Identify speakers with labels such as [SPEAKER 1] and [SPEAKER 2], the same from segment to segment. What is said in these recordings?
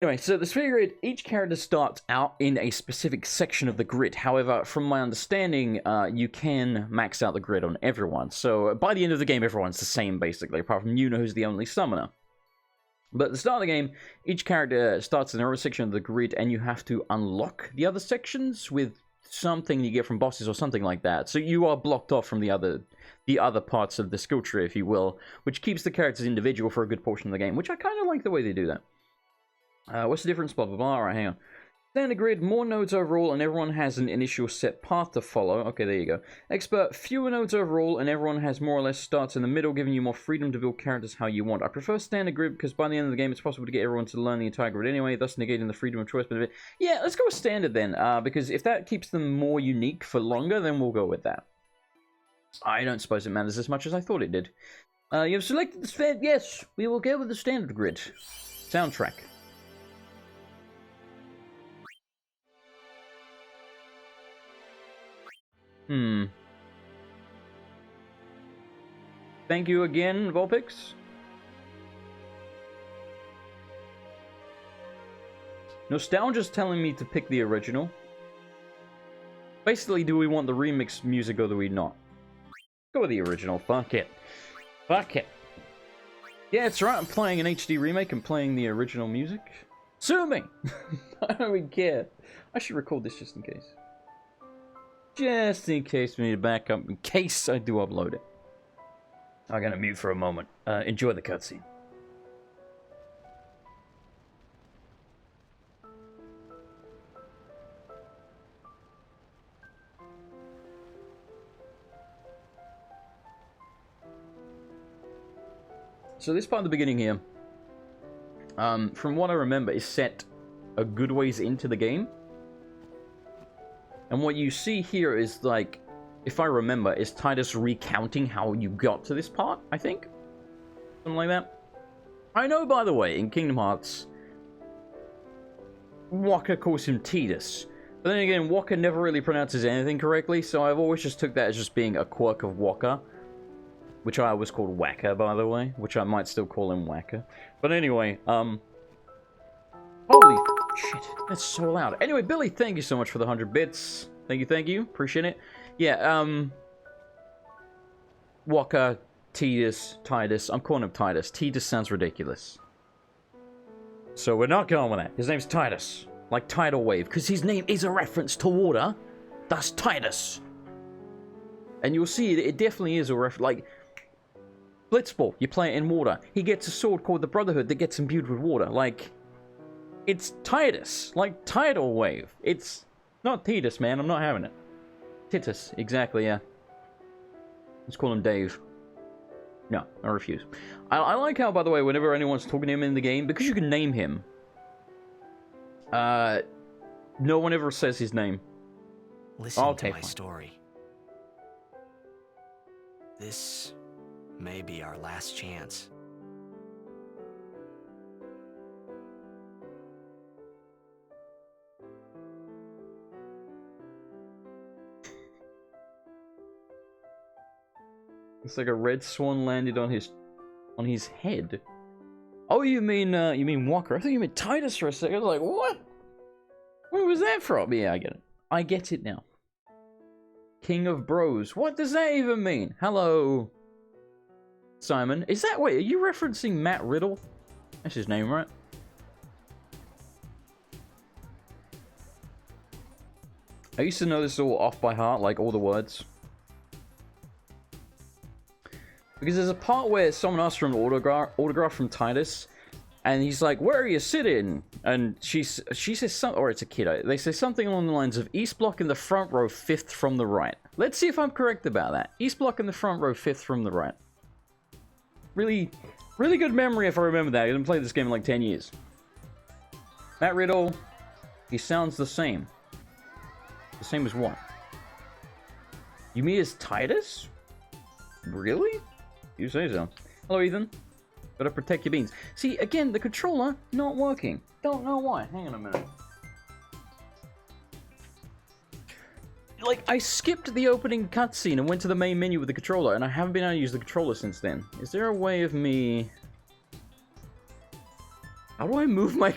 [SPEAKER 1] Anyway, so the sphere grid, each character starts out in a specific section of the grid. However, from my understanding, you can max out the grid on everyone. So by the end of the game, everyone's the same, basically, apart from Yuna, who's the only summoner. But at the start of the game, each character starts in their own section of the grid, and you have to unlock the other sections with something you get from bosses or something like that. So you are blocked off from the other parts of the skill tree, if you will, which keeps the characters individual for a good portion of the game, which I kind of like the way they do that. What's the difference? Blah, blah, blah. Alright, hang on. Standard grid, more nodes overall, and everyone has an initial set path to follow. Okay, there you go. Expert, fewer nodes overall, and everyone has more or less starts in the middle, giving you more freedom to build characters how you want. I prefer standard grid because by the end of the game, it's possible to get everyone to learn the entire grid anyway, thus negating the freedom of choice benefit. Yeah, let's go with standard then, because if that keeps them more unique for longer, then we'll go with that. I don't suppose it matters as much as I thought it did. You have selected the sphere. Yes, we will go with the standard grid. Soundtrack. Thank you again, Vulpix. Nostalgia's telling me to pick the original. Basically, do we want the remix music or do we not? Go with the original. Fuck it. Fuck it. Yeah, it's right. I'm playing an HD remake and playing the original music. Sue me! I don't even care. I should record this just in case. Just in case we need to back up, in case I do upload it. I'm gonna mute for a moment. Enjoy the cutscene. So this part of the beginning here, from what I remember, is set a good ways into the game. And what you see here is, like, if I remember, is Tidus recounting how you got to this part, I think? Something like that. I know, by the way, in Kingdom Hearts, Waka calls him Tidus. But then again, Waka never really pronounces anything correctly, so I've always just took that as just being a quirk of Waka. Which I always called Waka, by the way. Which I might still call him Waka. But anyway, holy shit, that's so loud. Anyway, Billy, thank you so much for the 100 bits. Thank you. Appreciate it. Yeah, Waka, Tidus. I'm calling him Tidus. Tidus sounds ridiculous. So we're not going with that. His name's Tidus. Like tidal wave. Because his name is a reference to water. That's Tidus. And you'll see it definitely is a reference. Like, Blitzball, you play it in water. He gets a sword called the Brotherhood that gets imbued with water. Like, it's Tidus. Like, tidal wave. It's not Tidus, man. I'm not having it. Titus, exactly, yeah. Let's call him Dave. No, I refuse. I like how, by the way, whenever anyone's talking to him in the game, because you can name him, no one ever says his name.
[SPEAKER 2] Listen to my story. This may be our last chance.
[SPEAKER 1] It's like a red swan landed on his head. Oh, you mean Walker? I thought you meant Tidus for a second. I was like, what? Where was that from? Yeah, I get it. I get it now. King of Bros. What does that even mean? Hello, Simon. Is that... Wait, are you referencing Matt Riddle? That's his name, right? I used to know this all off by heart, like all the words. Because there's a part where someone asks for an autograph from Tidus, and he's like, "Where are you sitting?" And she says something, or it's a kid. They say something along the lines of East block in the front row, 5th from the right. Let's see if I'm correct about that. East block in the front row, 5th from the right. Really, really good memory if I remember that. I haven't played this game in like 10 years. Matt Riddle, he sounds the same. The same as what? You mean as Tidus? Really? You say so. Hello, Ethan. Gotta protect your beans. See, again, the controller not working. Don't know why. Hang on a minute. Like, I skipped the opening cutscene and went to the main menu with the controller, and I haven't been able to use the controller since then. Is there a way of me... How do I move my...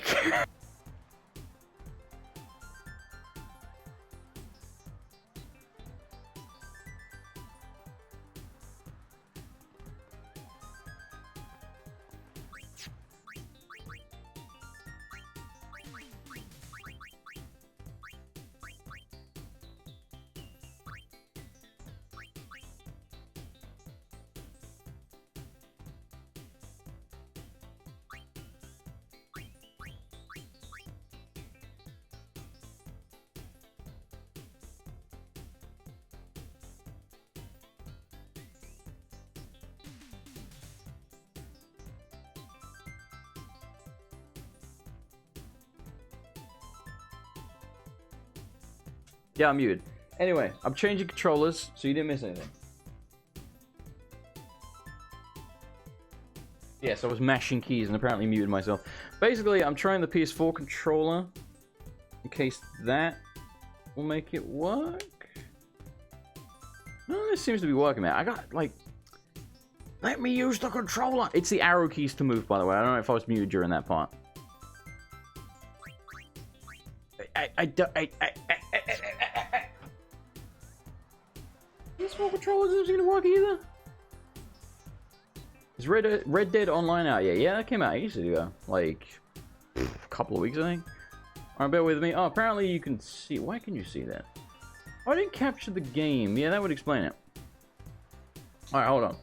[SPEAKER 1] Yeah, I'm muted. Anyway, I'm changing controllers, so you didn't miss anything. Yes, I was mashing keys and apparently muted myself. Basically, I'm trying the PS4 controller in case that will make it work. No, this seems to be working, man. I got, like... Let me use the controller! It's the arrow keys to move, by the way. I don't know if I was muted during that part. PS4 controller isn't gonna work either. Is Red Dead Online out yet? Yeah, that came out ages ago. Like, a couple of weeks, I think. Alright, bear with me. Oh, apparently you can see... Why can you see that? Oh, I didn't capture the game. Yeah, that would explain it. Alright, hold on.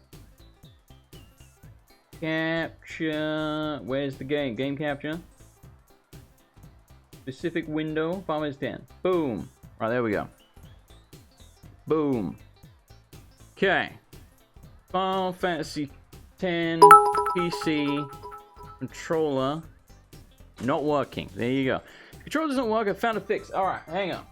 [SPEAKER 1] Capture... Where's the game? Game capture. Specific window. 5 minutes 10. Boom. Alright, there we go. Boom. Okay. Final Fantasy 10 PC controller not working. There you go. Controller doesn't work. I found a fix. All right, hang on.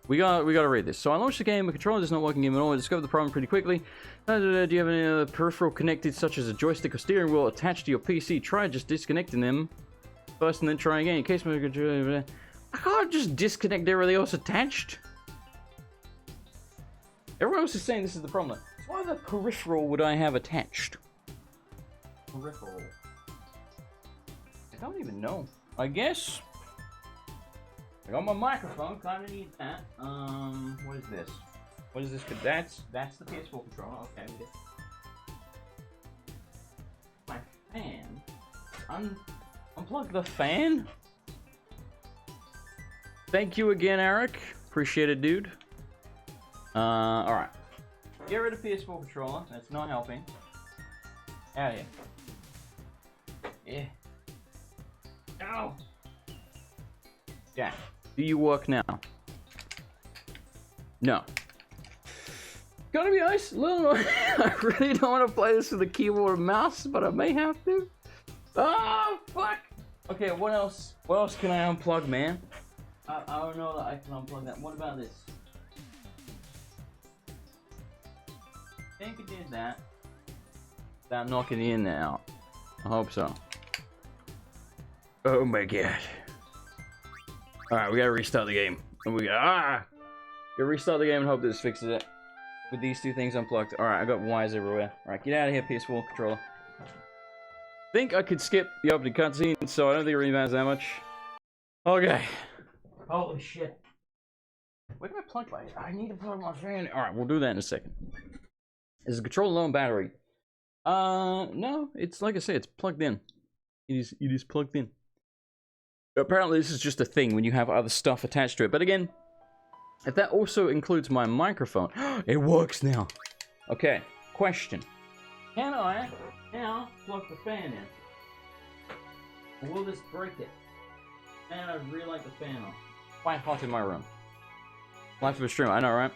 [SPEAKER 1] We gotta read this. So I launched the game. The controller is not working at all. I discovered the problem pretty quickly. Do you have any other peripheral connected, such as a joystick or steering wheel attached to your PC? Try just disconnecting them first and then try again. In case I can't just disconnect everything else attached. Everyone else is saying this is the problem. So why the peripheral would I have attached? Peripheral. I don't even know. I guess. I got my microphone. Kinda need that. What is this? What is this? That's the PS4 controller. Okay. My fan. Unplug the fan. Thank you again, Eric. Appreciate it, dude. All right. Get rid of PS4 controller. That's not helping. Out of here. Yeah. Ow. Yeah. Do you work now? No. Gotta be honest, a little. I really don't want to play this with a keyboard and mouse, but I may have to. Oh fuck! Okay, what else? What else can I unplug, man? I don't know that I can unplug that. What about this? I think it did that. Without knocking the internet out. I hope so. Oh my god. Alright, we gotta restart the game. And we gotta restart the game and hope this fixes it. With these two things unplugged. Alright, I got wires everywhere. Alright, get out of here, PS4 controller. Think I could skip the opening cutscene, so I don't think it really matters that much. Okay. Holy shit. Where do I plug my... I need to plug my fan. Alright, we'll do that in a second. Is the controller low on battery? No. It's like I said, it's plugged in. It is plugged in. Apparently this is just a thing when you have other stuff attached to it. But again, if that also includes my microphone, it works now. Okay, question. Can I now plug the fan in? Or will this break it? Man, I really like the fan on. Quite hot in my room. Life of a streamer, I know, right?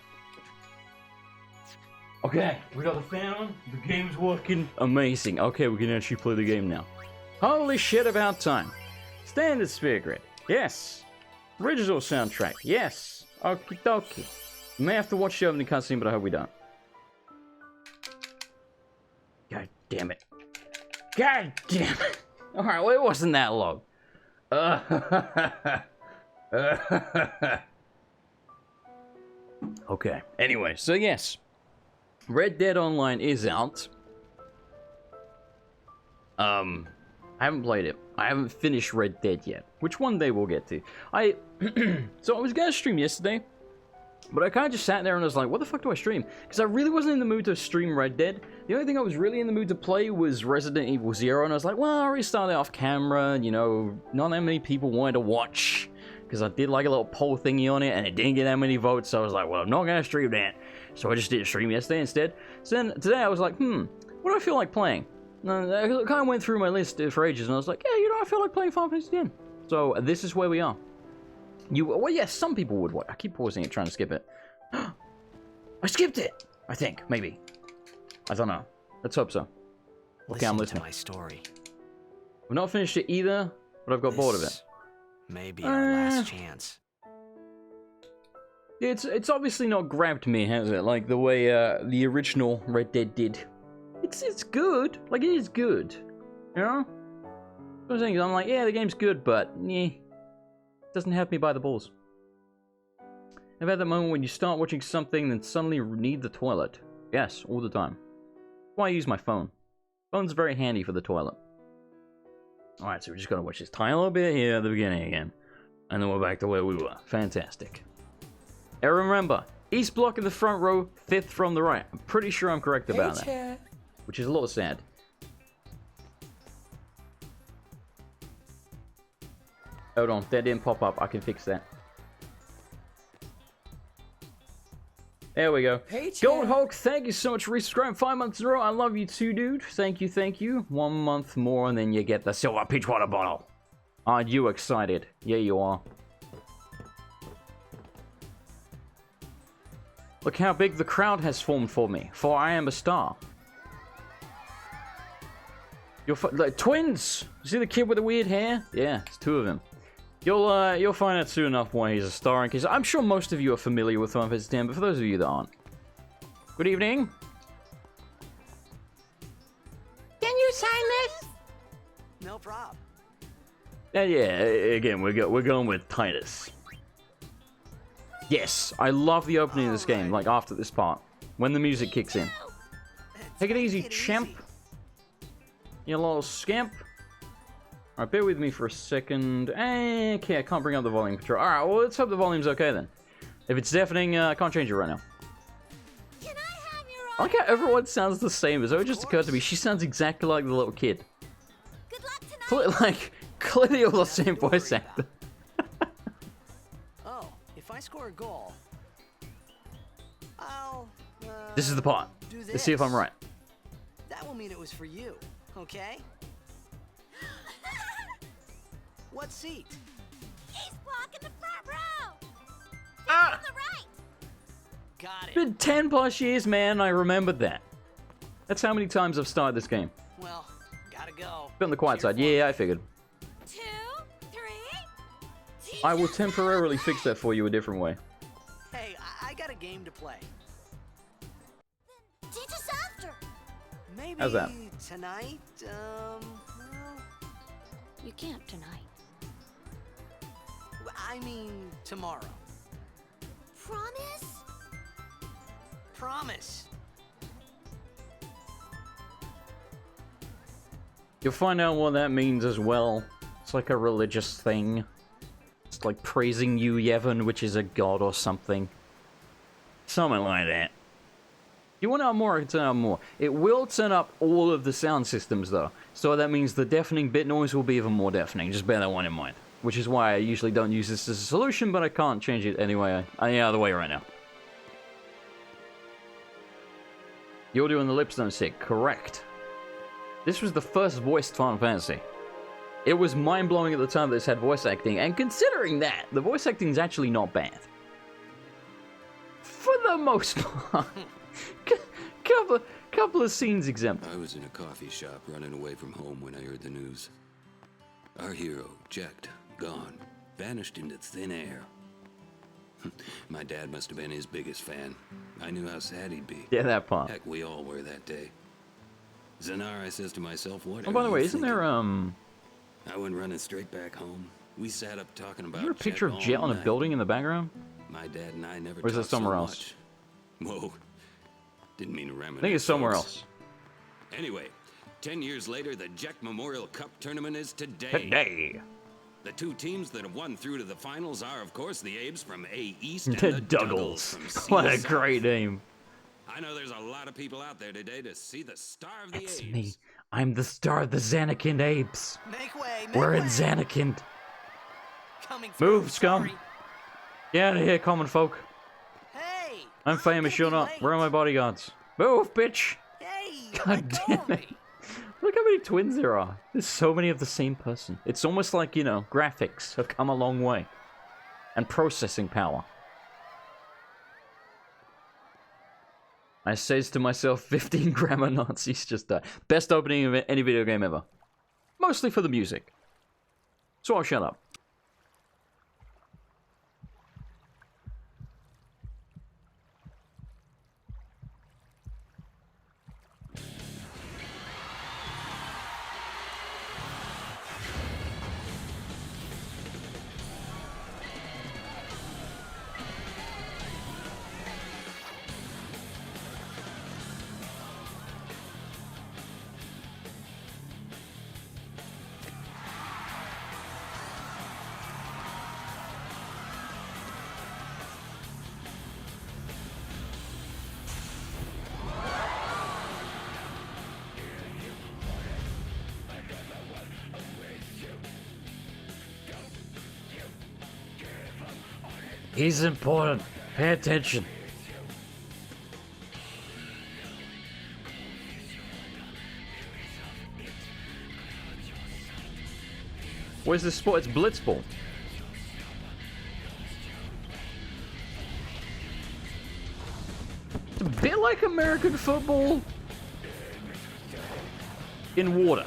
[SPEAKER 1] Okay, we got the fan on. The game's working. Amazing. Okay, we can actually play the game now. Holy shit, about time. Standard sphere grid. Yes. Original soundtrack. Yes. Okie dokie. May have to watch the opening cutscene, but I hope we don't. God damn it. God damn it. Alright, well, it wasn't that long. Okay. Anyway, so yes. Red Dead Online is out. I haven't played it. I haven't finished Red Dead yet, which one day we'll get to. So I was gonna stream yesterday, but I kind of just sat there and was like, what the fuck do I stream? Because I really wasn't in the mood to stream Red Dead. The only thing I was really in the mood to play was Resident Evil 0, and I was like, well, I already started off camera, you know, not that many people wanted to watch, because I did like a little poll thingy on it, and it didn't get that many votes, so I was like, well, I'm not gonna stream that. So I just did a stream yesterday instead. So then today I was like, what do I feel like playing? And I kind of went through my list for ages, and I was like, yeah, you know, I feel like playing Final Fantasy X. So this is where we are. Well, yes, some people would. I keep pausing it, trying to skip it. I skipped it. I think, maybe. I don't know. Let's hope so. Okay, I'm listening.
[SPEAKER 2] To my story.
[SPEAKER 1] I've not finished it either, but I've got bored of it.
[SPEAKER 2] Maybe our last chance.
[SPEAKER 1] It's obviously not grabbed me, has it? Like the way the original Red Dead did. It's good. Like it is good. You know? Those things I'm like, yeah, the game's good, but yeah, doesn't have me by the balls. I've had that moment when you start watching something, then suddenly need the toilet. Yes, all the time. That's why I use my phone. Phone's very handy for the toilet. Alright, so we're just gonna watch this tiny little bit here at the beginning again. And then we're back to where we were. Fantastic. And remember, east block in the front row, 5th from the right. I'm pretty sure I'm correct about that. Which is a little sad. Hold on, that didn't pop up. I can fix that. There we go.
[SPEAKER 3] Hey, Chad.
[SPEAKER 1] Gold Hulk, thank you so much for resubscribing 5 months in a row. I love you too, dude. Thank you, thank you. 1 month more and then you get the silver peach water bottle. Aren't you excited? Yeah, you are. Look how big the crowd has formed for me, for I am a star. You're like, twins! You see the kid with the weird hair? Yeah, it's 2 of them. You'll find out soon enough why he's a star, in case I'm sure most of you are familiar with one of his stand, but for those of you that aren't. Good evening. Can you sign this?
[SPEAKER 2] No problem.
[SPEAKER 1] Yeah, again, we're going with Titus. Yes, I love the opening of this game, like after this part, when the music kicks in. Take it easy, champ. You little scamp. Alright, bear with me for a second. Okay, I can't bring up the volume control. Alright, well, let's hope the volume's okay then. If it's deafening, I can't change it right now.
[SPEAKER 4] Can I have your
[SPEAKER 1] I like how everyone sounds the same. As though it just occurred to me, she sounds exactly like the little kid.
[SPEAKER 4] Good luck tonight.
[SPEAKER 1] Clearly all the same voice actor.
[SPEAKER 2] Oh, if I score a goal, I'll.
[SPEAKER 1] This is the part.
[SPEAKER 2] Do
[SPEAKER 1] Let's see if I'm right.
[SPEAKER 2] That will mean it was for you, okay? What seat?
[SPEAKER 4] East block in the front row.
[SPEAKER 1] Ah!
[SPEAKER 4] To the right.
[SPEAKER 2] Got it.
[SPEAKER 1] Been 10 plus years, man. I remembered that. That's how many times I've started this game.
[SPEAKER 2] Well, gotta go.
[SPEAKER 1] Bit on the quiet side. Yeah, I figured.
[SPEAKER 4] 2, 3.
[SPEAKER 1] I will temporarily fix that for you a different way.
[SPEAKER 2] Hey, I got a game to play.
[SPEAKER 4] Teach us after.
[SPEAKER 2] Maybe
[SPEAKER 1] How's that?
[SPEAKER 2] tonight. Well,
[SPEAKER 4] You can't tonight.
[SPEAKER 2] I mean tomorrow.
[SPEAKER 4] Promise?
[SPEAKER 2] Promise.
[SPEAKER 1] You'll find out what that means as well. It's like a religious thing. It's like praising you, Yevon, which is a god or something. Something like that. You want to know more? I can turn up more. It will turn up all of the sound systems, though. So that means the deafening bit noise will be even more deafening. Just bear that one in mind. Which is why I usually don't use this as a solution, but I can't change it anyway. Any other way right now. You're doing the Lipstone stick, correct. This was the first voiced Final Fantasy. It was mind-blowing at the time that this had voice acting, and considering that, the voice acting is actually not bad. For the most part. couple of scenes exempt.
[SPEAKER 5] I was in a coffee shop running away from home when I heard the news. Our hero, Jecht, gone, vanished into thin air. My dad must have been his biggest fan. I knew how sad he'd be.
[SPEAKER 1] Yeah, that part.
[SPEAKER 5] Heck, we all were that day. Zanar, I says to myself, what
[SPEAKER 1] Oh, by the way, isn't there,
[SPEAKER 5] I went running straight back home. We sat up talking about
[SPEAKER 1] is there a picture of
[SPEAKER 5] all
[SPEAKER 1] Jet on a
[SPEAKER 5] night.
[SPEAKER 1] building in the background?
[SPEAKER 5] My dad and I never
[SPEAKER 1] Or is it
[SPEAKER 5] talked
[SPEAKER 1] somewhere
[SPEAKER 5] so
[SPEAKER 1] else?
[SPEAKER 5] much. Whoa. Didn't mean to reminisce.
[SPEAKER 1] I think it's somewhere
[SPEAKER 5] folks.
[SPEAKER 1] else.
[SPEAKER 5] Anyway, 10 years later, the Jecht Memorial Cup tournament is today.
[SPEAKER 1] Today.
[SPEAKER 5] The 2 teams that have won through to the finals are, of course, the Abes from A East and
[SPEAKER 1] The
[SPEAKER 5] the
[SPEAKER 1] Duggles.
[SPEAKER 5] from C
[SPEAKER 1] What a
[SPEAKER 5] South.
[SPEAKER 1] great name.
[SPEAKER 5] I know there's a lot of people out there today to see the star of the
[SPEAKER 1] It's
[SPEAKER 5] Abes.
[SPEAKER 1] me. I'm the star of the Xanakind Apes.
[SPEAKER 2] Make way. Make
[SPEAKER 1] We're
[SPEAKER 2] way.
[SPEAKER 1] in Xanakind.
[SPEAKER 2] Coming through,
[SPEAKER 1] Move, scum.
[SPEAKER 2] sorry.
[SPEAKER 1] Get out of here, common folk.
[SPEAKER 2] Hey.
[SPEAKER 1] I'm famous,
[SPEAKER 2] gonna
[SPEAKER 1] you're
[SPEAKER 2] be
[SPEAKER 1] not.
[SPEAKER 2] late.
[SPEAKER 1] Where are my bodyguards? Move, bitch.
[SPEAKER 2] Hey.
[SPEAKER 1] God
[SPEAKER 2] let go
[SPEAKER 1] damn
[SPEAKER 2] of
[SPEAKER 1] it.
[SPEAKER 2] me.
[SPEAKER 1] Look how many twins there are. There's so many of the same person. It's almost like, you know, graphics have come a long way. And processing power. I says to myself, 15 grammar Nazis just died. Best opening of any video game ever. Mostly for the music. So I'll shut up. He's important. Pay attention. Where's this sport? It's blitzball. It's a bit like American football in water.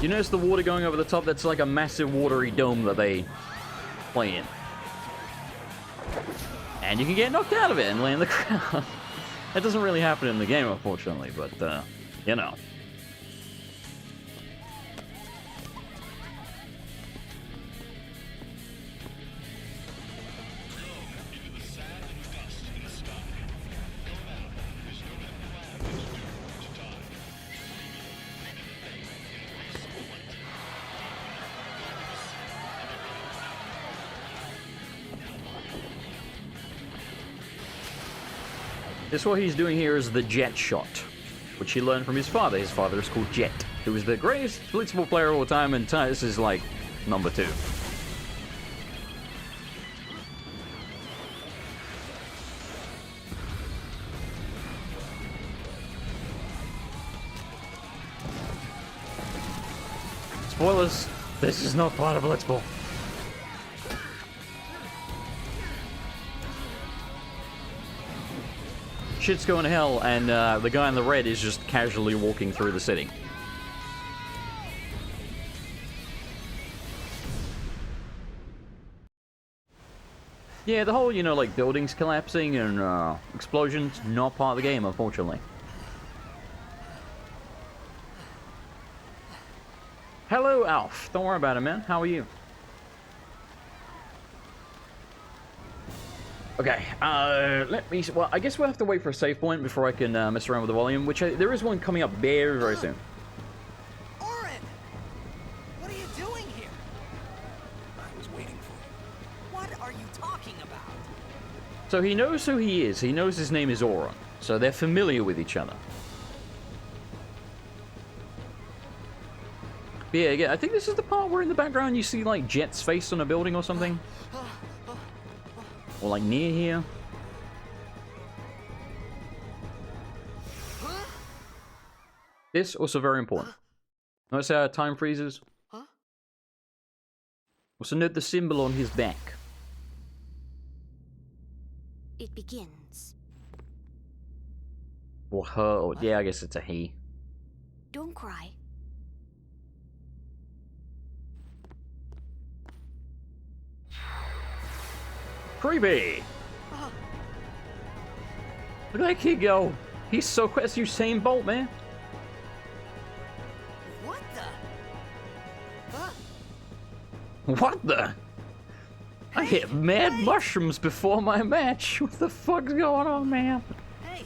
[SPEAKER 1] You notice the water going over the top? That's like a massive watery dome that they play in. And you can get knocked out of it and land the ground. That doesn't really happen in the game, unfortunately, but, you know. This what he's doing here is the jet shot, which he learned from his father. His father is called Jet, who was the greatest blitzball player of all time, and this is like number 2. Spoilers, this is not part of blitzball. Shit's going to hell, and the guy in the red is just casually walking through the city. Yeah, the whole, you know, like, buildings collapsing and explosions, not part of the game, unfortunately. Hello, Alf. Don't worry about it, man. How are you? Okay, let me... Well, I guess we'll have to wait for a save point before I can mess around with the volume, which there is one coming up very, very soon.
[SPEAKER 2] Orin! What are you doing here? I was waiting for you. What are you talking about?
[SPEAKER 1] So he knows who he is. He knows his name is Orin. So they're familiar with each other. But yeah, I think this is the part where in the background you see, like, Jet's face on a building or something. Or like near here. This also very important. Notice how time freezes. Also note the symbol on his back.
[SPEAKER 4] It begins.
[SPEAKER 1] Or her, or yeah, I guess it's a he.
[SPEAKER 4] Don't cry.
[SPEAKER 1] Creepy! Look at that kid go! He's so quick, that's Usain Bolt, man!
[SPEAKER 2] What the?
[SPEAKER 1] What the? I hit mad mushrooms before my match! What the fuck's going on, man?
[SPEAKER 2] Hey,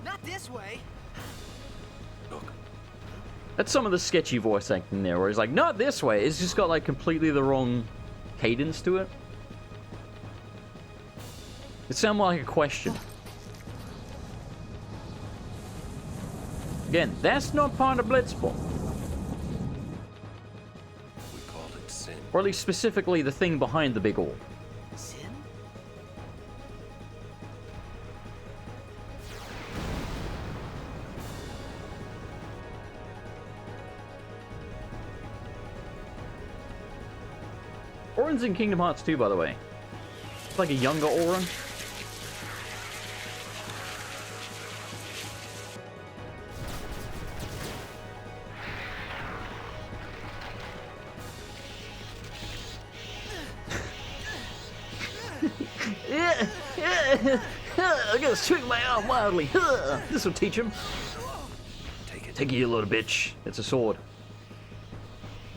[SPEAKER 2] not this way.
[SPEAKER 5] Look,
[SPEAKER 1] That's some of the sketchy voice acting there, where he's like, not this way! It's just got like completely the wrong cadence to it. It sounded more like a question. Again, that's not part of blitzball.
[SPEAKER 5] we called it sin.
[SPEAKER 1] Or at least specifically the thing behind the big orb.
[SPEAKER 2] Sin?
[SPEAKER 1] Orin's in Kingdom Hearts 2, by the way. It's like a younger Orin. I gotta swing my arm wildly. This will teach him.
[SPEAKER 5] Take it.
[SPEAKER 1] Take it, you little bitch. It's a sword.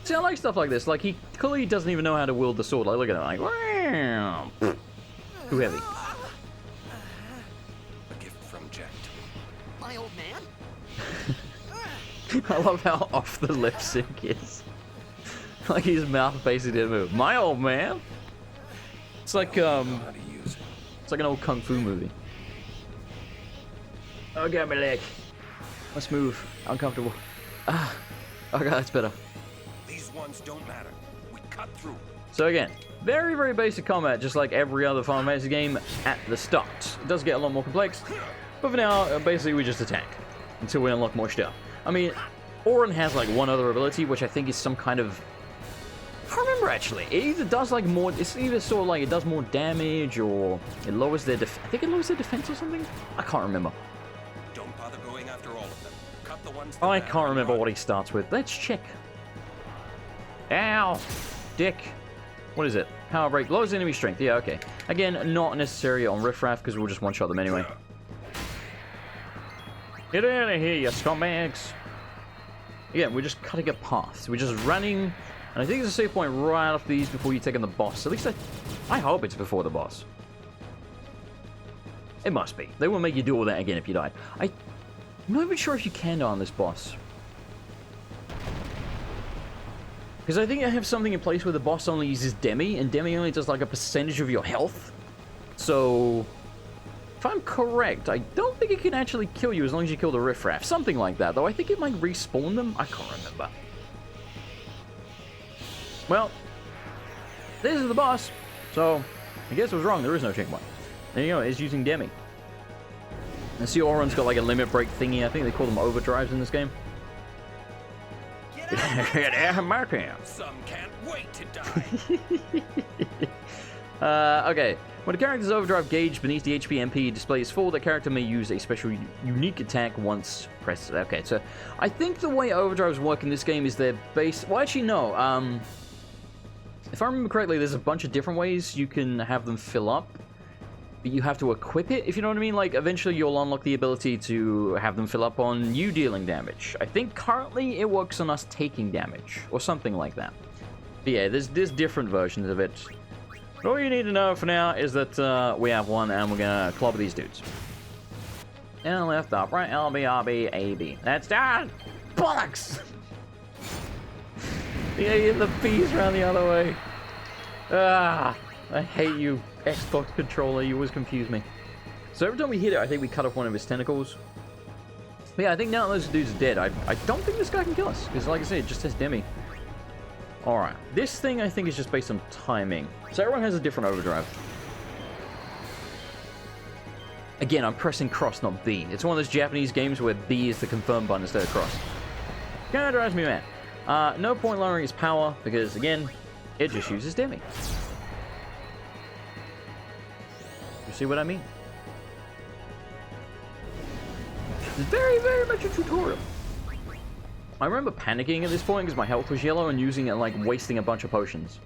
[SPEAKER 1] See, I like stuff like this. Like, he clearly doesn't even know how to wield the sword. Like, look at him. Like, wow. Too heavy.
[SPEAKER 5] A gift from Jack.
[SPEAKER 2] My old man?
[SPEAKER 1] I love how off the lip sync is. Like, his mouth basically didn't move. My old man. It's like,
[SPEAKER 5] How to use it.
[SPEAKER 1] It's like an old kung fu movie. Oh god, my leg. Let's move. Uncomfortable. Ah. Oh god, that's better.
[SPEAKER 3] These ones don't matter. We cut through.
[SPEAKER 1] So again, very, very basic combat, just like every other Final Fantasy game at the start. It does get a lot more complex, but for now, basically we just attack until we unlock more stuff. I mean, Auron has like one other ability, which I think is some kind of... I can't remember actually. It either does like more... It's either sort of like it does more damage or it lowers their I think it lowers their defense or something? I can't remember.
[SPEAKER 3] Don't bother going after all of them. Cut the ones
[SPEAKER 1] I
[SPEAKER 3] that
[SPEAKER 1] can't remember
[SPEAKER 3] run.
[SPEAKER 1] what he starts with. Let's check. Ow! Dick. What is it? Power break. Lowers enemy strength. Yeah, okay. Again, not necessary on Riffraff because we'll just one-shot them anyway. Get out of here, you scumbags! Yeah, we're just cutting a path. We're just running, and I think there's a save point right after these before you take on the boss. At least I hope it's before the boss. It must be. They won't make you do all that again if you died. I'm not even sure if you can die on this boss. Because I think I have something in place where the boss only uses Demi, and Demi only does like a percentage of your health. So... if I'm correct, I don't think it can actually kill you as long as you kill the riffraff. Something like that, though. I think it might respawn them. I can't remember. Well, this is the boss. So, I guess I was wrong. There is no checkpoint. There you go. It's using Demi. I see Auron's got like a limit break thingy. I think they call them overdrives in this game.
[SPEAKER 3] Get out! Some can't wait to die.
[SPEAKER 1] Okay. When a character's overdrive gauge beneath the HP MP displays full, the character may use a special unique attack once pressed. Okay, so I think the way overdrives work in this game is they're based... Well, actually, no. If I remember correctly, there's a bunch of different ways you can have them fill up. But you have to equip it, if you know what I mean. Like, eventually you'll unlock the ability to have them fill up on you dealing damage. I think currently it works on us taking damage, or something like that. But yeah, there's different versions of it. But all you need to know for now is that we have one, and we're gonna clobber these dudes. And left, up, right, L, B, R, B, A, B. That's done! Bollocks! Yeah, the B's around the other way. Ah, I hate you, Xbox controller. You always confuse me. So every time we hit it, I think we cut off one of his tentacles. But yeah, I think now those dudes are dead. I don't think this guy can kill us, because like I said, it just says Demi. Alright, this thing I think is just based on timing. So everyone has a different overdrive. Again, I'm pressing cross, not B. It's one of those Japanese games where B is the confirm button instead of cross. Kinda drives me mad. No point lowering his power, because again, it just uses Demi. You see what I mean? It's very, very much a tutorial. I remember panicking at this point because my health was yellow and using it like wasting a bunch of potions.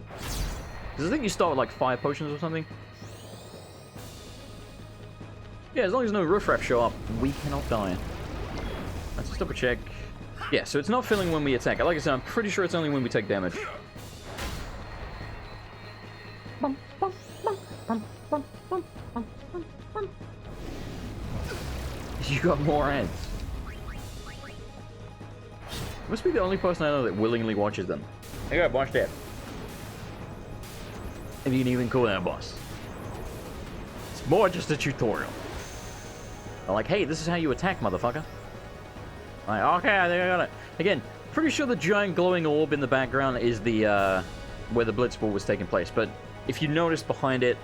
[SPEAKER 1] Because I think you start with like 5 potions or something. Yeah, as long as no riffraff show up, we cannot die. Let's just double check. Yeah, so it's not filling when we attack. Like I said, I'm pretty sure it's only when we take damage. You got more ads. Must be the only person I know that willingly watches them. I gotta watch that. If you can even call that a boss. It's more just a tutorial. I'm like, hey, this is how you attack, motherfucker. Like, okay, I think I got it. Again, pretty sure the giant glowing orb in the background is the, where the Blitzball was taking place. But if you notice behind it,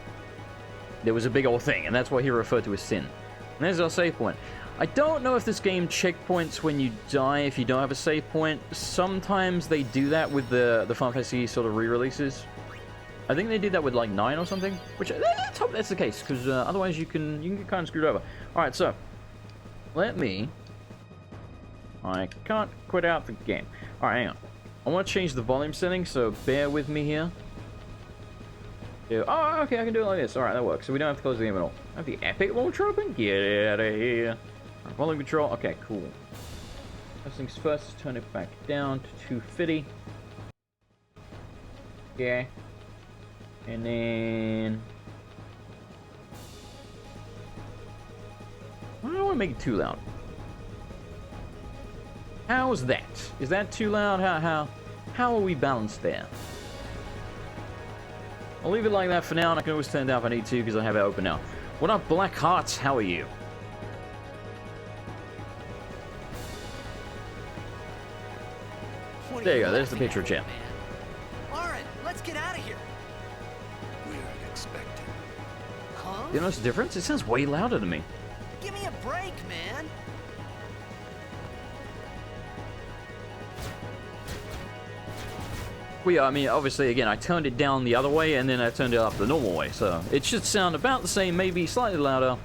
[SPEAKER 1] there was a big old thing, and that's what he referred to as Sin. And there's our save point. I don't know if this game checkpoints when you die if you don't have a save point. Sometimes they do that with the Final Fantasy sort of re-releases. I think they did that with like 9 or something. Which, let's hope that's the case, because otherwise you can get kind of screwed over. Alright, so, let me... I can't quit out the game. Alright, hang on. I want to change the volume setting, so bear with me here. Yeah. Oh, okay, I can do it like this. Alright, that works. So we don't have to close the game at all. I have the epic launcher open? Get out of here. Right, volume control. Okay, cool. First things first, turn it back down to 250. Yeah. And then... I don't want to make it too loud. How's that? Is that too loud? How are we balanced there? I'll leave it like that for now, and I can always turn it down if I need to, because I have it open now. What up, Black Hearts? How are you? There you go, there's the picture of Jim.
[SPEAKER 2] Auron, let's get out of here.
[SPEAKER 5] We're expecting.
[SPEAKER 2] Huh?
[SPEAKER 1] You notice the difference? It sounds way louder to me.
[SPEAKER 2] Give me a break, man.
[SPEAKER 1] Well, yeah, I mean, obviously, again, I turned it down the other way, and then I turned it up the normal way, so it should sound about the same, maybe slightly louder.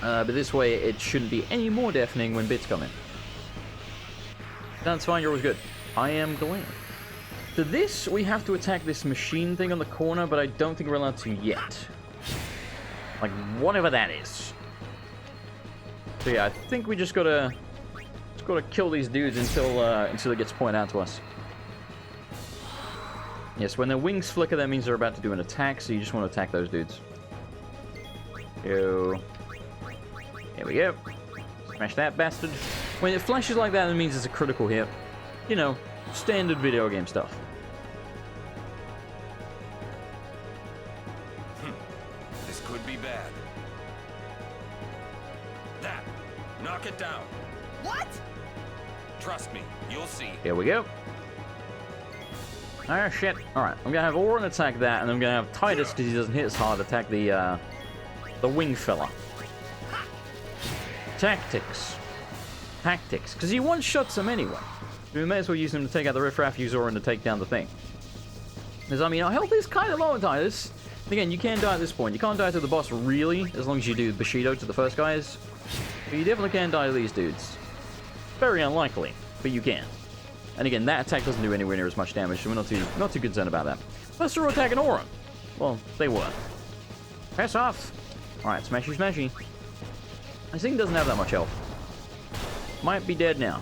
[SPEAKER 1] But this way, it shouldn't be any more deafening when bits come in. That's fine, you're always good. I am glad. For this, we have to attack this machine thing on the corner, but I don't think we're allowed to yet. Like, whatever that is. So yeah, I think we just gotta kill these dudes until it gets pointed out to us. Yes, when their wings flicker, that means they're about to do an attack, so you just want to attack those dudes. Yo. Here we go. Smash that bastard. When it flashes like that, it means it's a critical hit. You know, standard video game stuff.
[SPEAKER 3] This could be bad. That. Knock it down.
[SPEAKER 2] What?
[SPEAKER 3] Trust me, you'll see.
[SPEAKER 1] Here we go. Ah, shit. Alright, I'm gonna have Orin attack that, and I'm gonna have Titus, because he doesn't hit as hard, attack the wing fella. Tactics. Because he one-shots him anyway. So we may as well use him to take out the riffraff, use Orin to take down the thing. Because, I mean, our health is kind of low on Titus. Again, you can die at this point. You can't die to the boss, really, as long as you do Bushido to the first guys. But you definitely can die to these dudes. Very unlikely, but you can. And again, that attack doesn't do anywhere near as much damage, so we're not too concerned about that. Plus, they're attacking Orin. Well, they were. Pass off. Alright, smashy smashy. This thing doesn't have that much health. Might be dead now.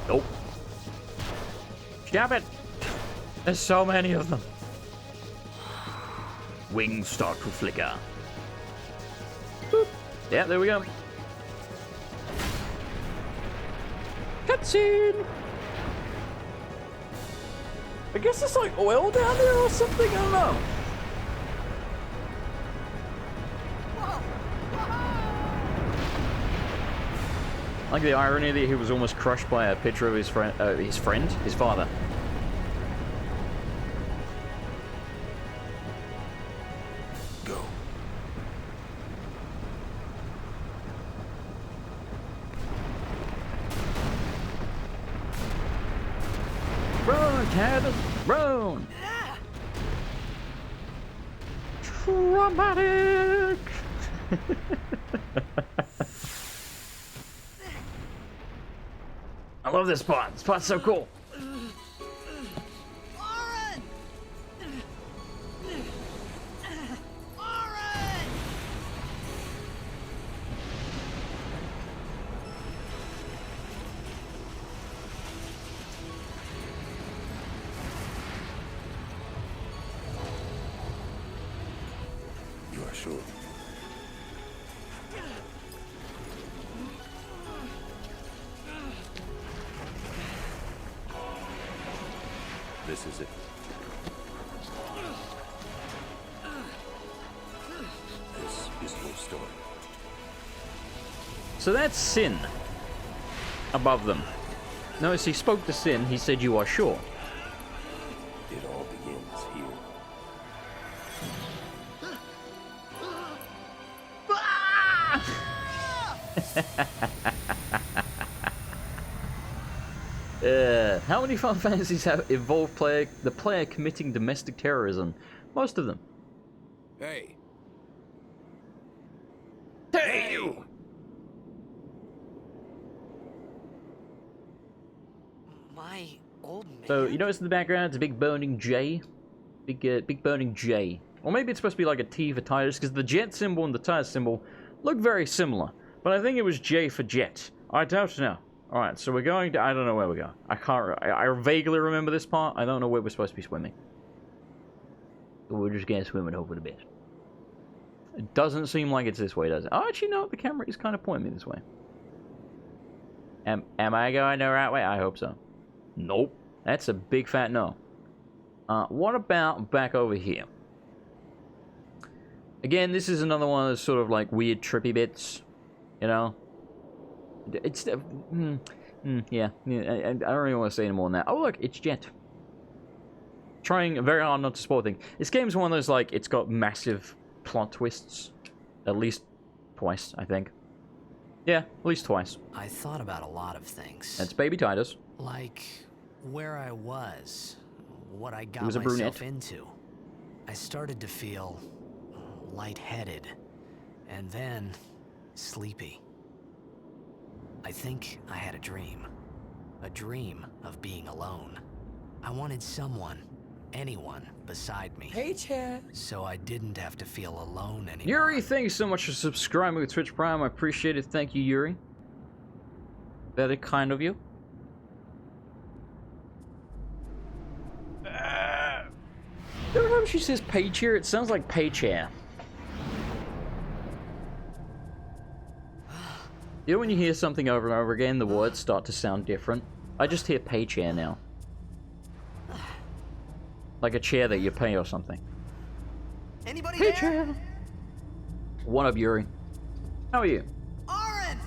[SPEAKER 1] Nope. Stop it! There's so many of them. Wings start to flicker. Boop. Yeah, there we go. Cutscene! I guess it's like oil down there or something, I don't know. Like the irony that he was almost crushed by a picture of his father.
[SPEAKER 5] Go.
[SPEAKER 1] Run, Ted! Run! Traumatic! I love this spot. This spot's so cool.
[SPEAKER 2] Orin! Orin!
[SPEAKER 5] You are sure? This is it. This is your story.
[SPEAKER 1] So that's Sin. Above them. Notice he spoke to Sin. He said, "You are sure."
[SPEAKER 5] It all begins here.
[SPEAKER 1] How many Final Fantasies have involved the player committing domestic terrorism? Most of them.
[SPEAKER 5] Hey!
[SPEAKER 1] Hey, you!
[SPEAKER 2] My old man.
[SPEAKER 1] So, you notice in the background, it's a big burning J? Big burning J. Or maybe it's supposed to be like a T for Titus, because the jet symbol and the Titus symbol look very similar. But I think it was J for jet. I don't know. Alright, so we're going to... I don't know where we're going. I vaguely remember this part. I don't know where we're supposed to be swimming. So we're just going to swim and hope for the best. It doesn't seem like it's this way, does it? Oh, actually, no. The camera is kind of pointing me this way. Am I going the right way? I hope so. Nope. That's a big fat no. What about back over here? Again, this is another one of those sort of like weird trippy bits. You know? It's... yeah. I don't really want to say any more than that. Oh, look. It's Jet. trying very hard not to spoil things. This game's one of those, like, it's got massive plot twists. At least twice, I think. Yeah, at least twice.
[SPEAKER 2] I thought about a lot of things.
[SPEAKER 1] That's Baby Titus.
[SPEAKER 2] Like where I was, what I got
[SPEAKER 1] was a
[SPEAKER 2] myself
[SPEAKER 1] brunette.
[SPEAKER 2] into. I started to feel lightheaded, and then sleepy. I think I had a dream of being alone. I wanted someone, anyone beside me.
[SPEAKER 6] Hey, Chad.
[SPEAKER 2] So I didn't have to feel alone anymore.
[SPEAKER 1] Yuri, thank you so much for subscribing with Twitch Prime. I appreciate it. Thank you, Yuri. Very kind of you. Every time she says page here, it sounds like pay chair. You know when you hear something over and over again, the words start to sound different? I just hear pay chair now. Like a chair that you pay or something.
[SPEAKER 2] Anybody
[SPEAKER 1] Pay
[SPEAKER 2] there?
[SPEAKER 1] chair! What up, Yuri? How are you?
[SPEAKER 2] Oren!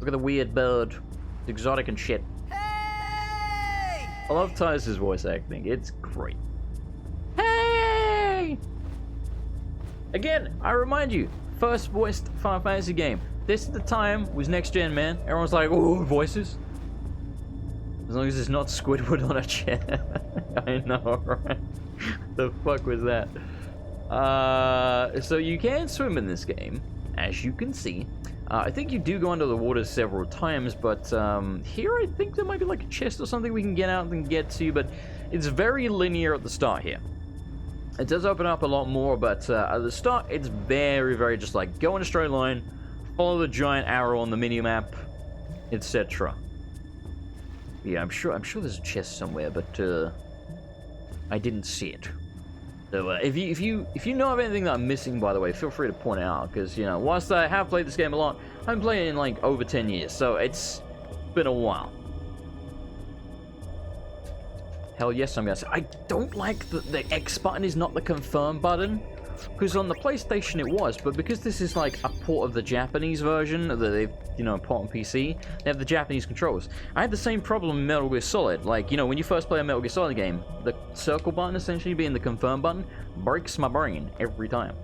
[SPEAKER 1] Look at the weird bird. It's exotic and shit.
[SPEAKER 2] Hey!
[SPEAKER 1] I love Titus's voice acting. It's great. Hey! Again, I remind you, first voiced Final Fantasy game. This at the time was next gen, man. Everyone's like, oh, voices. As long as it's not Squidward on a chair. I know, right? The fuck was that? So you can swim in this game, as you can see. I think you do go under the water several times, but here I think there might be like a chest or something we can get out and get to, but it's very linear at the start here. It does open up a lot more, but at the start it's very, very just like go in a straight line, follow the giant arrow on the mini-map, etc. Yeah, I'm sure there's a chest somewhere, but I didn't see it. So if you know of anything that I'm missing, by the way, feel free to point it out, because, you know, whilst I have played this game a lot, I've been playing it in like over 10 years, so it's been a while. Hell yes, I'm gonna say. I don't like that the X button is not the confirm button, because on the PlayStation it was, but because this is like a port of the Japanese version that they've, you know, put on PC, they have the Japanese controls. I had the same problem in Metal Gear Solid. Like, you know, when you first play a Metal Gear Solid game, the circle button essentially being the confirm button breaks my brain every time.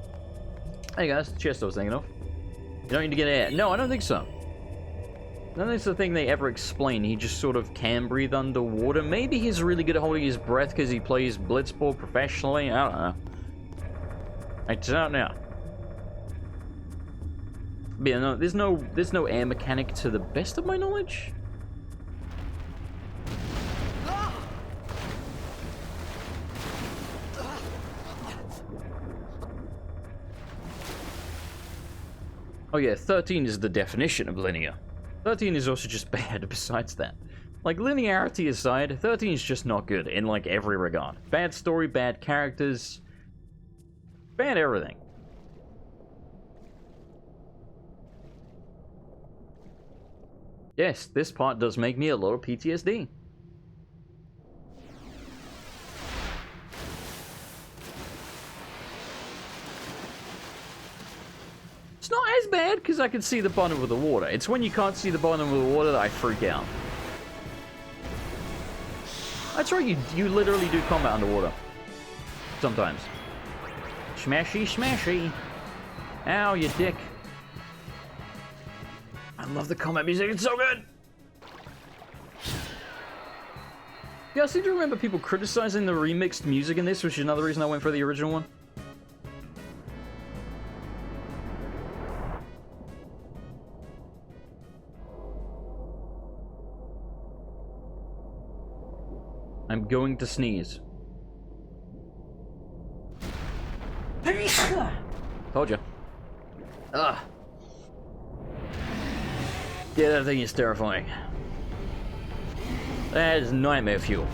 [SPEAKER 1] Hey guys, the chest I was thinking of. You don't need to get air. No, I don't think so. I don't think it's the thing they ever explain. He just sort of can breathe underwater. Maybe he's really good at holding his breath because he plays Blitzball professionally. I don't know. I don't know. But yeah, no, there's no air mechanic to the best of my knowledge. Oh yeah, 13 is the definition of linear. 13 is also just bad besides that. Like, linearity aside, 13 is just not good in like every regard. Bad story, bad characters, bad everything. Yes, this part does make me a lot of PTSD. It's not as bad because I can see the bottom of the water. It's when you can't see the bottom of the water that I freak out. That's right, you literally do combat underwater. Sometimes. Smashy, smashy. Ow, you dick. I love the combat music, it's so good! Yeah, I seem to remember people criticizing the remixed music in this, which is another reason I went for the original one. I'm going to sneeze. Told you. Ugh. Yeah, that thing is terrifying. That is nightmare fuel.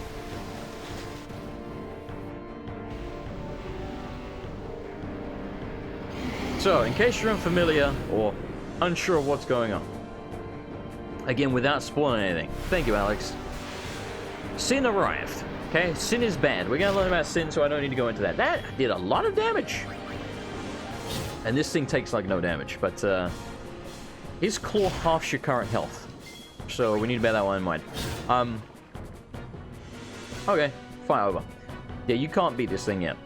[SPEAKER 1] So, in case you're unfamiliar or unsure of what's going on, again, without spoiling anything, thank you, Alex. Sin arrived. Okay, Sin is bad. We're gonna learn about Sin, so I don't need to go into that. That did a lot of damage. And this thing takes like no damage, but his claw halves your current health. So we need to bear that one in mind. Okay, fire over. Yeah, you can't beat this thing yet.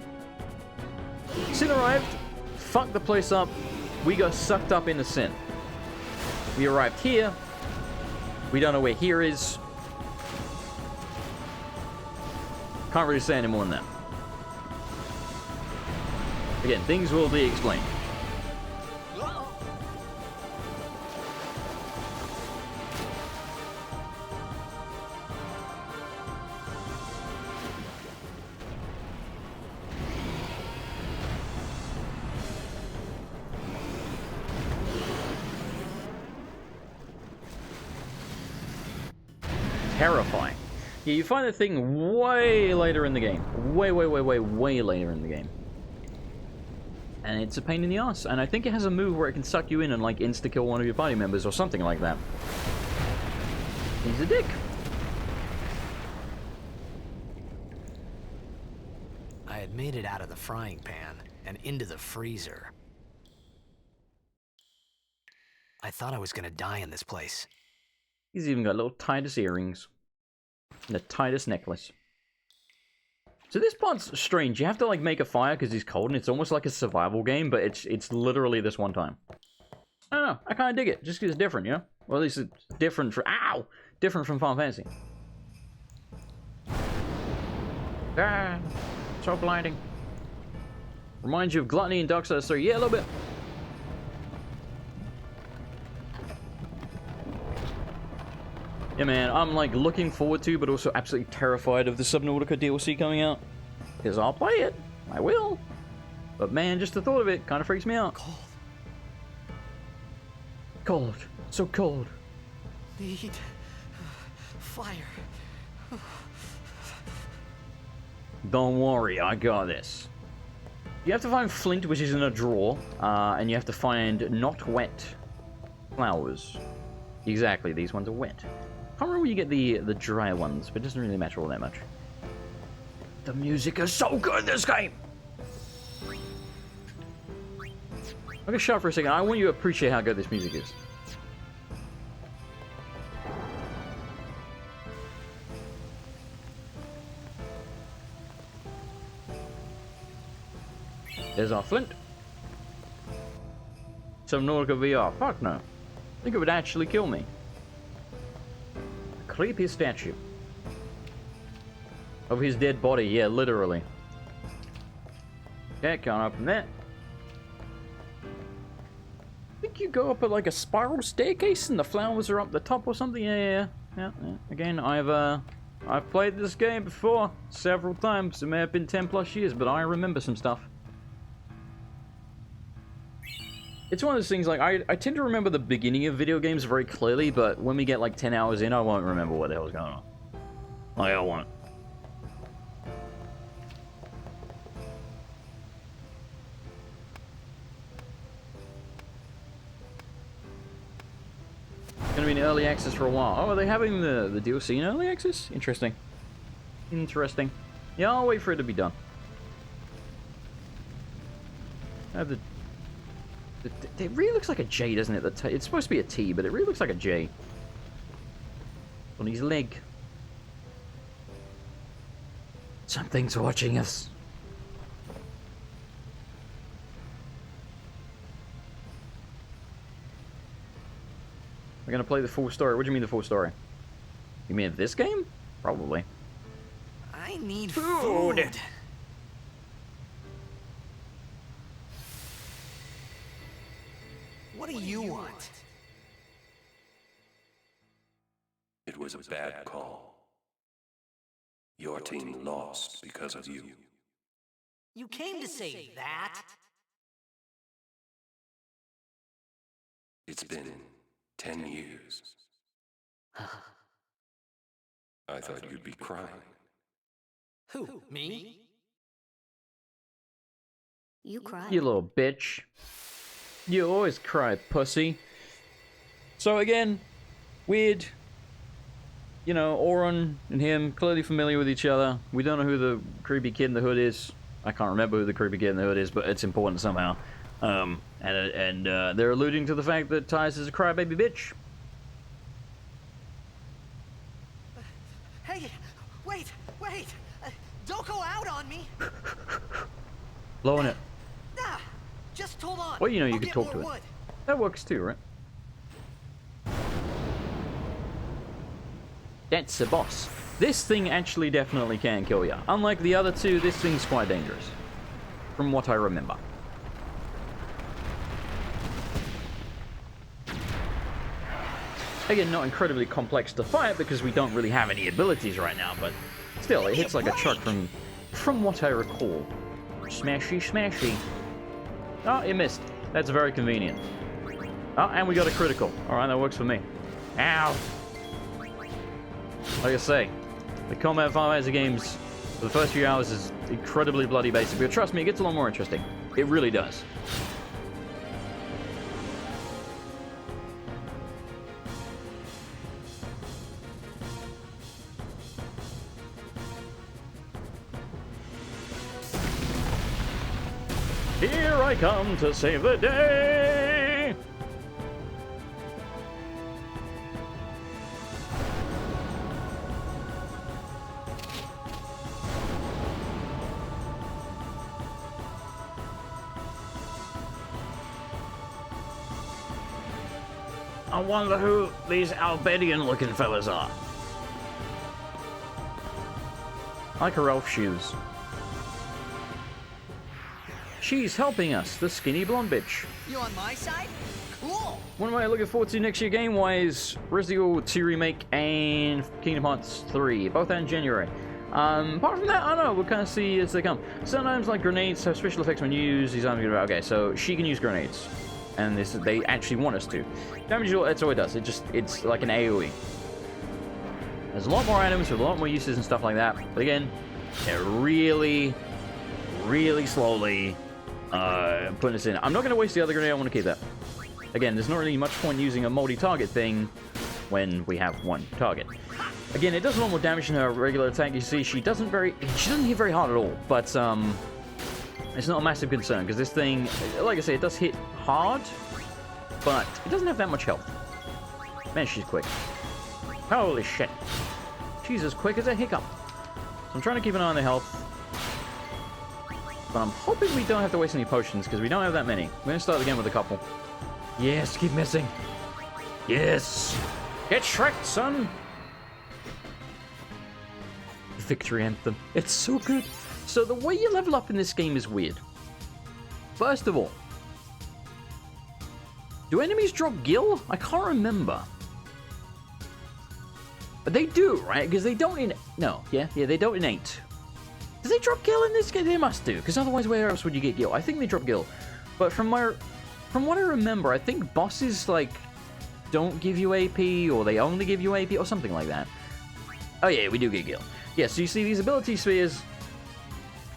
[SPEAKER 1] Sin arrived, fucked the place up, we got sucked up into Sin. We arrived here, we don't know where here is. Can't really say any more than that. Again, things will be explained. Terrifying. Yeah, you find the thing way later in the game. Way later in the game. And it's a pain in the ass. And I think it has a move where it can suck you in and, like, insta-kill one of your party members or something like that. He's a dick.
[SPEAKER 2] I had made it out of the frying pan and into the freezer. I thought I was gonna die in this place.
[SPEAKER 1] He's even got little tightest earrings. And the tightest necklace. So this part's strange. You have to, like, make a fire because he's cold, and it's almost like a survival game, but it's literally this one time. I don't know. I kind of dig it. Just because it's different, you know? Well, at least it's different from... Ow! Different from Final Fantasy. Ah, so blinding. Reminds you of Gluttony and Darksiders 3. Yeah, a little bit. Yeah, man, I'm, like, looking forward to, but also absolutely terrified of the Subnautica DLC coming out. Because I'll play it. I will. But, man, just the thought of it kind of freaks me out.
[SPEAKER 2] Cold.
[SPEAKER 1] Cold. So cold.
[SPEAKER 2] Need fire.
[SPEAKER 1] Don't worry, I got this. You have to find flint, which is in a drawer, and you have to find not wet flowers. Exactly, these ones are wet. I can't remember where you get the dry ones, but it doesn't really matter all that much. The music is so good in this game! I'm gonna shut up for a second. I want you to appreciate how good this music is. There's our flint. Subnautica VR. Fuck no. I think it would actually kill me. A creepy statue. Of his dead body, yeah, literally. Okay, can't open that. I think you go up at like a spiral staircase and the flowers are up the top or something. Yeah. Again, I've played this game before several times. It may have been 10 plus years, but I remember some stuff. It's one of those things, like, I tend to remember the beginning of video games very clearly, but when we get like 10 hours in, I won't remember what the hell's going on. Like, I won't. It's gonna be in early access for a while. Oh, are they having the DLC in early access? Interesting. Interesting. Yeah, I'll wait for it to be done. I have the... It really looks like a J, doesn't it? It's supposed to be a T, but it really looks like a J. On his leg. Something's watching us. We're gonna play the full story. What do you mean the full story? You mean this game? Probably.
[SPEAKER 2] I need food. What do you want?
[SPEAKER 3] It was a bad call. Your team lost because of you.
[SPEAKER 2] You came to say that?
[SPEAKER 3] It's been 10 years. I thought you'd be crying.
[SPEAKER 2] Who, me?
[SPEAKER 4] You cry.
[SPEAKER 1] You little bitch. You always cry, pussy. So again, weird. You know, Auron and him, clearly familiar with each other. We don't know who the creepy kid in the hood is. I can't remember who the creepy kid in the hood is, but it's important somehow. And they're alluding to the fact that Tyus is a crybaby bitch.
[SPEAKER 2] Hey, wait! Don't go out on me.
[SPEAKER 1] Blowing it.
[SPEAKER 2] Ah, just hold on.
[SPEAKER 1] Well, you know, you
[SPEAKER 2] I'll
[SPEAKER 1] could
[SPEAKER 2] get
[SPEAKER 1] talk
[SPEAKER 2] more
[SPEAKER 1] to it.
[SPEAKER 2] wood.
[SPEAKER 1] That works too, right? That's a boss. This thing actually definitely can kill you. Unlike the other two, this thing's quite dangerous. From what I remember. Again, not incredibly complex to fight because we don't really have any abilities right now, but still, it hits like a truck from what I recall. Smashy, smashy. Oh, it missed. That's very convenient. Oh, and we got a critical. Alright, that works for me. Ow! Like I say, the combat of Final Fantasy games for the first few hours is incredibly bloody basic, but trust me, it gets a lot more interesting. It really does. Here I come to save the day! I wonder who these Albedian-looking fellas are. I like her elf shoes. She's helping us, the skinny blonde bitch.
[SPEAKER 2] You on my side? Cool.
[SPEAKER 1] One way I'm looking forward to next year game-wise, Resident Evil 2 Remake and Kingdom Hearts 3, both out in January. Apart from that, I don't know, we'll kind of see as they come. Sometimes, like, grenades have special effects when used. These items, okay, so she can use grenades. And this, they actually want us to. Damage, that's all it does. It's like an AoE. There's a lot more items with a lot more uses and stuff like that. But again, it really slowly putting us in. I'm not going to waste the other grenade. I want to keep that. Again, there's not really much point using a multi-target thing when we have one target. Again, it does a lot more damage than her regular attack. You see, she doesn't hit very hard at all. But it's not a massive concern because this thing, like I say, it does hit hard, but it doesn't have that much health. Man, she's quick. Holy shit. She's as quick as a hiccup. So I'm trying to keep an eye on the health. But I'm hoping we don't have to waste any potions, because we don't have that many. We're going to start again with a couple. Yes, keep missing. Yes! Get Shrek'd, son! Victory Anthem. It's so good. So the way you level up in this game is weird. First of all, do enemies drop gil? I can't remember. But they do, right? Because they don't in... No, yeah, they don't in 8. Do they drop gil in this game? They must do, because otherwise where else would you get gil? I think they drop gil. But from what I remember, I think bosses, like, don't give you AP, or they only give you AP, or something like that. Oh yeah, we do get gil. Yeah, so you see these ability spheres,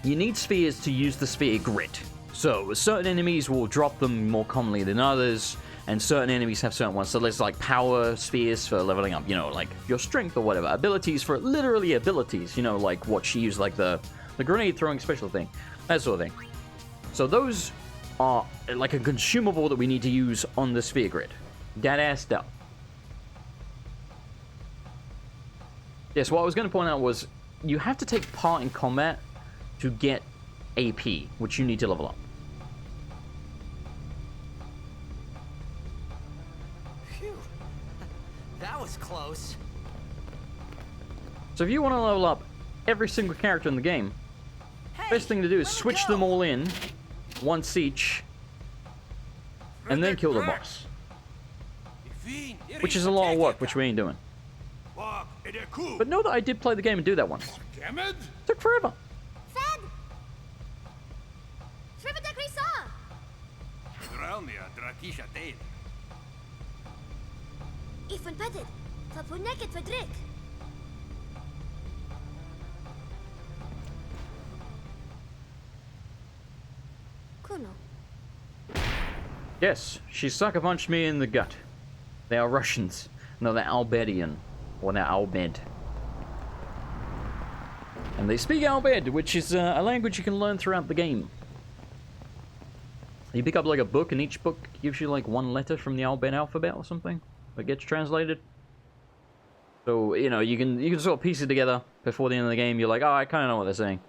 [SPEAKER 1] you need spheres to use the sphere grit. So certain enemies will drop them more commonly than others, and certain enemies have certain ones. So there's like power spheres for leveling up, you know, like your strength or whatever. Abilities for literally abilities, you know, like what she used, like the grenade throwing special thing, that sort of thing. So those are like a consumable that we need to use on the sphere grid. That ass stuff. Yes, what I was going to point out was you have to take part in combat to get AP, which you need to level up.
[SPEAKER 2] Phew. That was close.
[SPEAKER 1] So if you want to level up every single character in the game, best thing to do is switch them all in, once each, and then kill the boss. Which is a lot of work, which we ain't doing. But know that I did play the game and do that once. Took forever.
[SPEAKER 4] Fed! Trivita Grisa! Ifan Petit, Fapuneket Fedrik. Kuno.
[SPEAKER 1] Yes, she sucker punched me in the gut. They are Russians. No, they're Albedian. Or they're Albed. And they speak Albed, which is a language you can learn throughout the game. You pick up like a book, and each book gives you like one letter from the Albed alphabet or something that gets translated. So, you know, you can sort of piece it together before the end of the game. You're like, oh, I kind of know what they're saying.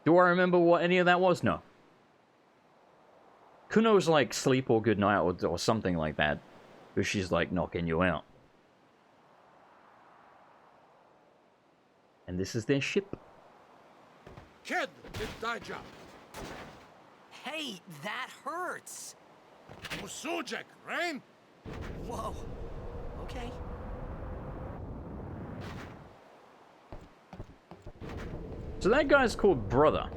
[SPEAKER 1] Do I remember what any of that was? No. Kuno's like sleep or good night or something like that. Because she's like knocking you out. And this is their ship.
[SPEAKER 6] Kid, it's thy job.
[SPEAKER 2] Hey, that hurts.
[SPEAKER 6] Musujek, right?
[SPEAKER 2] Whoa. Okay.
[SPEAKER 1] So that guy's called Brother.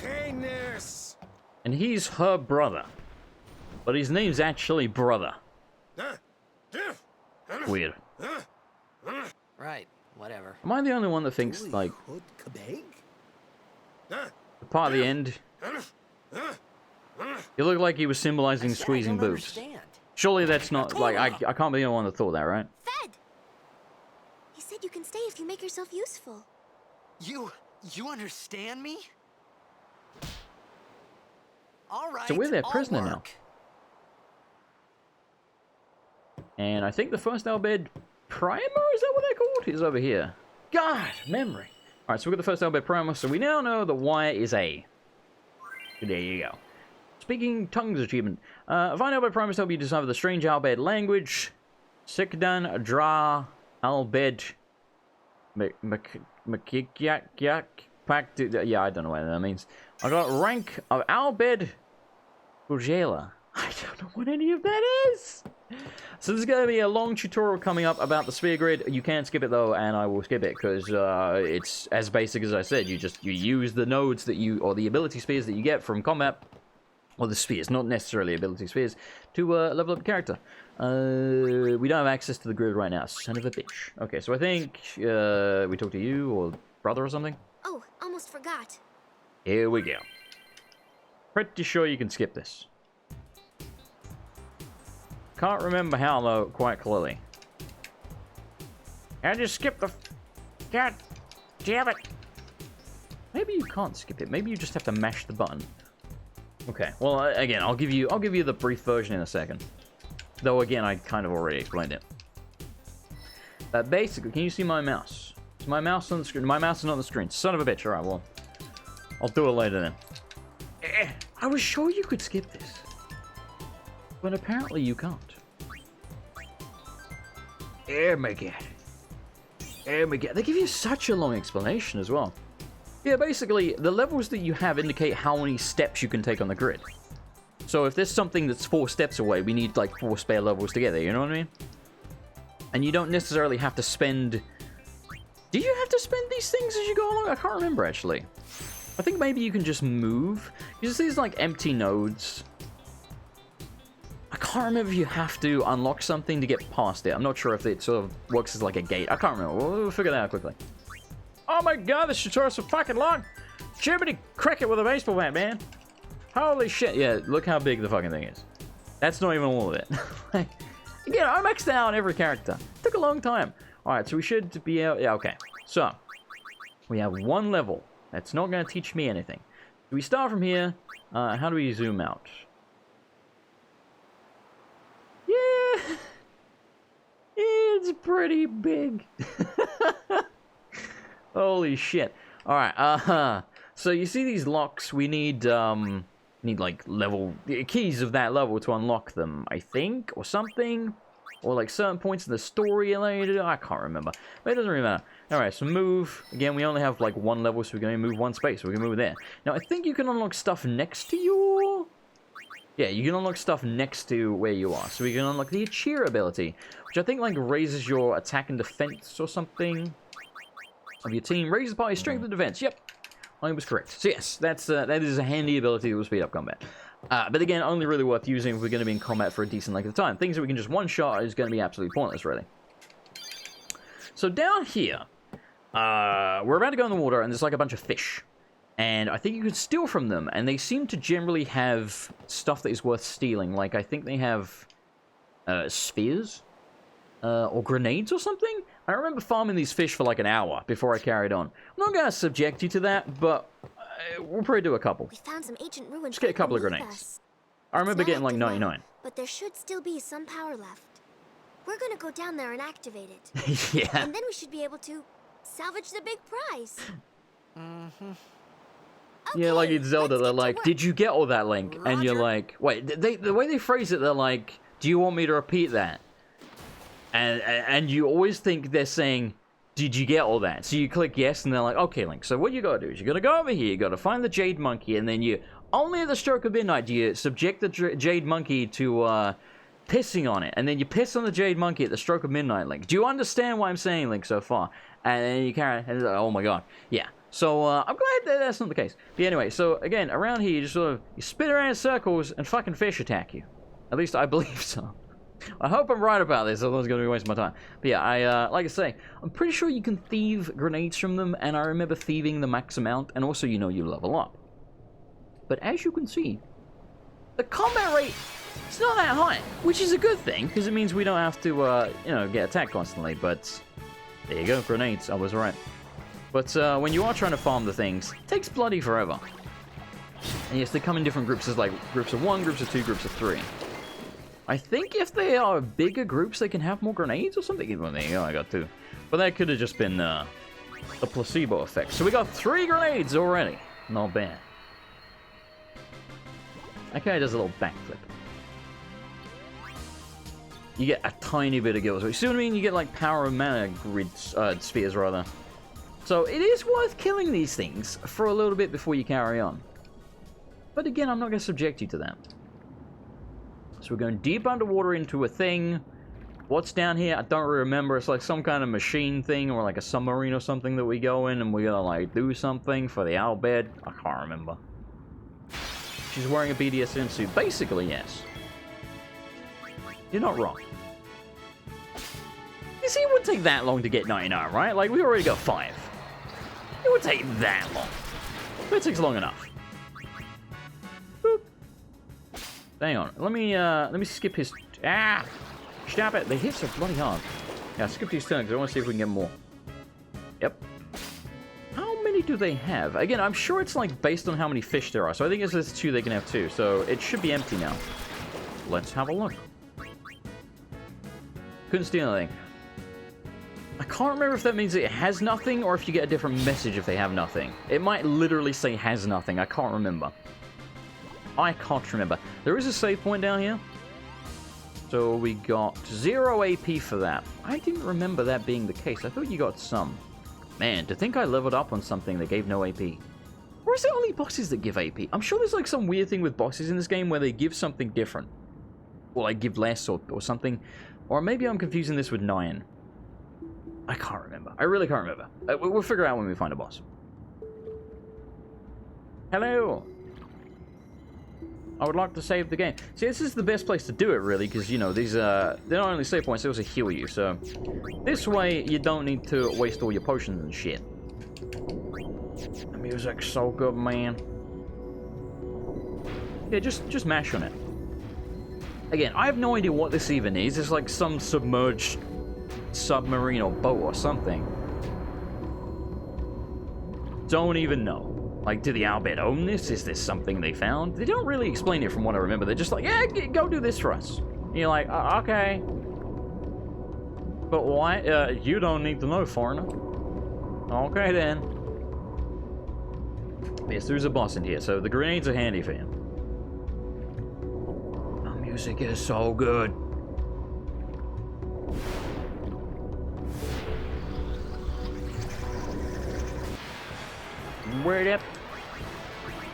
[SPEAKER 6] Canis.
[SPEAKER 1] And he's her brother. But his name's actually Brother. Weird.
[SPEAKER 2] Right, whatever.
[SPEAKER 1] Am I the only one that thinks, like, the part at the end, it looked like he was symbolizing squeezing boobs.
[SPEAKER 2] Understand.
[SPEAKER 1] Surely that's not, like, I can't be the only one that thought that, right?
[SPEAKER 4] Fed! He said you can stay if you make yourself useful.
[SPEAKER 2] You understand me? All right.
[SPEAKER 1] So we're their
[SPEAKER 2] I'll
[SPEAKER 1] prisoner now.
[SPEAKER 2] work.
[SPEAKER 1] And I think the first Albed Primer, is that what they're called? Is over here. God, memory. Alright, so we've got the first Albed Primer, so we now know that Y is A. There you go. Speaking tongues achievement. Find Albed Primer to help you decipher the strange Albed language. Sikdan Dra Albed Makikyak Pak. Yeah, I don't know what that means. I got rank of Albed Gurjela. I don't know what any of that is. So there's going to be a long tutorial coming up about the sphere grid. You can skip it though, and I will skip it because it's as basic as I said. You use the nodes that you, or the ability spheres that you get from combat, or the spheres, not necessarily ability spheres, to level up the character. We don't have access to the grid right now. Son of a bitch. Okay, so I think we talk to you or brother or something.
[SPEAKER 4] Oh, almost forgot.
[SPEAKER 1] Here we go. Pretty sure you can skip this. Can't remember how though quite clearly. I just skipped the. God damn it! Maybe you can't skip it. Maybe you just have to mash the button. Okay. Well, again, I'll give you the brief version in a second. Though again, I kind of already explained it. Basically, can you see my mouse? Is my mouse on the screen? My mouse is not on the screen. Son of a bitch. All right. Well, I'll do it later then. I was sure you could skip this. But apparently you can't. Oh my god. Oh my god. They give you such a long explanation as well. Yeah, basically, the levels that you have indicate how many steps you can take on the grid. So if there's something that's 4 steps away, we need like 4 spare levels together, you know what I mean? And you don't necessarily have to spend... Do you have to spend these things as you go along? I can't remember, actually. I think maybe you can just move. Because these like empty nodes... I can't remember if you have to unlock something to get past it. I'm not sure if it sort of works as like a gate. I can't remember. We'll figure that out quickly. Oh my god, this tutorial's so fucking long! Jiminy Cricket with a baseball bat, man! Holy shit. Yeah, look how big the fucking thing is. That's not even all of it. Again, I maxed out every character. Took a long time. Alright, so we should be out... Yeah, okay. So, we have 1 level. That's not going to teach me anything. Do we start from here? How do we zoom out? Yeah, it's pretty big. Holy shit. Alright, so you see these locks, we need like level, keys of that level to unlock them, I think, or something. Or like certain points in the story later, I can't remember. But it doesn't really matter. Alright, so move. Again, we only have like 1 level, so we're going to move 1 space, so we can move there. Now, I think you can unlock stuff next to your... Yeah, you can unlock stuff next to where you are. So we can unlock the Achira ability, which I think like raises your attack and defense or something of your team. Raises the party's strength and defense. Yep, I was correct. So yes, that is a handy ability that will speed up combat. But again, only really worth using if we're going to be in combat for a decent length of time. Things that we can just one-shot is going to be absolutely pointless, really. So down here, we're about to go in the water, and there's like a bunch of fish. And I think you can steal from them, and they seem to generally have stuff that is worth stealing. Like, I think they have spheres or grenades or something. I remember farming these fish for like an hour before I carried on. I'm not going to subject you to that, but we'll probably do a couple.
[SPEAKER 4] We found some ancient ruins.
[SPEAKER 1] Just get a couple of grenades. I remember getting like 99.
[SPEAKER 4] but there should still be some power left. We're gonna go down there and activate it.
[SPEAKER 1] Yeah.
[SPEAKER 4] And then we should be able to salvage the big prize.
[SPEAKER 2] Mm-hmm.
[SPEAKER 1] Yeah, like in Zelda,
[SPEAKER 4] let's
[SPEAKER 1] they're
[SPEAKER 4] get to
[SPEAKER 1] like,
[SPEAKER 4] work.
[SPEAKER 1] did you get all that, Link? And you're
[SPEAKER 2] Roger.
[SPEAKER 1] like, wait, the way they phrase it, they're like, do you want me to repeat that? And you always think they're saying, did you get all that? So you click yes, and they're like, okay, Link, so what you gotta do is you gotta go over here, you gotta find the Jade Monkey, and then you, only at the stroke of midnight, do you subject the Jade Monkey to, pissing on it, and then you piss on the Jade Monkey at the stroke of midnight, Link. Do you understand what I'm saying, Link, so far? And then you carry, and it's like, oh my god, yeah. So, I'm glad that that's not the case. But anyway, so, again, around here, you just sort of, you spin around in circles, and fucking fish attack you. At least I believe so. I hope I'm right about this, otherwise it's going to be wasting my time. But yeah, like I say, I'm pretty sure you can thieve grenades from them, and I remember thieving the max amount, and also, you know, you level up. But as you can see, the combat rate, it's not that high, which is a good thing, because it means we don't have to, you know, get attacked constantly, but there you go, grenades, I was right. But when you are trying to farm the things, it takes bloody forever. And yes, they come in different groups, there's like groups of 1, groups of 2, groups of 3. I think if they are bigger groups, they can have more grenades or something. Well, there you go, I got 2. But that could have just been a placebo effect. So we got 3 grenades already. Not bad. That guy does a little backflip. You get a tiny bit of gills. You see what I mean? You get like power of mana grids, spheres rather. So it is worth killing these things for a little bit before you carry on. But again, I'm not going to subject you to that. So we're going deep underwater into a thing. What's down here? I don't remember. It's like some kind of machine thing or like a submarine or something that we go in and we're going to like do something for the owlbed. I can't remember. She's wearing a BDSM suit. Basically, yes. You're not wrong. You see, it wouldn't take that long to get 99, right? Like, we already got 5. It would take that long. But it takes long enough. Boop. Hang on. Let me skip his... Ah! Stop it! The hits are bloody hard. Yeah, skip these turns. I want to see if we can get more. Yep. How many do they have? Again, I'm sure it's, like, based on how many fish there are. So I think if there's 2, they can have 2. So it should be empty now. Let's have a look. Couldn't steal anything. I can't remember if that means it has nothing or if you get a different message if they have nothing. It might literally say has nothing. I can't remember. I can't remember. There is a save point down here. So we got 0 AP for that. I didn't remember that being the case. I thought you got some. Man, to think I leveled up on something that gave no AP. Or is it only bosses that give AP? I'm sure there's like some weird thing with bosses in this game where they give something different. Or like give less or something. Or maybe I'm confusing this with 9. I can't remember. I really can't remember. We'll figure out when we find a boss. Hello! I would like to save the game. See, this is the best place to do it, really, because, you know, these, they're not only save points, they also heal you, so... This way, you don't need to waste all your potions and shit. The music's so good, man. Yeah, just mash on it. Again, I have no idea what this even is. It's like some submerged submarine or boat or something. Don't even know. Like, do the owlbed own this? Is this something they found? They don't really explain it from what I remember. They're just like, yeah, go do this for us. And you're like, okay. But why? You don't need to know, foreigner. Okay, then. Yes, there's a boss in here, so the grenades are handy for him. The music is so good. Word up.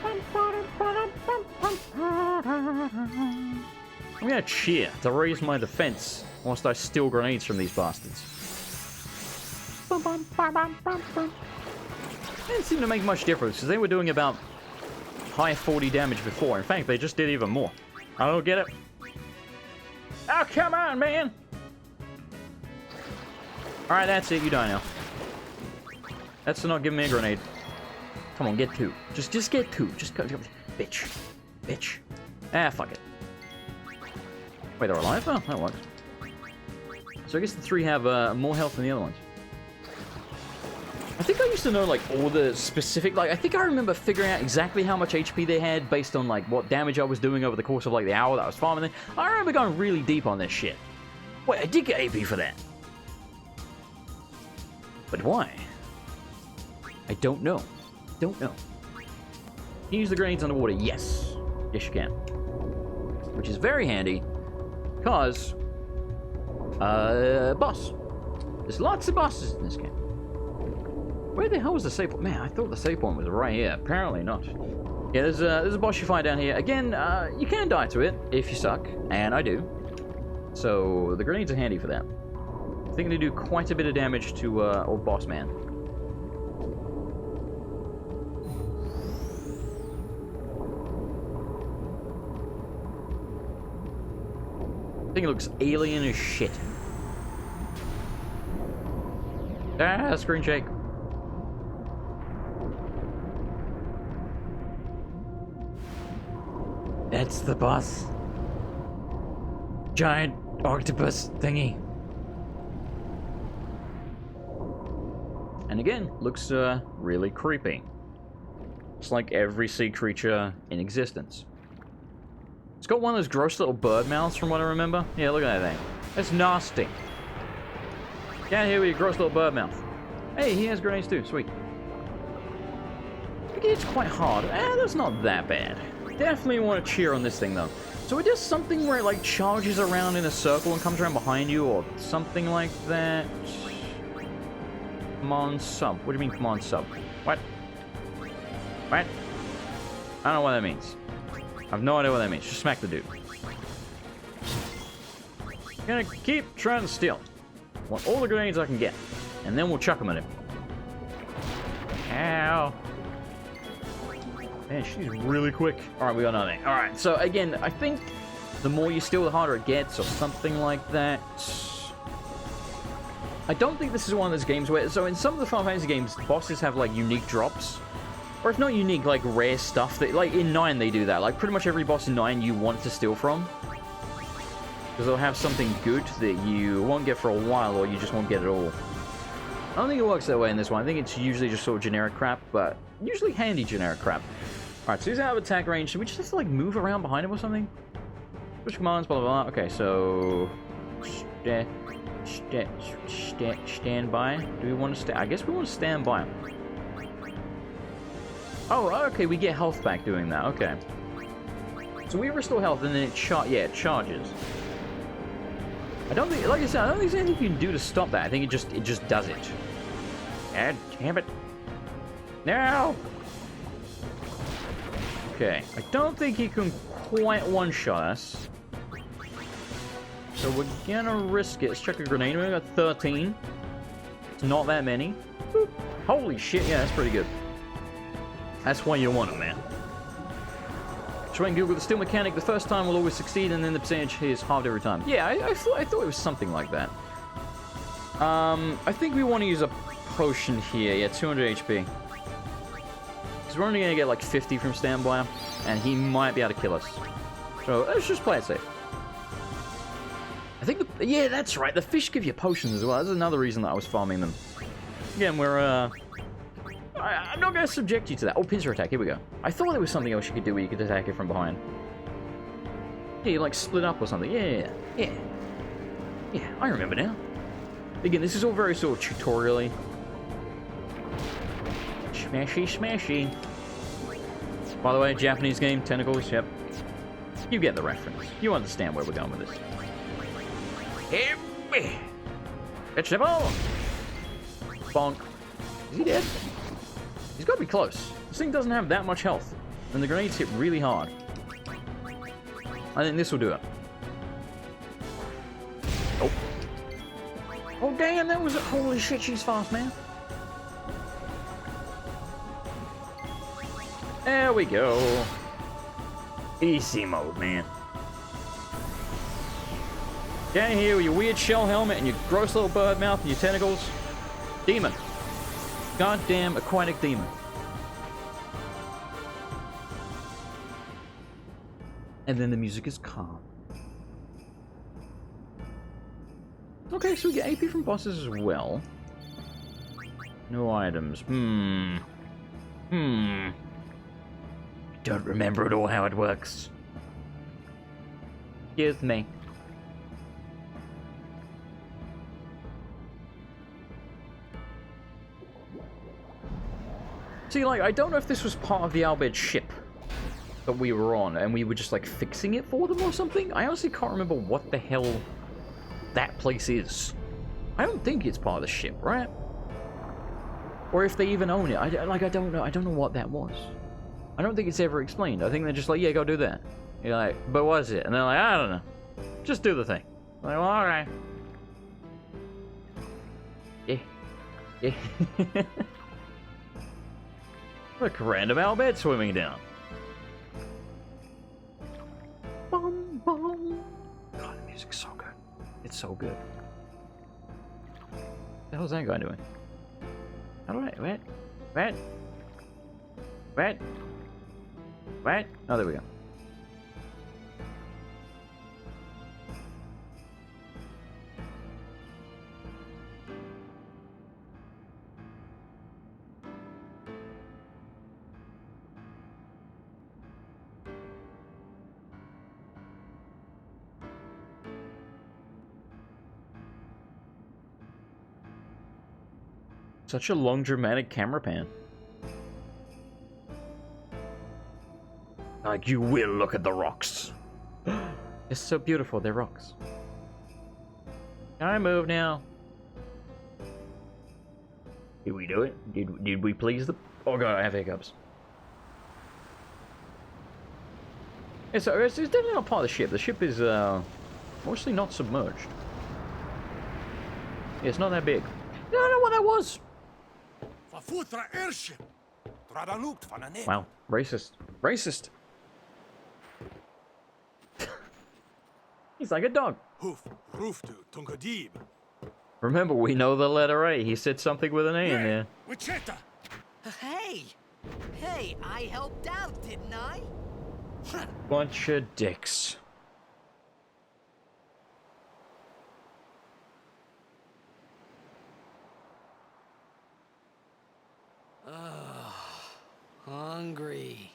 [SPEAKER 1] I'm gonna cheer to raise my defense whilst I steal grenades from these bastards. It didn't seem to make much difference because they were doing about high 40 damage before. In fact, they just did even more. I don't get it. Oh, come on, man! Alright, that's it. You die now. That's not giving me a grenade. Come on, get 2. Just get 2. Just go. Bitch. Bitch. Ah, fuck it. Wait, they're alive? Oh, that works. So I guess the 3 have more health than the other ones. I think I used to know, like, all the specific, like, I think I remember figuring out exactly how much HP they had based on, like, what damage I was doing over the course of, like, the hour that I was farming them. I remember going really deep on this shit. Wait, I did get AP for that. But why? I don't know. Don't know. Can you use the grenades underwater? Yes. Yes, you can. Which is very handy, because, boss. There's lots of bosses in this game. Where the hell was the save point? Man, I thought the save point was right here. Apparently not. Yeah, there's a boss you find down here. Again, you can die to it if you suck, and I do. So the grenades are handy for that. I think they do quite a bit of damage to old boss man. I think it looks alien as shit. Ah, screen shake. That's the boss. Giant octopus thingy. And again, looks really creepy. It's like every sea creature in existence. It's got one of those gross little bird mouths from what I remember. Yeah, look at that thing. That's nasty. Get out of here with your gross little bird mouth. Hey, he has grenades too. Sweet. I think it's quite hard. That's not that bad. Definitely want to cheer on this thing though. So it does something where it like charges around in a circle and comes around behind you or something like that. Come on, sub. What do you mean, come on, sub? What? What? I don't know what that means. I have no idea what that means. Just smack the dude. I'm gonna keep trying to steal. Want all the grenades I can get. And then we'll chuck them at him. Ow. Man, she's really quick. Alright, we got nothing. Alright, so again, I think the more you steal, the harder it gets, or something like that. I don't think this is one of those games where... So in some of the Final Fantasy games, bosses have, like, unique drops. Or if not unique, like, rare stuff. That, like, in 9 they do that. Like, pretty much every boss in 9 you want to steal from. Because they'll have something good that you won't get for a while, or you just won't get at all. I don't think it works that way in this one. I think it's usually just sort of generic crap, but usually handy generic crap. Alright, so he's out of attack range. Should we just have to, like, move around behind him or something? Push commands, blah, blah, blah. Okay, so... Stand by. Do we want to stand? I guess we want to stand by him. Oh, okay, we get health back doing that. Okay. So we restore health and then it charges. I don't think, like I said, I don't think there's anything you can do to stop that. I think it just does it. God damn it. No! Okay, I don't think he can quite one-shot us. So we're gonna risk it. Let's check a grenade. We got 13. It's not that many. Boop. Holy shit, yeah, that's pretty good. That's why you want it, man. Try and Google the steel mechanic. The first time will always succeed, and then the percentage is halved every time. Yeah, I thought it was something like that. I think we want to use a potion here. Yeah, 200 HP. Because we're only going to get like 50 from standby, and he might be able to kill us. So let's just play it safe. I think yeah, that's right. The fish give you potions as well. That's another reason that I was farming them. Again, we're I'm not going to subject you to that. Oh, pincer attack. Here we go. I thought there was something else you could do where you could attack it from behind. Yeah, you like split up or something. Yeah. Yeah, I remember now. Again, this is all very sort of tutorial-y. Smashy, smashy. By the way, Japanese game, tentacles, yep. You get the reference. You understand where we're going with this. Hit me! Vegetable! Bonk. Is he dead? He's got to be close. This thing doesn't have that much health. And the grenades hit really hard. I think this will do it. Oh. Oh, damn, that was it. Holy shit, she's fast, man. There we go. Easy mode, man. Down here with your weird shell helmet and your gross little bird mouth and your tentacles. Demon. Goddamn aquatic demon. And then the music is calm. Okay, so we get AP from bosses as well. No items. Don't remember at all how it works. Excuse me. See, like, I don't know if this was part of the Albed ship that we were on, and we were just, like, fixing it for them or something. I honestly can't remember what the hell that place is. I don't think it's part of the ship, right? Or if they even own it. I don't know. I don't know what that was. I don't think it's ever explained. I think they're just like, yeah, go do that. You're like, but what is it? And they're like, I don't know. Just do the thing. I'm like, well, alright. Yeah. Yeah. Look, random Albed swimming down. Bum, bum. God, the music's so good. It's so good. What the hell's that guy doing? How do I... What? What? What? What? Oh, there we go. Such a long, dramatic camera pan. Like, you will look at the rocks. It's so beautiful, they're rocks. Can I move now? Did we do it? Did we please them? Oh god, I have hiccups. It's definitely not part of the ship. The ship is, mostly not submerged. Yeah, it's not that big. I don't know what that was. Wow, racist. Racist. He's like a dog. Remember, we know the letter A. He said something with an A in there.
[SPEAKER 2] Hey! Hey, I helped out, didn't I?
[SPEAKER 1] Bunch of dicks.
[SPEAKER 2] Hungry.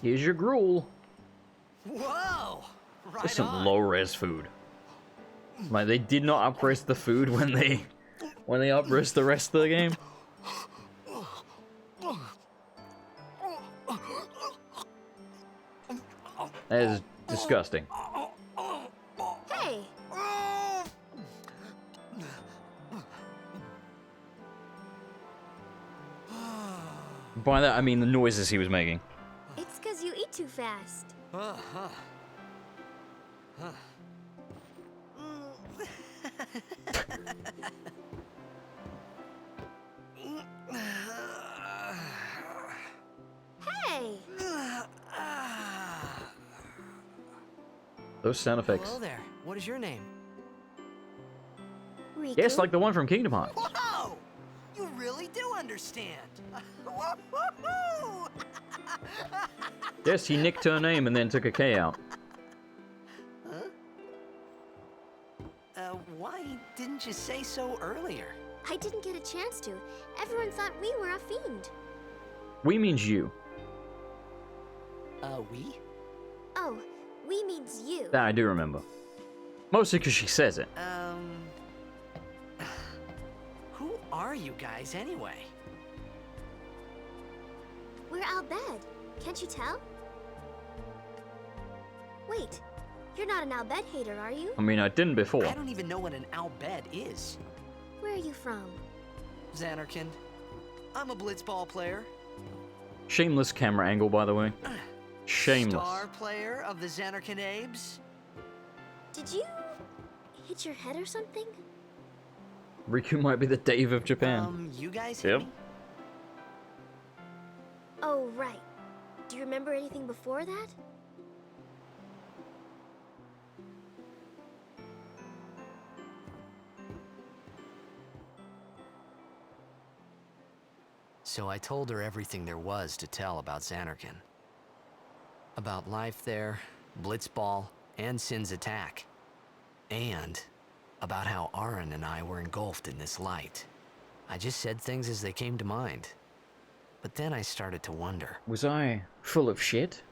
[SPEAKER 1] Here's your gruel.
[SPEAKER 2] Whoa! Right
[SPEAKER 1] There's some
[SPEAKER 2] on.
[SPEAKER 1] low-res food. Like, they did not up-res the food when they up-res the rest of the game. That is disgusting.
[SPEAKER 4] Hey!
[SPEAKER 1] By that, I mean the noises he was making.
[SPEAKER 4] It's because you eat too fast. Hey!
[SPEAKER 1] Those sound effects.
[SPEAKER 2] Hello there. What is your name?
[SPEAKER 4] Riku?
[SPEAKER 1] Yes, like the one from Kingdom Hearts.
[SPEAKER 2] Whoa! You really do understand. Woo-hoo-hoo!
[SPEAKER 1] Yes, he nicked her name and then took a K out.
[SPEAKER 2] Why didn't you say so earlier?
[SPEAKER 4] I didn't get a chance to. Everyone thought we were a fiend.
[SPEAKER 1] We means you.
[SPEAKER 2] We?
[SPEAKER 4] Oh, we means you.
[SPEAKER 1] That I do remember. Mostly because she says it.
[SPEAKER 2] Who are you guys anyway?
[SPEAKER 4] We're Albed. Can't you tell? Wait, you're not an Albed hater, are you?
[SPEAKER 1] I mean, I didn't before.
[SPEAKER 2] I don't even know what an Albed is.
[SPEAKER 4] Where are you from?
[SPEAKER 2] Xanarkin. I'm a blitzball player.
[SPEAKER 1] Shameless camera angle, by the way. Shameless.
[SPEAKER 2] Star player of the Xanarkin Abes.
[SPEAKER 4] Did you hit your head or something?
[SPEAKER 1] Riku might be the Dave of Japan.
[SPEAKER 2] You guys hit
[SPEAKER 1] Yep.
[SPEAKER 2] me?
[SPEAKER 4] Oh, right. Do you remember anything before that?
[SPEAKER 2] So I told her everything there was to tell about Xanarkin. About life there, Blitzball, and Sin's attack. And about how Aaron and I were engulfed in this light. I just said things as they came to mind. But then I started to wonder.
[SPEAKER 1] Was I full of shit?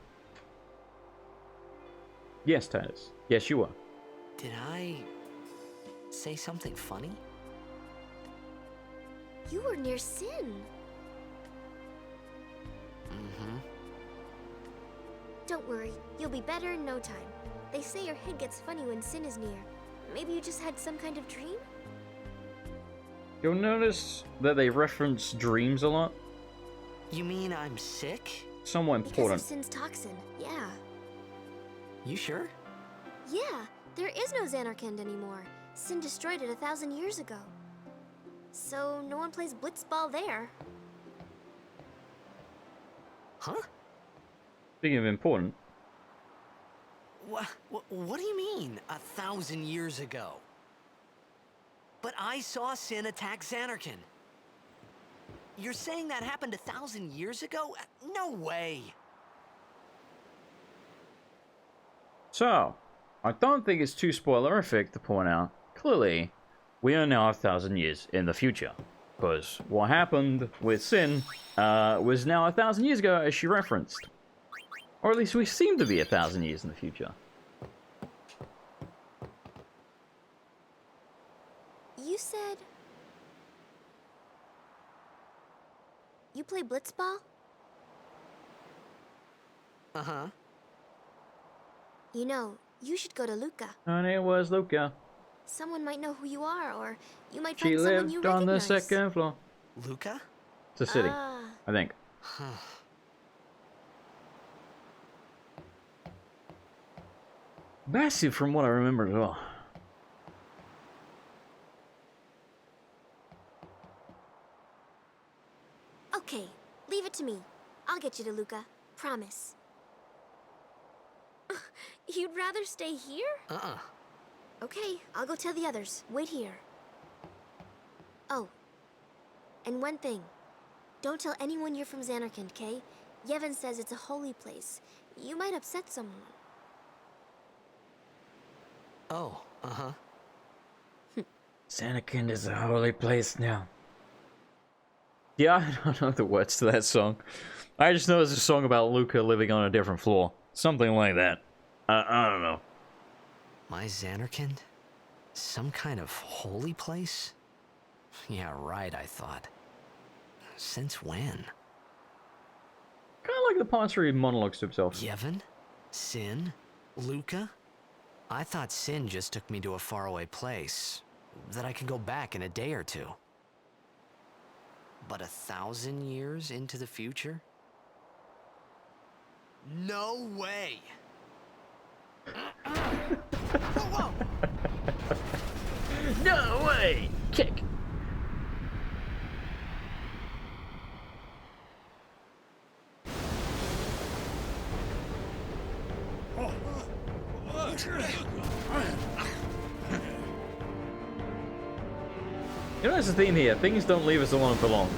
[SPEAKER 1] Yes, Titus. Yes, you were.
[SPEAKER 2] Did I say something funny?
[SPEAKER 4] You were near Sin.
[SPEAKER 2] Mm-hmm.
[SPEAKER 4] Don't worry, you'll be better in no time. They say your head gets funny when Sin is near. Maybe you just had some kind of dream?
[SPEAKER 1] You'll notice that they reference dreams a lot.
[SPEAKER 2] You mean I'm sick?
[SPEAKER 1] Somewhat
[SPEAKER 4] Because
[SPEAKER 1] important.
[SPEAKER 4] of Sin's toxin, yeah.
[SPEAKER 2] You sure?
[SPEAKER 4] Yeah, there is no Xanarkand anymore. Sin destroyed it 1,000 years ago. So no one plays Blitzball there.
[SPEAKER 2] Huh?
[SPEAKER 1] Speaking of important,
[SPEAKER 2] What do you mean, 1,000 years ago? But I saw Sin attack Xanarkand. You're saying that happened 1,000 years ago? No way!
[SPEAKER 1] so I don't think it's too spoilerific to point out. Clearly, we are now 1,000 years in the future, because what happened with Sin was now 1,000 years ago, as she referenced, or at least we seem to be 1,000 years in the future.
[SPEAKER 4] You said... You play Blitzball?
[SPEAKER 2] Uh-huh.
[SPEAKER 4] You know, you should go to Luca.
[SPEAKER 1] And it was Luca.
[SPEAKER 4] Someone might know who you are, or you might
[SPEAKER 1] She
[SPEAKER 4] find someone you
[SPEAKER 1] lived on the
[SPEAKER 4] recognize.
[SPEAKER 1] second floor.
[SPEAKER 2] Luca?
[SPEAKER 1] It's a city,
[SPEAKER 4] Ah,
[SPEAKER 1] I think. Massive from what I remember as well.
[SPEAKER 4] okay, leave it to me. I'll get you to Luca. Promise. You'd rather stay here?
[SPEAKER 2] Uh-uh.
[SPEAKER 4] Okay, I'll go tell the others. Wait here. Oh, and one thing. Don't tell anyone you're from Xanarkand, Kay? Yevon says it's a holy place. You might upset someone.
[SPEAKER 2] Oh, uh-huh.
[SPEAKER 1] Xanarkand is a holy place now. Yeah, I don't know the words to that song. I just know it's a song about Luca living on a different floor. Something like that. I don't know.
[SPEAKER 2] My Xanarkand? Some kind of holy place? Yeah, right, I thought. Since when?
[SPEAKER 1] Kind of like the parts where he monologues to himself.
[SPEAKER 2] Yevon? Sin? Luca? I thought Sin just took me to a faraway place that I could go back in a day or two. But 1,000 years into the future? No way! Whoa, whoa!
[SPEAKER 1] No way! Kick! You know, there's a theme here. Things don't leave us alone for long.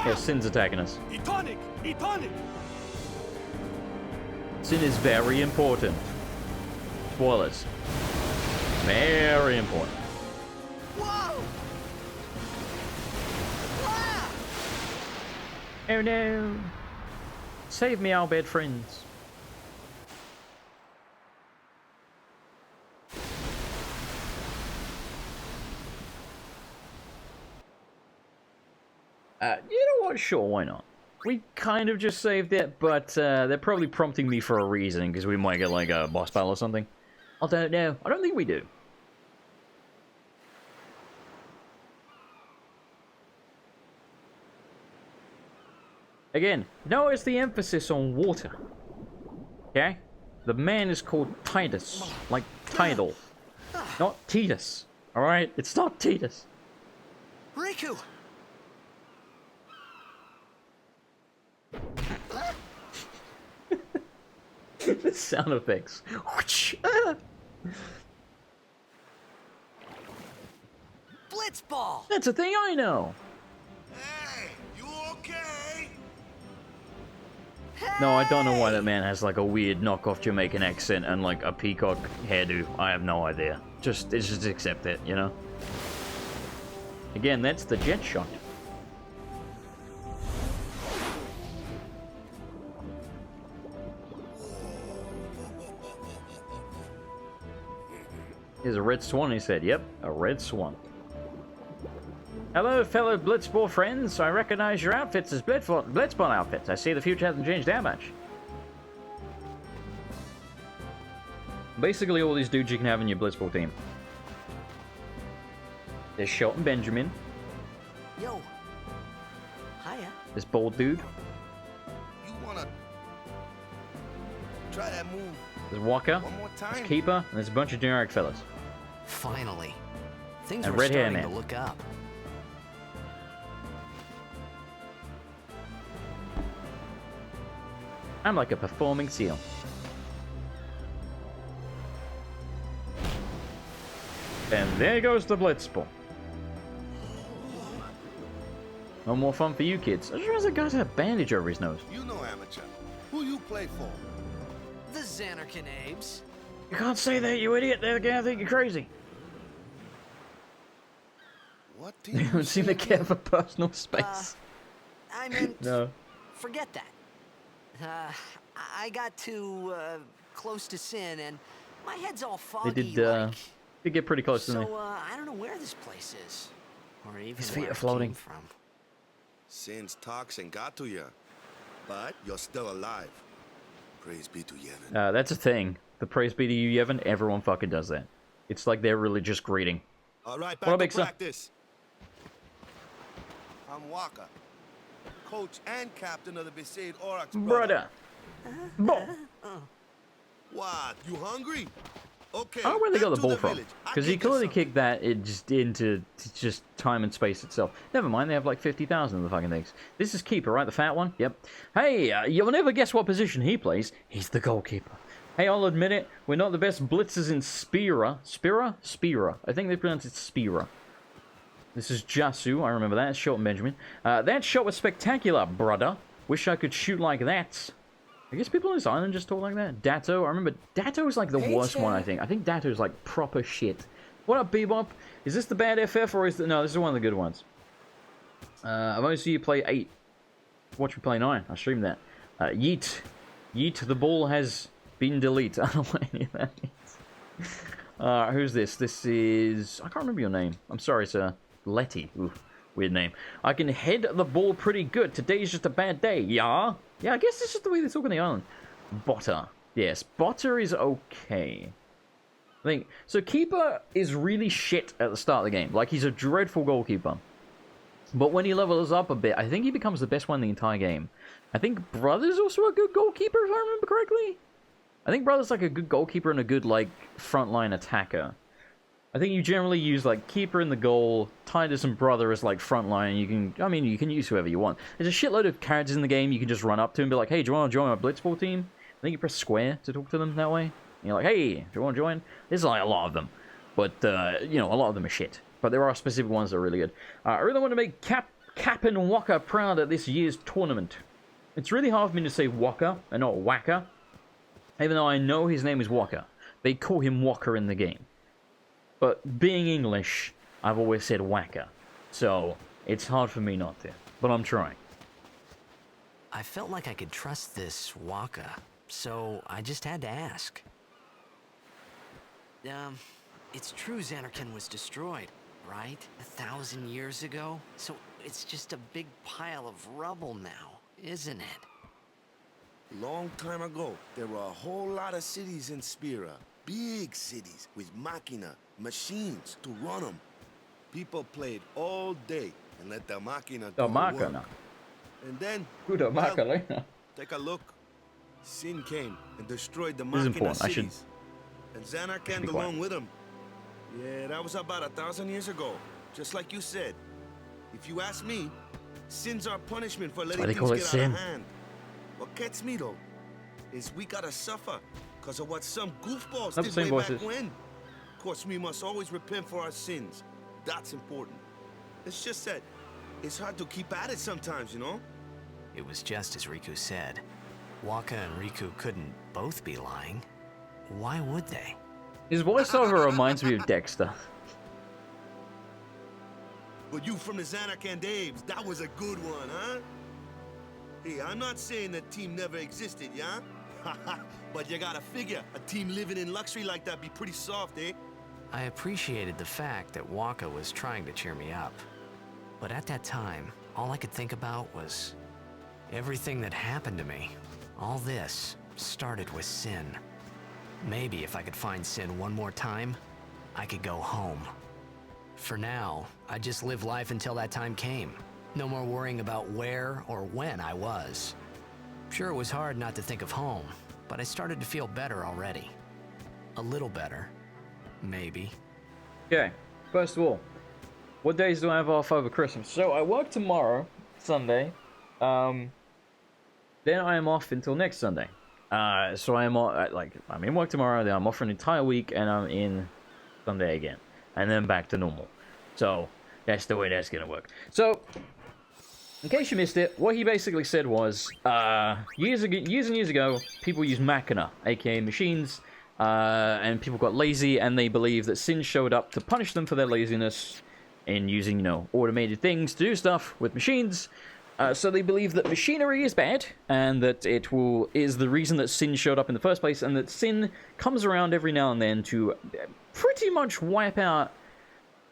[SPEAKER 1] Yeah, Sin's attacking us.
[SPEAKER 6] Etonic! Etonic!
[SPEAKER 1] Sin is very important. Spoilers. Very important.
[SPEAKER 2] Whoa! Ah!
[SPEAKER 1] Oh no! Save me, our bad friends. You know what? Sure, why not? We kind of just saved it, but they're probably prompting me for a reason, because we might get like a boss battle or something. I don't know. I don't think we do. Again, notice the emphasis on water. Okay? The man is called Titus, like Tidal, not Titus. Alright? It's not Titus.
[SPEAKER 2] Riku!
[SPEAKER 1] The sound effects.
[SPEAKER 2] Blitzball!
[SPEAKER 1] That's a thing I know.
[SPEAKER 6] Hey, you okay?
[SPEAKER 1] No, I don't know why that man has like a weird knockoff Jamaican accent and like a peacock hairdo. I have no idea. Just accept it, you know? Again, that's the jet shot. Here's a red swan, he said. Yep, a red swan. Hello, fellow Blitzball friends. I recognize your outfits as Blitzball outfits. I see the future hasn't changed that much. Basically, all these dudes you can have in your Blitzball team. There's Shelton Benjamin.
[SPEAKER 2] Yo. Hiya.
[SPEAKER 1] This bald dude.
[SPEAKER 7] You wanna try that move
[SPEAKER 1] There's Walker.
[SPEAKER 7] one more
[SPEAKER 1] There's
[SPEAKER 7] time?
[SPEAKER 1] Keeper. And there's a bunch of generic fellas.
[SPEAKER 2] Finally. Things
[SPEAKER 1] And
[SPEAKER 2] were
[SPEAKER 1] red hair
[SPEAKER 2] starting to
[SPEAKER 1] man.
[SPEAKER 2] look up.
[SPEAKER 1] I'm like a performing seal. And there goes the Blitzball. No more fun for you kids. I just realized the guy's had a bandage over his nose.
[SPEAKER 7] You know amateur. Who you play for?
[SPEAKER 2] The Xanarkin Abes.
[SPEAKER 1] You can't say that, you idiot. They're gonna think you're crazy.
[SPEAKER 7] What
[SPEAKER 1] You
[SPEAKER 7] team?
[SPEAKER 1] don't seem to care for personal space.
[SPEAKER 2] I meant,
[SPEAKER 1] No.
[SPEAKER 2] forget that. I got too close to sin, and my head's all foggy.
[SPEAKER 1] They did get pretty close, didn't they?
[SPEAKER 2] So I don't know where this place is, or even
[SPEAKER 1] His feet
[SPEAKER 2] where
[SPEAKER 1] are
[SPEAKER 2] it
[SPEAKER 1] floating.
[SPEAKER 2] came from.
[SPEAKER 7] Sin's toxin got to you, but you're still alive. Praise be to Yevon.
[SPEAKER 1] That's a thing. The praise be to you, Yevon. Everyone fucking does that. It's like their religious greeting.
[SPEAKER 7] All right,
[SPEAKER 1] What up,
[SPEAKER 7] back
[SPEAKER 1] big
[SPEAKER 7] to
[SPEAKER 1] son?
[SPEAKER 7] practice. I'm Waka, coach and captain of the Besaid Aurochs.
[SPEAKER 1] Brother. Bo.
[SPEAKER 7] What? You hungry? Okay.
[SPEAKER 1] I don't know where they got
[SPEAKER 7] back
[SPEAKER 1] the
[SPEAKER 7] to
[SPEAKER 1] ball from.
[SPEAKER 7] village. I
[SPEAKER 1] Because he
[SPEAKER 7] can get
[SPEAKER 1] clearly
[SPEAKER 7] some.
[SPEAKER 1] kicked that into just time and space itself. Never mind, they have like 50,000 of the fucking things. This is Keeper, right? The fat one? Yep. Hey, you'll never guess what position he plays. He's the goalkeeper. Hey, I'll admit it, we're not the best blitzers in Spira. Spira? Spira. I think they pronounce it Spira. This is Jasu, I remember that. Shot Benjamin. That shot was spectacular, brother. Wish I could shoot like that. I guess people on this island just talk like that. Datto, I remember Datto is like the worst one, I think. I think Datto is like proper shit. What up, Bebop? Is this the bad FF or is the... No, this is one of the good ones. I've only seen you play 8. Watch me play 9. I streamed that. Yeet. Yeet, the ball has been deleted. I don't know what any of that means. Who's this? This is... I can't remember your name. I'm sorry, sir. Letty. Ooh, weird name. I can head the ball pretty good. Today's just a bad day. Yeah? Yeah, I guess it's just the way they talk on the island. Botter. Yes, Botter is okay. I think... So, Keeper is really shit at the start of the game. Like, he's a dreadful goalkeeper. But when he levels up a bit, I think he becomes the best one in the entire game. I think Brother's also a good goalkeeper, if I remember correctly. I think Brother's like a good goalkeeper and a good, like, frontline attacker. I think you generally use, like, Keeper in the goal, Titus and Brother as, like, frontline. You can, I mean, you can use whoever you want. There's a shitload of characters in the game you can just run up to and be like, hey, do you want to join my Blitzball team? I think you press square to talk to them that way. And you're like, hey, do you want to join? There's, like, a lot of them. But, you know, a lot of them are shit. But there are specific ones that are really good. I really want to make Captain Walker proud at this year's tournament. It's really hard for me to say Walker and not Wacker. Even though I know his name is Walker. They call him Walker in the game. But being English, I've always said Wacker. So, it's hard for me not to. But I'm trying.
[SPEAKER 2] I felt like I could trust this Waka, so I just had to ask. It's true Xanarkin was destroyed, right? 1,000 years ago? So it's just a big pile of rubble now, isn't it?
[SPEAKER 7] Long time ago, there were a whole lot of cities in Spira. Big cities with machina, machines to run them. People played all day and let the machina do
[SPEAKER 1] The
[SPEAKER 7] the
[SPEAKER 1] Machina.
[SPEAKER 7] work. And then,
[SPEAKER 1] Good Machina.
[SPEAKER 7] take a look. Sin came and destroyed the
[SPEAKER 1] This is
[SPEAKER 7] machina
[SPEAKER 1] important. I should-
[SPEAKER 7] cities. And Xanarkin
[SPEAKER 1] be quiet.
[SPEAKER 7] along with them. Yeah, that was about 1,000 years ago. Just like you said. If you ask me, sin's our punishment for letting
[SPEAKER 1] why they
[SPEAKER 7] things
[SPEAKER 1] call it
[SPEAKER 7] get out
[SPEAKER 1] sin.
[SPEAKER 7] of hand. What gets me though, is we gotta suffer because of what some goofballs
[SPEAKER 1] Not the
[SPEAKER 7] did
[SPEAKER 1] same
[SPEAKER 7] way
[SPEAKER 1] voices.
[SPEAKER 7] back when. Of course, we must always repent for our sins. That's important. It's just that it's hard to keep at it sometimes, you know?
[SPEAKER 2] It was just as Riku said. Waka and Riku couldn't both be lying. Why would they?
[SPEAKER 1] His voiceover reminds me of Dexter.
[SPEAKER 7] But you from the Xanarkand Daves, that was a good one, huh? Hey, I'm not saying that team never existed, yeah? But you gotta figure, a team living in luxury like that be pretty soft, eh?
[SPEAKER 2] I appreciated the fact that Waka was trying to cheer me up. But at that time, all I could think about was everything that happened to me. All this started with Sin. Maybe if I could find Sin one more time, I could go home. For now, I just live life until that time came. No more worrying about where or when I was. Sure, it was hard not to think of home, but I started to feel better already. A little better. Maybe.
[SPEAKER 1] Okay, first of all, what days do I have off over Christmas? So I work tomorrow, Sunday. Then I am off until next Sunday. So I am I'm in work tomorrow, then I'm off for an entire week, and I'm in Sunday again. And then back to normal. So, that's the way that's gonna work. So, in case you missed it, what he basically said was, years and years ago, people used machina, aka machines, and people got lazy, and they believed that Sin showed up to punish them for their laziness in using, you know, automated things to do stuff with machines. So they believe that machinery is bad, and that is the reason that Sin showed up in the first place, and that Sin comes around every now and then to pretty much wipe out,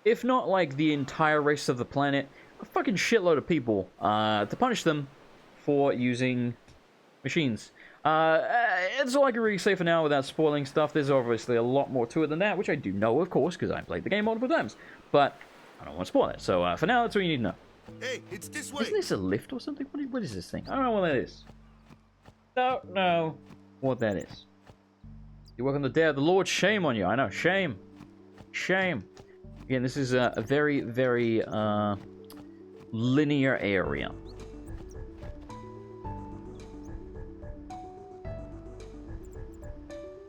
[SPEAKER 1] if not like the entire race of the planet, a fucking shitload of people, to punish them for using machines. That's all I can really say for now without spoiling stuff. There's obviously a lot more to it than that, which I do know, of course, because I played the game multiple times, but I don't want to spoil it. So for now, that's all you need to know.
[SPEAKER 7] Hey, it's this way.
[SPEAKER 1] Isn't this a lift or something? What is this thing? I don't know what that is. Don't know what that is. You work on the day of the Lord. Shame on you. I know. Shame. Shame. Again, this is a very, very linear area.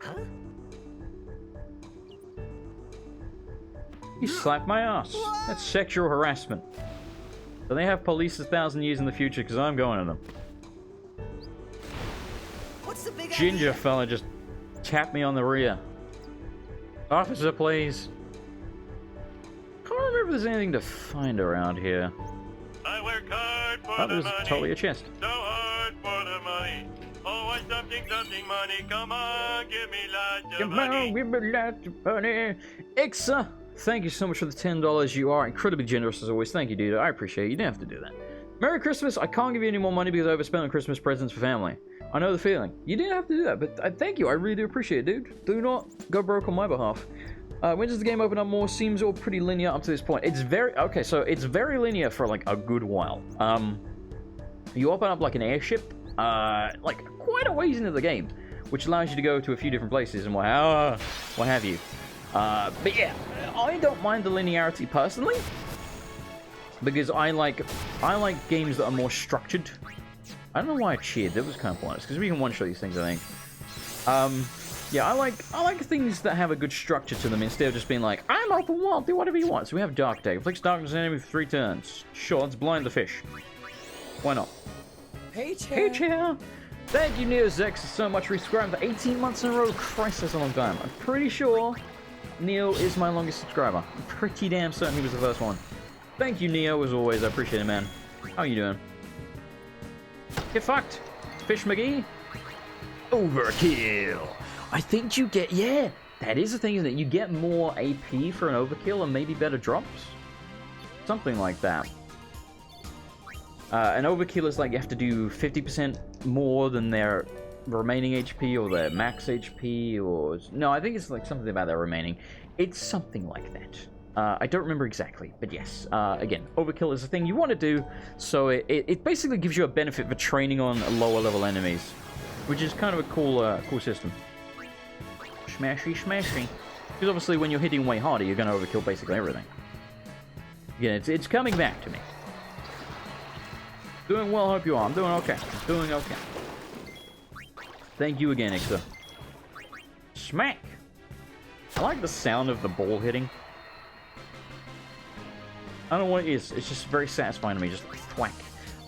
[SPEAKER 7] Huh?
[SPEAKER 1] You slapped my ass. That's sexual harassment. So they have police 1,000 years in the future because I'm going to them.
[SPEAKER 8] What's the big
[SPEAKER 1] Ginger fella just tapped me on the rear. Officer, please. Can't remember if there's anything to find around here.
[SPEAKER 9] I work hard for
[SPEAKER 1] Oh,
[SPEAKER 9] the
[SPEAKER 1] there's
[SPEAKER 9] money.
[SPEAKER 1] totally a chest.
[SPEAKER 9] So hard for the money. Oh, I something money. Come on, give me lots of
[SPEAKER 1] Come
[SPEAKER 9] money.
[SPEAKER 1] on, give me lots of money. Ixa, thank you so much for the $10. You are incredibly generous as always. Thank you, dude. I appreciate it. You didn't have to do that. Merry Christmas. I can't give you any more money because I overspent on Christmas presents for family. I know the feeling. You didn't have to do that, but thank you. I really do appreciate it, dude. Do not go broke on my behalf. When does the game open up more? Seems all pretty linear up to this point. It's very... Okay, so it's very linear for, like, a good while. You open up, like, an airship, like, quite a ways into the game, which allows you to go to a few different places and what have you. But yeah, I don't mind the linearity personally, because I like games that are more structured. I don't know why I cheered. That was kind of pointless, because we can one-shot these things, I think. Yeah, I like things that have a good structure to them instead of just being like, I'm open world, do whatever you want. So we have Dark Day. Inflicts darkness on enemy for 3 turns. Sure, let's blind the fish. Why not?
[SPEAKER 8] Hey,
[SPEAKER 1] Hey, Chair! Thank you, NeoZex, so much for subscribing for 18 months in a row. Christ, that's a long time. I'm pretty sure Neo is my longest subscriber. I'm pretty damn certain he was the first one. Thank you, Neo, as always. I appreciate it, man. How you doing? Get fucked, Fish McGee. Overkill. I think you get... Yeah, that is the thing, isn't it? You get more AP for an overkill and maybe better drops? Something like that. An overkill is like you have to do 50% more than their remaining HP or their max HP or... No, I think it's like something about their remaining. It's something like that. I don't remember exactly, but yes. Again, overkill is a thing you want to do, so it basically gives you a benefit for training on lower level enemies, which is kind of a cool system. Smashy, smashy. Because obviously when you're hitting way harder, you're going to overkill basically everything. Again, it's coming back to me. Doing well, hope you are. I'm doing okay. Doing okay. Thank you again, Ixa. Smack! I like the sound of the ball hitting. I don't know what it is. It's just very satisfying to me. Just thwack.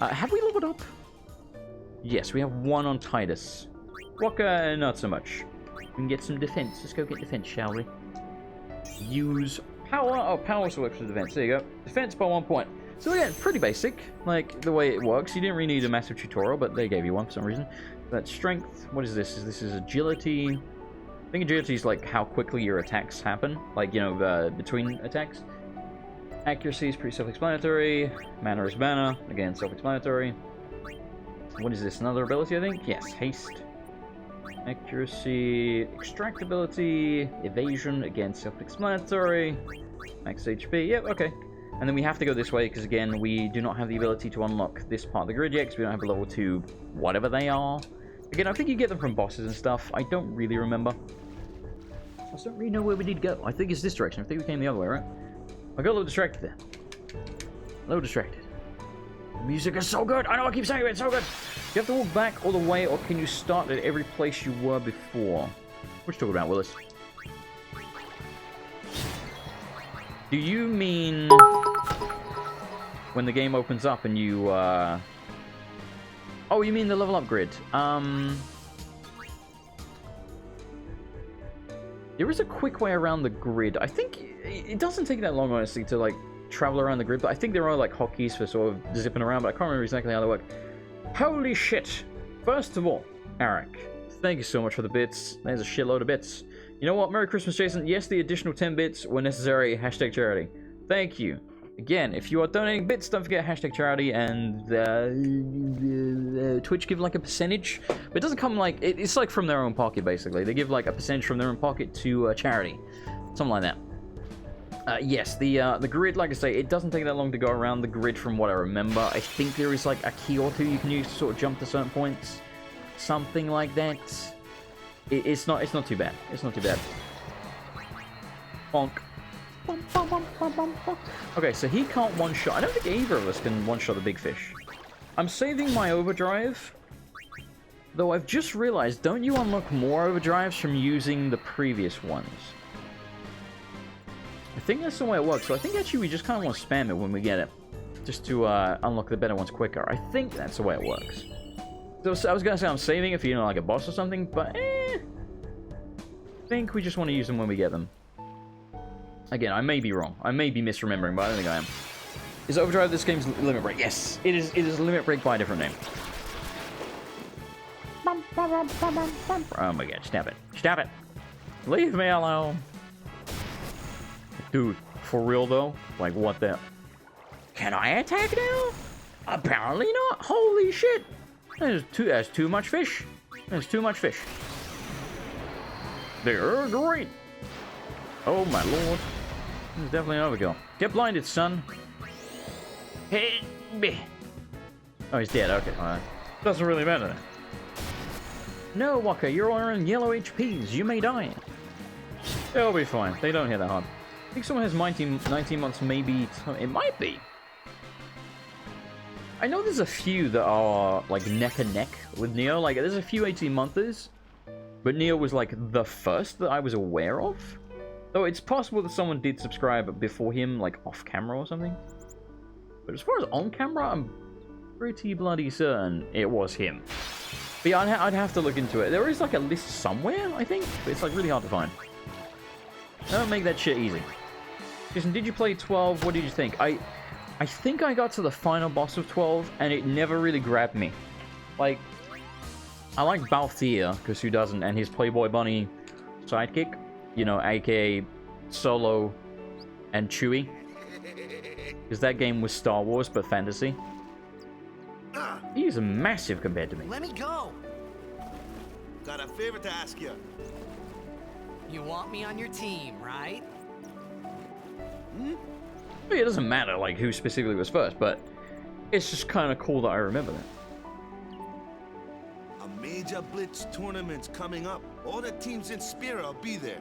[SPEAKER 1] Have we leveled up? Yes, we have 1 on Titus. Walker, not so much. We can get some defense. Let's go get defense, shall we? Use power. Oh, power also works for defense. There you go. Defense by 1 point. So again, pretty basic, like the way it works. You didn't really need a massive tutorial, but they gave you one for some reason. That's strength. What is this? This is agility. I think agility is like how quickly your attacks happen, like, you know, between attacks. Accuracy is pretty self-explanatory. Mana is mana. Again, self-explanatory. What is this? Another ability, I think? Yes, haste. Accuracy, extractability, evasion, again, self-explanatory. Max HP, yep, okay. And then we have to go this way, because again, we do not have the ability to unlock this part of the grid yet, because we don't have a level 2 whatever they are. Again, I think you get them from bosses and stuff. I don't really remember. I just don't really know where we need to go. I think it's this direction. I think we came the other way, right? I got a little distracted there. A little distracted. The music is so good! I know I keep saying it, it's so good! Do you have to walk back all the way, or can you start at every place you were before? What you talking about, Willis? Do you mean when the game opens up and you, Oh, you mean the level up grid? There is a quick way around the grid. I think it doesn't take that long, honestly, to, like, travel around the grid, but I think there are, like, hotkeys for sort of zipping around, but I can't remember exactly how they work. Holy shit! First of all, Eric, thank you so much for the bits. There's a shitload of bits. You know what? Merry Christmas, Jason. Yes, the additional 10 bits were necessary. Hashtag charity. Thank you. Again, if you are donating bits, don't forget hashtag charity, and Twitch give like a percentage, but it doesn't come like, it's like from their own pocket, basically. They give like a percentage from their own pocket to charity. Something like that. Yes, the grid, like I say, it doesn't take that long to go around the grid from what I remember. I think there is like a key or two you can use to sort of jump to certain points. Something like that. It's not too bad. It's not too bad. Bonk. Okay, so he can't one-shot. I don't think either of us can one-shot the big fish. I'm saving my overdrive. Though I've just realized, don't you unlock more overdrives from using the previous ones? I think that's the way it works. So I think actually we just kind of want to spam it when we get it. Just to unlock the better ones quicker. I think that's the way it works. So I was going to say I'm saving it for, you know, like a boss or something, but I think we just want to use them when we get them. Again, I may be wrong. I may be misremembering, but I don't think I am. Is Overdrive this game's Limit Break? Yes, it is Limit Break by a different name. Oh my god, stop it. Stop it. Leave me alone. Dude, for real though? Like, what the... Can I attack now? Apparently not. Holy shit. There's too much fish. There's too much fish. They're great. Oh my lord. This is definitely an overkill. Get blinded, son. Hey, me. Oh, he's dead. Okay, alright. Doesn't really matter then. No, Walker, you're on yellow HPs. You may die. They'll be fine. They don't hit that hard. I think someone has 19 months, maybe. It might be. I know there's a few that are, like, neck and neck with Neo. Like, there's a few 18-monthers. But Neo was, like, the first that I was aware of. Though it's possible that someone did subscribe before him, like, off-camera or something. But as far as on-camera, I'm pretty bloody certain it was him. But yeah, I'd have to look into it. There is, like, a list somewhere, I think. But it's, like, really hard to find. Don't make that shit easy. Jason, did you play 12? What did you think? I think I got to the final boss of 12, and it never really grabbed me. Like, I like Balthier, because who doesn't, and his Playboy Bunny sidekick. You know, aka Solo and Chewie. Because that game was Star Wars, but fantasy. He's massive compared to me.
[SPEAKER 2] Let me go!
[SPEAKER 7] Got a favor to ask you.
[SPEAKER 2] You want me on your team, right?
[SPEAKER 7] Hmm?
[SPEAKER 1] It doesn't matter, like, who specifically was first, but it's just kind of cool that I remember that.
[SPEAKER 7] A major Blitz tournament's coming up. All the teams in Spira will be there.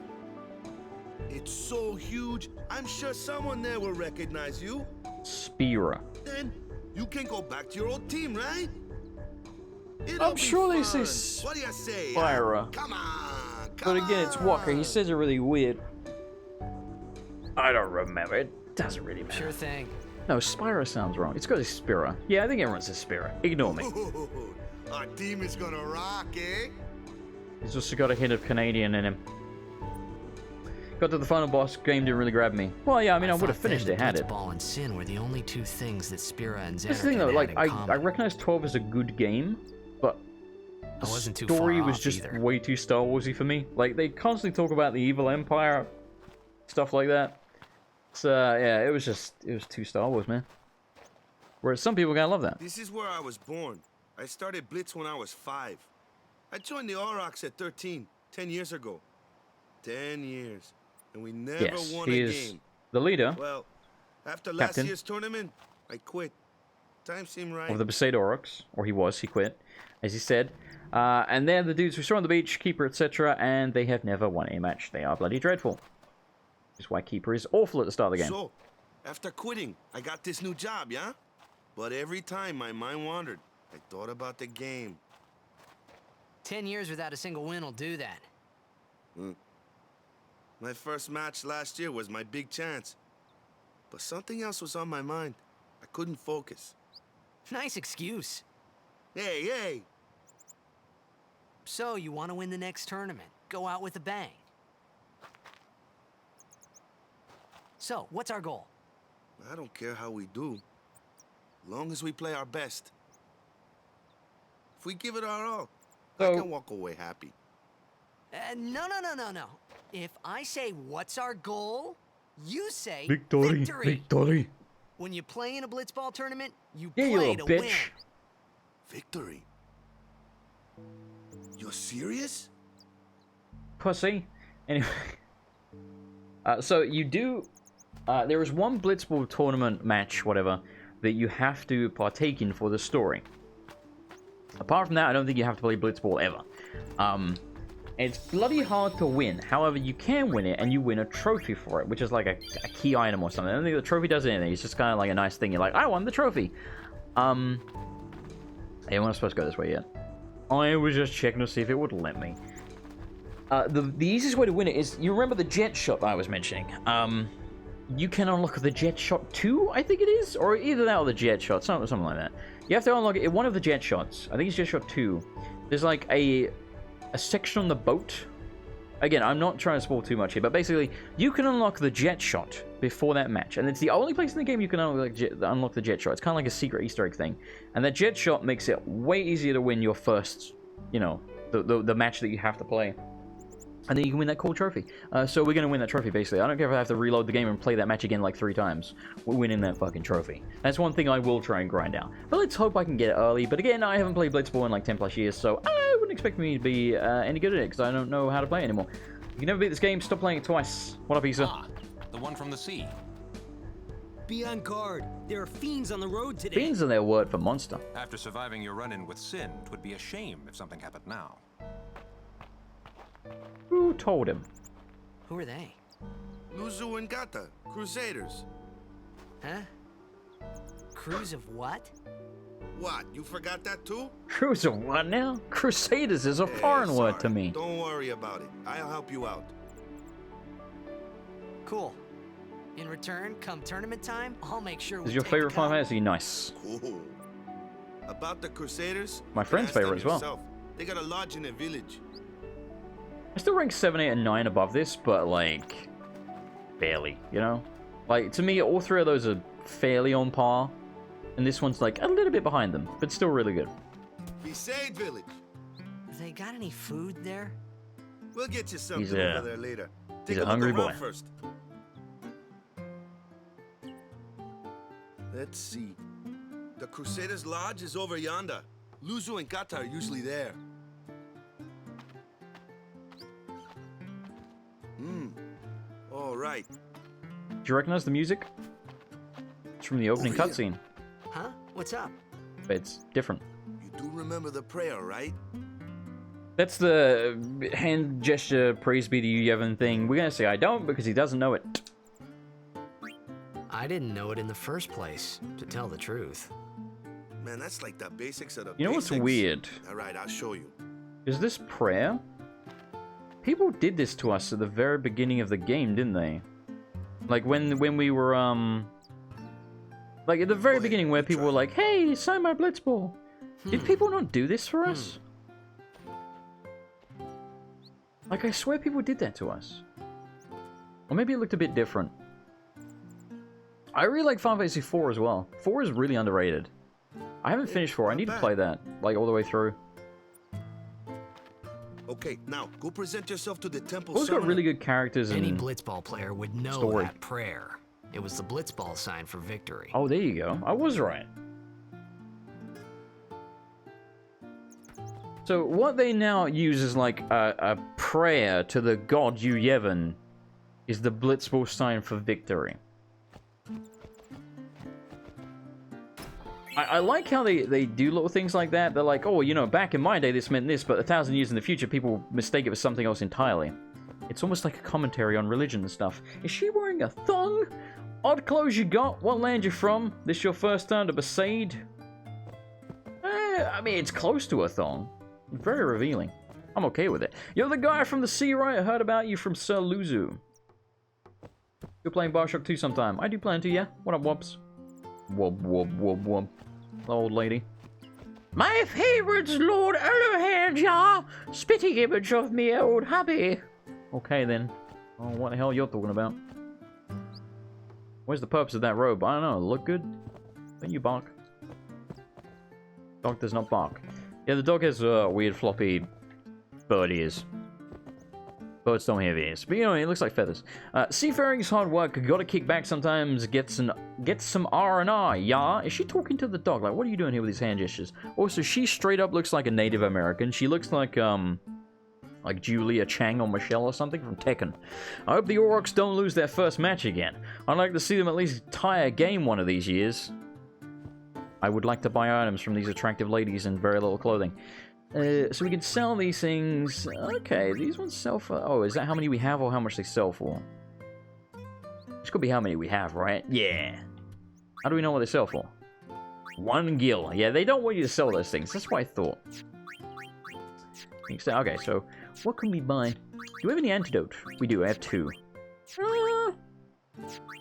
[SPEAKER 7] It's so huge, I'm sure someone there will recognize you.
[SPEAKER 1] Spira.
[SPEAKER 7] Then you can go back to your old team, right?
[SPEAKER 1] I'm sure they say
[SPEAKER 7] What do you say?
[SPEAKER 1] Spira.
[SPEAKER 7] Come on,
[SPEAKER 1] But again, it's Walker. He says it really weird. I don't remember. It doesn't really matter.
[SPEAKER 2] Sure thing.
[SPEAKER 1] No, Spyro sounds wrong. It's got a Spira. Yeah, I think everyone says Spira. Ignore me.
[SPEAKER 7] Our team is gonna rock, eh?
[SPEAKER 1] He's also got a hint of Canadian in him. Got to the final boss, game didn't really grab me. Well, yeah, I mean, I would have finished it, had it.
[SPEAKER 2] Blitzball and Sin were the only two things that Spira and Xanarkand
[SPEAKER 1] That's the thing, though, like,
[SPEAKER 2] had in common.
[SPEAKER 1] I recognize 12 as a good game, but the
[SPEAKER 2] wasn't too
[SPEAKER 1] story
[SPEAKER 2] far
[SPEAKER 1] was
[SPEAKER 2] off
[SPEAKER 1] just
[SPEAKER 2] either.
[SPEAKER 1] way too Star Warsy for me. Like, they constantly talk about the evil empire, stuff like that. So, yeah, it was too Star Wars, man. Whereas some people are gonna love that.
[SPEAKER 7] This is where I was born. I started Blitz when I was 5. I joined the Aurochs at 13, 10 years ago. 10 years. And we never
[SPEAKER 1] Yes,
[SPEAKER 7] won
[SPEAKER 1] he
[SPEAKER 7] a
[SPEAKER 1] is
[SPEAKER 7] game.
[SPEAKER 1] the leader
[SPEAKER 7] Well, after last
[SPEAKER 1] Captain.
[SPEAKER 7] year's tournament, I quit. Time seemed right.
[SPEAKER 1] of the Besaid Aurochs, or he quit, as he said. And they're the dudes we saw on the beach, Keeper, etc., and they have never won a match. They are bloody dreadful. Which is why Keeper is awful at the start of the game.
[SPEAKER 7] So, after quitting, I got this new job, yeah? But every time my mind wandered, I thought about the game.
[SPEAKER 2] 10 years without a single win will do that.
[SPEAKER 7] My first match last year was my big chance. But something else was on my mind. I couldn't focus.
[SPEAKER 2] Nice excuse.
[SPEAKER 7] Hey, hey!
[SPEAKER 2] So, you want to win the next tournament. Go out with a bang. So, what's our goal?
[SPEAKER 7] I don't care how we do. Long as we play our best. If we give it our all, I
[SPEAKER 1] So-
[SPEAKER 7] can walk away happy.
[SPEAKER 2] No. If I say, what's our goal? You say,
[SPEAKER 1] Victory! Victory!
[SPEAKER 2] When you play in a blitzball tournament, you
[SPEAKER 1] Yeah, you
[SPEAKER 2] play
[SPEAKER 1] little
[SPEAKER 2] to
[SPEAKER 1] bitch.
[SPEAKER 2] win.
[SPEAKER 7] Victory? You're serious?
[SPEAKER 1] Pussy. Anyway. So you do... there is one blitzball tournament match, whatever, that you have to partake in for the story. Apart from that, I don't think you have to play blitzball ever. It's bloody hard to win. However, you can win it, and you win a trophy for it, which is like a key item or something. I don't think the trophy does anything. It's just kind of like a nice thing. You're like, I won the trophy. Hey, I'm not supposed to go this way yet. I was just checking to see if it would let me. The easiest way to win it is, you remember the jet shot that I was mentioning? You can unlock the jet shot 2, I think it is? Or either that or the jet shot, something like that. You have to unlock it, one of the jet shots. I think it's jet shot 2. There's like a section on the boat. Again, I'm not trying to spoil too much here, but basically, you can unlock the jet shot before that match. And it's the only place in the game you can unlock the jet shot. It's kind of like a secret Easter egg thing. And that jet shot makes it way easier to win your first, you know, the match that you have to play. And then you can win that cool trophy. So we're going to win that trophy, basically. I don't care if I have to reload the game and play that match again like 3 times. We're winning that fucking trophy. That's one thing I will try and grind out. But let's hope I can get it early. But again, I haven't played Blitzball in like 10 plus years, so I wouldn't expect me to be any good at it, because I don't know how to play it anymore. You can never beat this game, stop playing it twice. What up, Issa?
[SPEAKER 10] Ah, the one from the sea.
[SPEAKER 8] Be on guard. There are fiends on the road today.
[SPEAKER 1] Fiends are their word for monster.
[SPEAKER 10] After surviving your run-in with Sin, it would be a shame if something happened now.
[SPEAKER 1] Who told him?
[SPEAKER 2] Who are they?
[SPEAKER 7] Luzu and Gata, Crusaders.
[SPEAKER 2] Huh? Crews of what?
[SPEAKER 7] What, you forgot that too?
[SPEAKER 1] Crews of what now? Crusaders is a foreign word to
[SPEAKER 7] sorry.
[SPEAKER 1] me.
[SPEAKER 7] Don't worry about it. I'll help you out.
[SPEAKER 2] Cool. In return, come tournament time, I'll make sure we
[SPEAKER 1] Is your
[SPEAKER 2] take
[SPEAKER 1] favorite
[SPEAKER 2] a
[SPEAKER 1] Final
[SPEAKER 2] cup.
[SPEAKER 1] Fantasy? Nice.
[SPEAKER 7] Cool. About the Crusaders?
[SPEAKER 1] My
[SPEAKER 7] you can
[SPEAKER 1] friend's
[SPEAKER 7] ask them
[SPEAKER 1] favorite as well.
[SPEAKER 7] yourself. They got a lodge in a village.
[SPEAKER 1] I still rank 7, 8, and 9 above this, but like, barely, you know? Like, to me, all 3 of those are fairly on par, and this one's like a little bit behind them, but still really good.
[SPEAKER 7] Besaid Village.
[SPEAKER 2] They got any food there?
[SPEAKER 7] We'll get you something
[SPEAKER 1] He's a-
[SPEAKER 7] over there later.
[SPEAKER 1] he's
[SPEAKER 7] Take
[SPEAKER 1] a
[SPEAKER 7] look
[SPEAKER 1] hungry
[SPEAKER 7] around
[SPEAKER 1] boy.
[SPEAKER 7] First. Let's see. The Crusaders' Lodge is over yonder. Luzu and Gata are usually there. All right.
[SPEAKER 1] Do you recognize the music? It's from the opening
[SPEAKER 7] Over here.
[SPEAKER 1] cutscene,
[SPEAKER 2] Huh? What's up?
[SPEAKER 1] but it's different.
[SPEAKER 7] You do remember the prayer, right?
[SPEAKER 1] That's the hand gesture, praise be to you, Yevon thing. We're gonna say I don't, because he doesn't know it.
[SPEAKER 2] I didn't know it in the first place, to tell the truth.
[SPEAKER 7] Man, that's like the basics of the
[SPEAKER 1] You know what's
[SPEAKER 7] basics.
[SPEAKER 1] weird?
[SPEAKER 7] All right, I'll show you.
[SPEAKER 1] Is this prayer? People did this to us at the very beginning of the game, didn't they? Like when we were Like, at the very beginning where people were like, hey, sign my Blitzball. Did people not do this for us? Like, I swear people did that to us. Or maybe it looked a bit different. I really like Final Fantasy 4 as well. 4 is really underrated. I haven't finished 4. I need to play that, like, all the way through.
[SPEAKER 7] Okay, now, go present yourself to the temple.
[SPEAKER 1] 4's got really good characters and
[SPEAKER 2] Any Blitzball player would know
[SPEAKER 1] story.
[SPEAKER 2] that prayer. It was the Blitzball sign for victory.
[SPEAKER 1] Oh, there you go. I was right. So what they now use as like a prayer to the god Yu Yevon is the Blitzball sign for victory. I like how they do little things like that. They're like, oh, you know, back in my day this meant this, but 1,000 years in the future people mistake it for something else entirely. It's almost like a commentary on religion and stuff. Is she wearing a thong? Odd clothes you got? What land you from? This your first time to Besaid? I mean, it's close to a thong. Very revealing. I'm okay with it. You're the guy from the sea, right? I heard about you from Sir Luzu. You're playing Bioshock 2 sometime. I do plan to, yeah? What up, whoops? Whoop, whoop, whoop, whoop. Old lady. My favourite's Lord Olohand, yeah? Spitting image of me old hubby. Okay, then. Oh, what the hell you're talking about? Where's the purpose of that robe? I don't know. Look good? Don't you bark? Dog does not bark. Yeah, the dog has weird floppy bird ears. Birds don't have ears. But you know, it looks like feathers. Seafaring's hard work. Gotta kick back sometimes. Get some R&R, yeah? Is she talking to the dog? Like, what are you doing here with these hand gestures? Also, she straight up looks like a Native American. She looks like Julia Chang or Michelle or something from Tekken. I hope the Aurochs don't lose their first match again. I'd like to see them at least tie a game one of these years. I would like to buy items from these attractive ladies in very little clothing. So we can sell these things. Okay, these ones sell for... Oh, is that how many we have or how much they sell for? This could be how many we have, right? Yeah. How do we know what they sell for? 1 gil. Yeah, they don't want you to sell those things. That's what I thought. Okay, so what can we buy? Do we have any antidote? We do. I have 2. I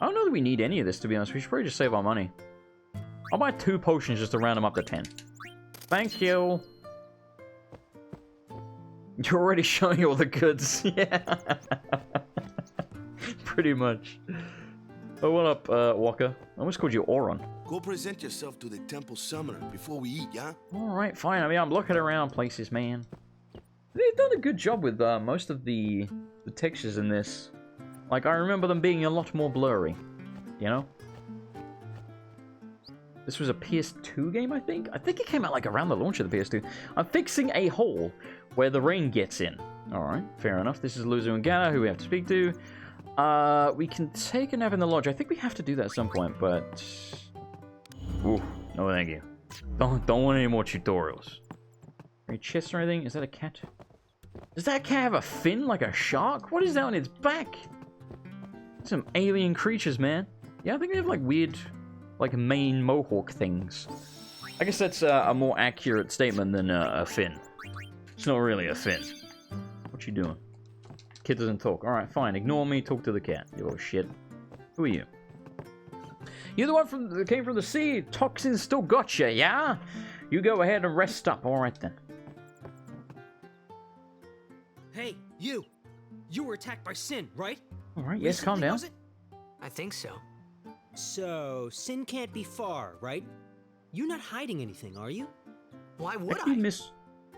[SPEAKER 1] don't know that we need any of this, to be honest. We should probably just save our money. I'll buy 2 potions just to round them up to 10. Thank you. You're already showing all the goods. Yeah. Pretty much. Oh, what up, Walker? I almost called you Auron.
[SPEAKER 7] Go present yourself to the temple summoner before we eat, yeah?
[SPEAKER 1] Alright, fine. I mean, I'm looking around places, man. They've done a good job with most of the textures in this. Like, I remember them being a lot more blurry. You know? This was a PS2 game, I think? I think it came out, like, around the launch of the PS2. I'm fixing a hole where the rain gets in. Alright, fair enough. This is Luzu and Gana, who we have to speak to. We can take a nap in the lodge. I think we have to do that at some point, but... Ooh, no thank you. Don't want any more tutorials. Any chests or anything? Is that a cat? Does that cat have a fin like a shark? What is that on its back? Some alien creatures, man. Yeah, I think they have, like, weird... like mane mohawk things. I guess that's a more accurate statement than a fin. It's not really a fin. What you doing? Kid doesn't talk. Alright, fine. Ignore me. Talk to the cat. You little shit. Who are you? You're the one that came from the sea. Toxins still got you, yeah? You go ahead and rest up. Alright then.
[SPEAKER 8] Hey, you! You were attacked by Sin, right?
[SPEAKER 1] Alright, yes, calm down.
[SPEAKER 8] Was it?
[SPEAKER 2] I think so.
[SPEAKER 8] So, Sin can't be far, right? You're not hiding anything, are you?
[SPEAKER 2] Why
[SPEAKER 1] How
[SPEAKER 2] would
[SPEAKER 1] could you
[SPEAKER 2] I?
[SPEAKER 1] miss...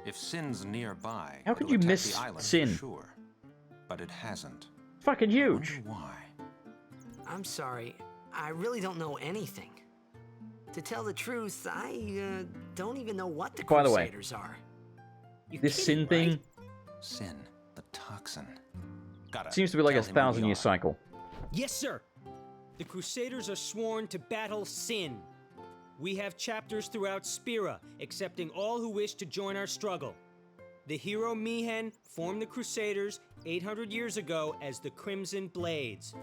[SPEAKER 10] If Sin's nearby,
[SPEAKER 1] How could
[SPEAKER 10] it'll
[SPEAKER 1] you
[SPEAKER 10] attack
[SPEAKER 1] miss
[SPEAKER 10] the island for
[SPEAKER 1] Sin?
[SPEAKER 10] Sure. But it hasn't.
[SPEAKER 1] Fucking huge.
[SPEAKER 10] Wonder why?
[SPEAKER 2] I'm sorry. I really don't know anything. To tell the truth, I don't even know what the
[SPEAKER 1] By the way,
[SPEAKER 2] Crusaders are. You're
[SPEAKER 1] This
[SPEAKER 2] kidding,
[SPEAKER 1] Sin thing
[SPEAKER 2] right?
[SPEAKER 10] Sin, the toxin. Gotta
[SPEAKER 1] seems to be like a
[SPEAKER 10] tell him who we
[SPEAKER 1] 1,000-year
[SPEAKER 10] are.
[SPEAKER 1] cycle.
[SPEAKER 8] Yes, sir. The Crusaders are sworn to battle Sin. We have chapters throughout Spira, accepting all who wish to join our struggle. The hero Mihen formed the Crusaders 800 years ago as the Crimson Blades.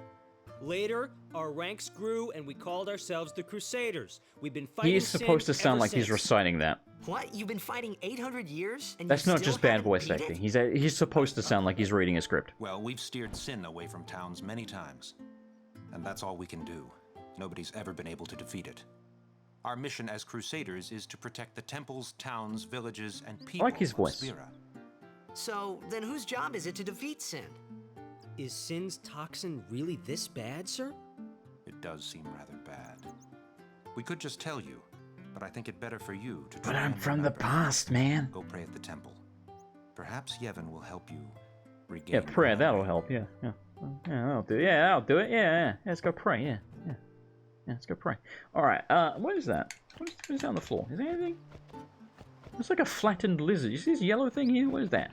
[SPEAKER 8] Later, our ranks grew and we called ourselves the Crusaders. We've been fighting
[SPEAKER 1] He's supposed to
[SPEAKER 8] Sin
[SPEAKER 1] sound
[SPEAKER 8] ever
[SPEAKER 1] like he's
[SPEAKER 8] since.
[SPEAKER 1] reciting that.
[SPEAKER 2] What? You've been fighting 800 years? And
[SPEAKER 1] That's
[SPEAKER 2] you
[SPEAKER 1] not
[SPEAKER 2] still
[SPEAKER 1] just bad
[SPEAKER 2] haven't
[SPEAKER 1] voice
[SPEAKER 2] beat
[SPEAKER 1] acting.
[SPEAKER 2] it?
[SPEAKER 1] He's supposed to sound like he's reading a script.
[SPEAKER 10] Well, we've steered Sin away from towns many times. And that's all we can do. nobody's ever been able to defeat it. Our mission as Crusaders is to protect the temples, towns, villages, and people
[SPEAKER 1] I like his
[SPEAKER 10] of
[SPEAKER 1] voice.
[SPEAKER 10] Spira.
[SPEAKER 2] So, then whose job is it to defeat Sin?
[SPEAKER 8] Is Sin's toxin really this bad, sir?
[SPEAKER 10] It does seem rather bad. We could just tell you, but I think it better for you to try
[SPEAKER 1] But I'm
[SPEAKER 10] and
[SPEAKER 1] from the
[SPEAKER 10] remember.
[SPEAKER 1] past, man.
[SPEAKER 10] Go pray at the temple. Perhaps Yevon will help you regain
[SPEAKER 1] Yeah,
[SPEAKER 10] your
[SPEAKER 1] prayer, that'll
[SPEAKER 10] memory.
[SPEAKER 1] help, yeah. Yeah, that'll do it. Yeah, that'll do it. Yeah, let's go pray, yeah. Yeah, let's go pray. Alright, what is that? What is that on the floor? Is there anything? It's like a flattened lizard. You see this yellow thing here? What is that?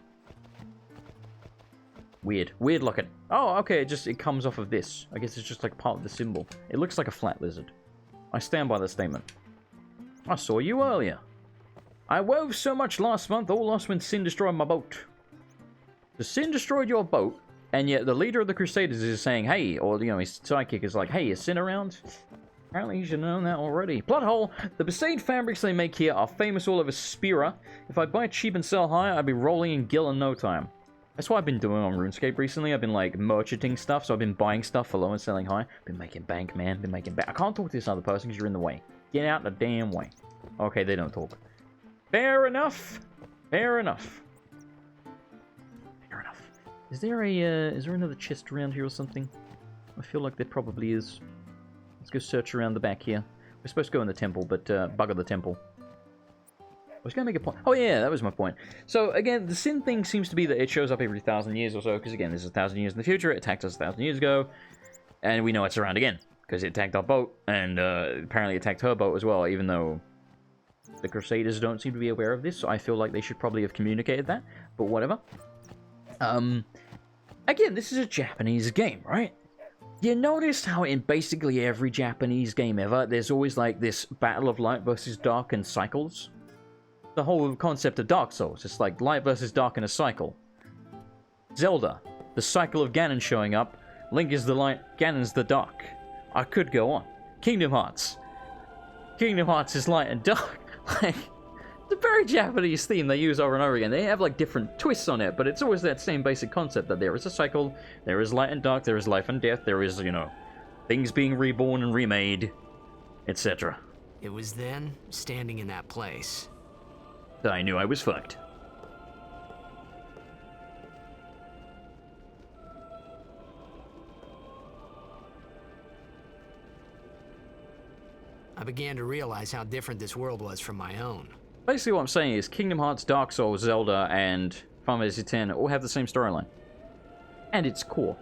[SPEAKER 1] Weird. Weird looking. Oh, okay, it comes off of this. I guess it's just like part of the symbol. It looks like a flat lizard. I stand by the statement. I saw you earlier. I wove so much last month, all lost when Sin destroyed my boat. The Sin destroyed your boat, and yet the leader of the Crusaders is saying, hey, or, you know, his sidekick is like, hey, is Sin around? Apparently you should have known that already. Plot hole. The Besaid fabrics they make here are famous all over Spira. If I buy cheap and sell high, I'd be rolling in gil in no time. That's what I've been doing on RuneScape recently. I've been, like, merchanting stuff, so I've been buying stuff for low and selling high. Been making bank, man. Been making bank. I can't talk to this other person because you're in the way. Get out the damn way. Okay, they don't talk. Fair enough. Fair enough. Fair enough. Is there another chest around here or something? I feel like there probably is. Let's go search around the back here. We're supposed to go in the temple, but bugger the temple. I was going to make a point. Oh yeah, that was my point. So again, the Sin thing seems to be that it shows up every 1,000 years or so, because again, this is 1,000 years in the future. It attacked us 1,000 years ago, and we know it's around again, because it attacked our boat, and apparently it attacked her boat as well, even though the Crusaders don't seem to be aware of this, so I feel like they should probably have communicated that, but whatever. Again, this is a Japanese game, right? You notice how in basically every Japanese game ever, there's always like this battle of light versus dark and cycles? The whole concept of Dark Souls, it's like light versus dark in a cycle. Zelda, the cycle of Ganon showing up, Link is the light, Ganon's the dark. I could go on. Kingdom Hearts. Kingdom Hearts is light and dark. Like, it's a very Japanese theme they use over and over again. They have like different twists on it, but it's always that same basic concept that there is a cycle, there is light and dark, there is life and death, there is, you know, things being reborn and remade, etc.
[SPEAKER 2] It was then, standing in that place,
[SPEAKER 1] that I knew I was fucked.
[SPEAKER 2] I began to realize how different this world was from my own.
[SPEAKER 1] Basically what I'm saying is Kingdom Hearts, Dark Souls, Zelda, and Final Fantasy X all have the same storyline. And it's cool.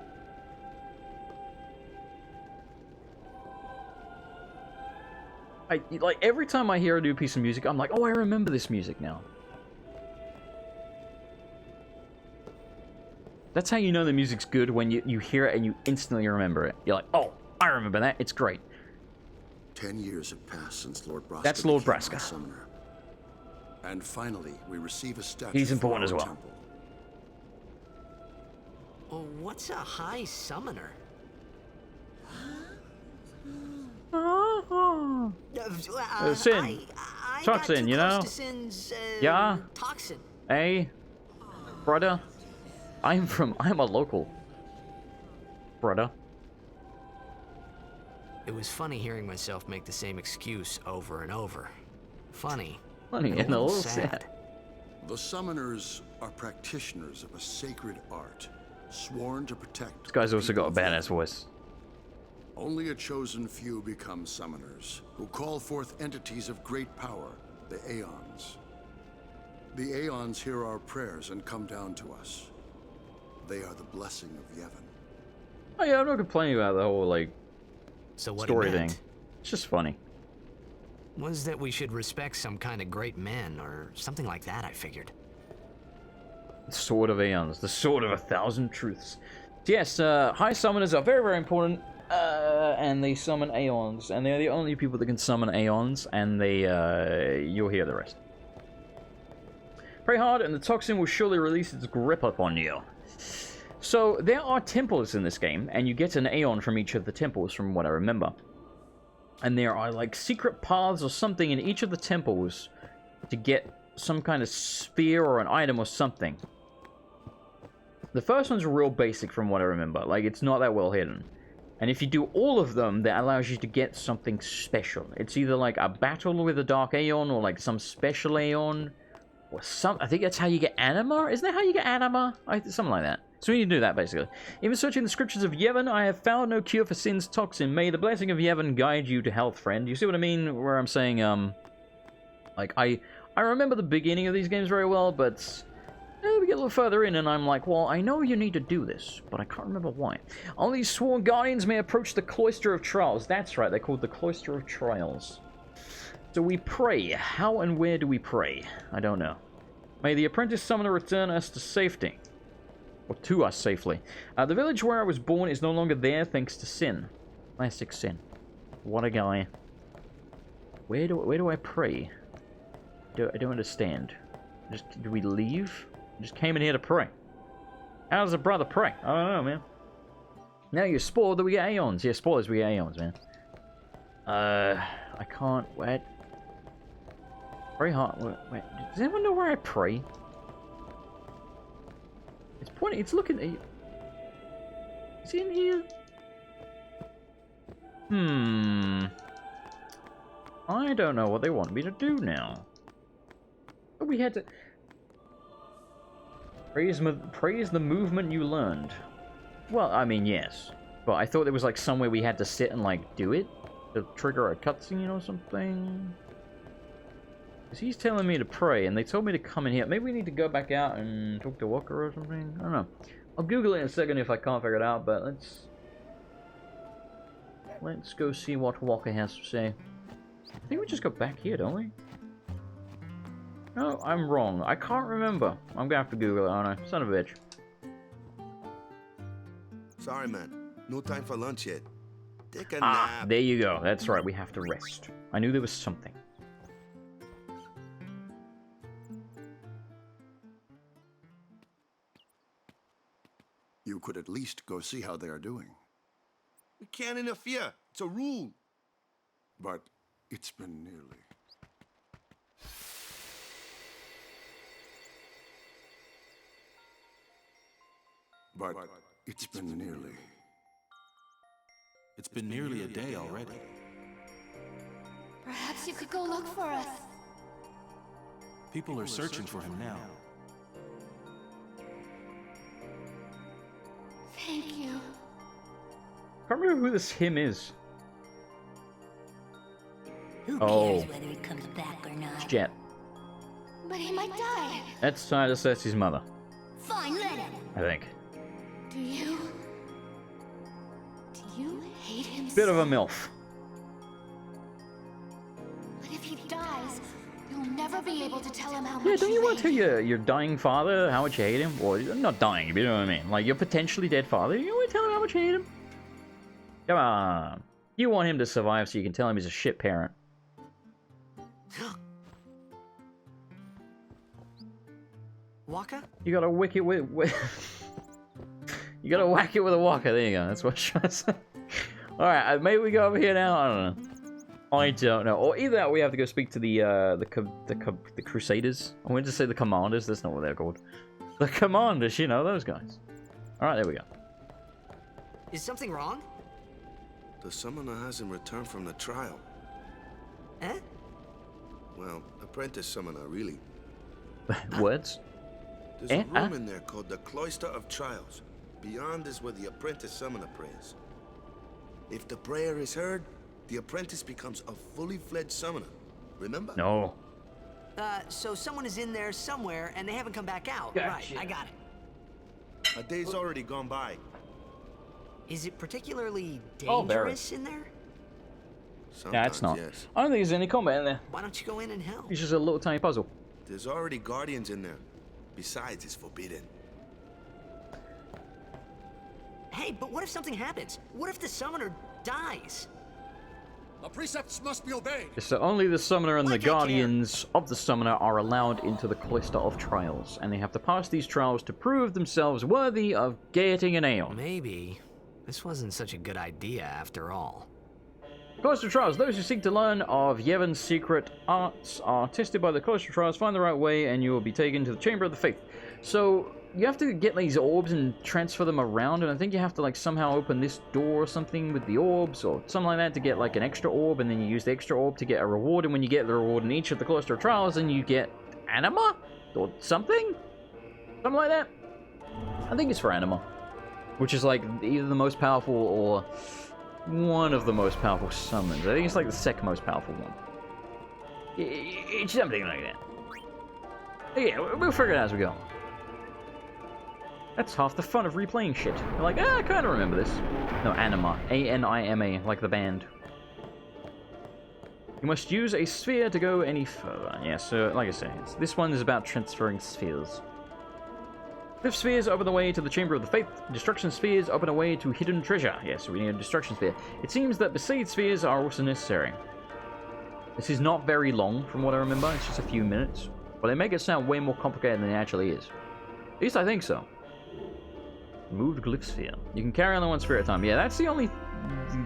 [SPEAKER 1] Like, every time I hear a new piece of music, I'm like, oh, I remember this music now. That's how you know the music's good, when you hear it and you instantly remember it. You're like, oh, I remember that, it's great.
[SPEAKER 11] 10 years have passed since Lord Braska.
[SPEAKER 1] That's Lord
[SPEAKER 11] became
[SPEAKER 1] Braska.
[SPEAKER 11] our summoner. And finally, we receive a statue.
[SPEAKER 1] He's important
[SPEAKER 11] for
[SPEAKER 1] as
[SPEAKER 11] our
[SPEAKER 1] well.
[SPEAKER 11] temple.
[SPEAKER 2] Oh, what's a high summoner?
[SPEAKER 1] Sin.
[SPEAKER 2] I
[SPEAKER 1] Toxin,
[SPEAKER 2] got too
[SPEAKER 1] you
[SPEAKER 2] close
[SPEAKER 1] know?
[SPEAKER 2] to Sin's,
[SPEAKER 1] Yeah?
[SPEAKER 2] toxin.
[SPEAKER 1] Hey, brother. I'm a local. Brother.
[SPEAKER 2] It was funny hearing myself make the same excuse over and over. Funny.
[SPEAKER 1] Funny and a little sad.
[SPEAKER 11] The summoners are practitioners of a sacred art, sworn to protect.
[SPEAKER 1] This guy's
[SPEAKER 11] the
[SPEAKER 1] also got a
[SPEAKER 11] people of
[SPEAKER 1] badass
[SPEAKER 11] Yevon.
[SPEAKER 1] voice.
[SPEAKER 11] Only a chosen few become summoners, who call forth entities of great power, the Aeons. The Aeons hear our prayers and come down to us. They are the blessing of Yevon.
[SPEAKER 1] Oh yeah, I'm not complaining about the whole, like,
[SPEAKER 2] So what
[SPEAKER 1] story
[SPEAKER 2] it
[SPEAKER 1] thing.
[SPEAKER 2] meant
[SPEAKER 1] It's just funny.
[SPEAKER 2] was that we should respect some kind of great men or something like that, I figured.
[SPEAKER 1] Sword of Aeons, the sword of 1,000 truths. Yes, high summoners are very, very important, and they summon Aeons, and they're the only people that can summon Aeons, and they, you'll hear the rest. Pray hard, and the toxin will surely release its grip upon you. So, there are temples in this game, and you get an Aeon from each of the temples, from what I remember. And there are, like, secret paths or something in each of the temples to get some kind of sphere or an item or something. The first one's real basic from what I remember. Like, it's not that well hidden. And if you do all of them, that allows you to get something special. It's either like a battle with a Dark Aeon, or like some special Aeon, or some... I think that's how you get Anima? Isn't that how you get Anima? Something like that. So we need to do that, basically. Even searching the scriptures of Yevon, I have found no cure for sin's toxin. May the blessing of Yevon guide you to health, friend. You see what I mean? Where I'm saying, like, I remember the beginning of these games very well, but... we get a little further in, and I'm like, well, I know you need to do this, but I can't remember why. Only sworn guardians may approach the Cloister of Trials. That's right, they're called the Cloister of Trials. So we pray. How and where do we pray? I don't know. May the apprentice summoner return us to safety. Or to us safely. The village where I was born is no longer there thanks to sin. Classic sin. What a guy. Where do I pray? I don't understand. Do we leave? Just came in here to pray. How does a brother pray? I don't know, man. Now you're spoiled that we get Aeons. Yeah, spoilers we get Aeons, man. I can't... Wait. Very hard. Wait. Does anyone know where I pray? It's pointing... It's looking at you. Is he in here? I don't know what they want me to do now. But we had to... Praise the movement you learned. Well, I mean, yes. But I thought there was, like, somewhere we had to sit and, like, do it. To trigger a cutscene or something. Because he's telling me to pray, and they told me to come in here. Maybe we need to go back out and talk to Walker or something? I don't know. I'll Google it in a second if I can't figure it out, but let's go see what Walker has to say. I think we just go back here, don't we? No, I'm wrong. I can't remember. I'm gonna have to Google it, aren't I? Son of a bitch.
[SPEAKER 7] Sorry, man. No time for lunch yet. Take a nap.
[SPEAKER 1] There you go. That's right. We have to rest. I knew there was something.
[SPEAKER 11] You could at least go see how they are doing.
[SPEAKER 7] We can't interfere. It's a rule.
[SPEAKER 11] But it's been nearly... But it's been nearly...
[SPEAKER 10] It's been nearly a day already.
[SPEAKER 12] Perhaps you could go look for us.
[SPEAKER 10] People are searching for him now.
[SPEAKER 12] Thank you.
[SPEAKER 1] I can't remember who this him is.
[SPEAKER 12] Who cares whether he comes back or not?
[SPEAKER 1] It's Jet.
[SPEAKER 12] But he might die.
[SPEAKER 1] That's Titus, that's his mother.
[SPEAKER 12] Fine, let him.
[SPEAKER 1] I think.
[SPEAKER 12] Do you hate him?
[SPEAKER 1] Bit of a MILF.
[SPEAKER 12] But if he dies, you'll never be able to tell him how much.
[SPEAKER 1] Yeah, don't you want to tell your dying father how much you hate him? Or not dying, but you know what I mean. Like your potentially dead father. You want to tell him how much you hate him? Come on. You want him to survive so you can tell him he's a shit parent.
[SPEAKER 2] Waka?
[SPEAKER 1] You gotta wick it with you gotta whack it with a walker. There you go. That's what I was trying to say. Alright, maybe we go over here now. I don't know. I don't know. Or either that, we have to go speak to the Crusaders. I wanted to say the Commanders. That's not what they're called. The Commanders, you know, those guys. Alright, there we go.
[SPEAKER 2] Is something wrong?
[SPEAKER 7] The summoner hasn't returned from the trial.
[SPEAKER 2] Eh?
[SPEAKER 7] Well, apprentice summoner, really.
[SPEAKER 1] Words?
[SPEAKER 7] There's a room in there called the Cloister of Trials. Beyond is where the apprentice summoner prays. If the prayer is heard, the apprentice becomes a fully fledged summoner. Remember?
[SPEAKER 1] No.
[SPEAKER 2] So someone is in there somewhere and they haven't come back out.
[SPEAKER 1] Gotcha.
[SPEAKER 2] Right, I got it.
[SPEAKER 7] A day's already gone by.
[SPEAKER 2] Is it particularly dangerous in there?
[SPEAKER 1] Yeah, it's not.
[SPEAKER 7] Yes.
[SPEAKER 1] I don't think there's any combat in there.
[SPEAKER 2] Why don't you go in and help?
[SPEAKER 1] It's just a little tiny puzzle.
[SPEAKER 7] There's already guardians in there. Besides, it's forbidden.
[SPEAKER 2] Hey, but what if something happens? What if the summoner dies?
[SPEAKER 6] The precepts must be obeyed.
[SPEAKER 1] So only the summoner and the guardians of the summoner are allowed into the Cloister of Trials, and they have to pass these trials to prove themselves worthy of getting an Aeon.
[SPEAKER 2] Maybe this wasn't such a good idea after all.
[SPEAKER 1] Cloister Trials. Those who seek to learn of Yevon's secret arts are tested by the Cloister Trials, find the right way, and you will be taken to the Chamber of the Faith. So, you have to get these orbs and transfer them around, and I think you have to like somehow open this door or something with the orbs or something like that to get like an extra orb, and then you use the extra orb to get a reward, and when you get the reward in each of the Cloister Trials, then you get anima or something like that. I think it's for anima, which is like either the most powerful or one of the most powerful summons. I think it's like the second most powerful one. It's something like that. Yeah, we'll figure it out as we go. That's half the fun of replaying shit. You're like, I kind of remember this. No, anima. A-N-I-M-A, like the band. You must use a sphere to go any further. Yeah, so, like I say, this one is about transferring spheres. 5 spheres open the way to the Chamber of the Faith. Destruction spheres open a way to hidden treasure. Yeah, so we need a destruction sphere. It seems that besieged spheres are also necessary. This is not very long, from what I remember. It's just a few minutes. But they make it sound way more complicated than it actually is. At least I think so. Moved glyph sphere. You can carry only one sphere at a time. Yeah, that's the only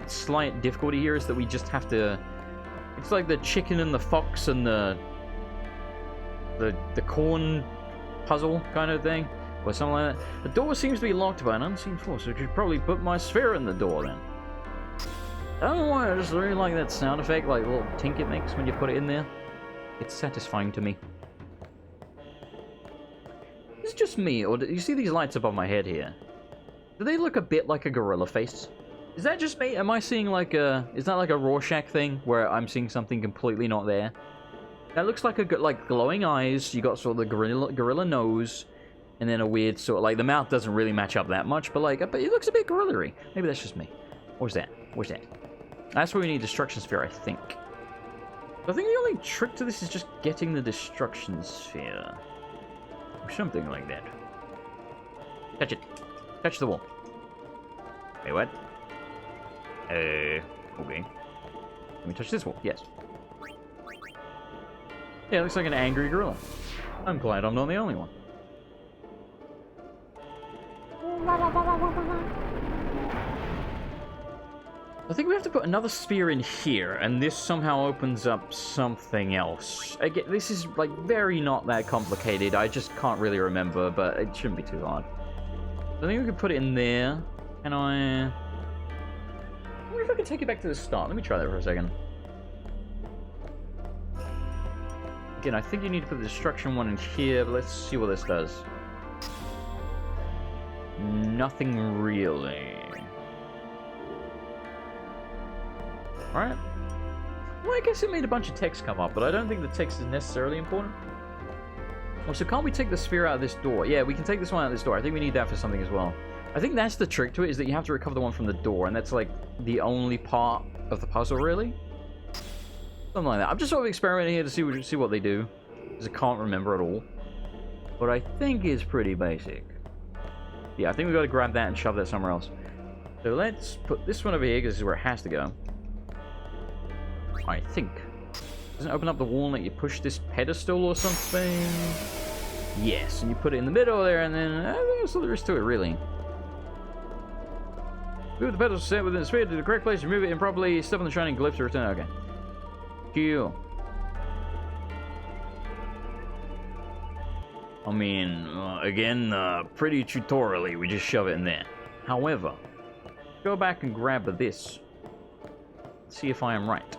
[SPEAKER 1] slight difficulty here, is that we just have to... It's like the chicken and the fox and the corn puzzle kind of thing. Or something like that. The door seems to be locked by an unseen force, so I should probably put my sphere in the door then. I don't know why, I just really like that sound effect, like the little tink it makes when you put it in there. It's satisfying to me. Is it just me, or do you see these lights above my head here? Do they look a bit like a gorilla face? Is that just me? Am I seeing like a... Is that like a Rorschach thing, where I'm seeing something completely not there? That looks like like glowing eyes, you got sort of the gorilla nose, and then a weird sort of... Like, the mouth doesn't really match up that much, but like, but it looks a bit gorilla-y. Maybe that's just me. Where's that? Where's that? That's where we need Destruction Sphere, I think. I think the only trick to this is just getting the Destruction Sphere. Or something like that. Touch it. Touch the wall. Wait, what? Okay. Let me touch this wall. Yes. Yeah, it looks like an angry gorilla. I'm glad I'm not the only one. I think we have to put another sphere in here, and this somehow opens up something else. Again, this is, like, very not that complicated. I just can't really remember, but it shouldn't be too hard. I think we could put it in there. Can I... I wonder if I can take it back to the start. Let me try that for a second. Again, I think you need to put the destruction one in here, but let's see what this does. Nothing really. Alright. Well, I guess it made a bunch of text come up, but I don't think the text is necessarily important. Oh, so can't we take the sphere out of this door? Yeah, we can take this one out of this door. I think we need that for something as well. I think that's the trick to it, is that you have to recover the one from the door, and that's like the only part of the puzzle, really. Something like that. I'm just sort of experimenting here to see what they do, because I can't remember at all. But I think it's pretty basic. Yeah, I think we've got to grab that and shove that somewhere else. So let's put this one over here, because this is where it has to go. I think. Doesn't it open up the wall and let you push this pedestal or something? Yes, and you put it in the middle there, and then I think that's all there is to it, really. Move the pedestal set within the sphere to the correct place, remove it improperly, step on the shining glyphs to return. Okay. Cool. I mean, again, pretty tutorially, we just shove it in there. However, go back and grab this. See if I am right.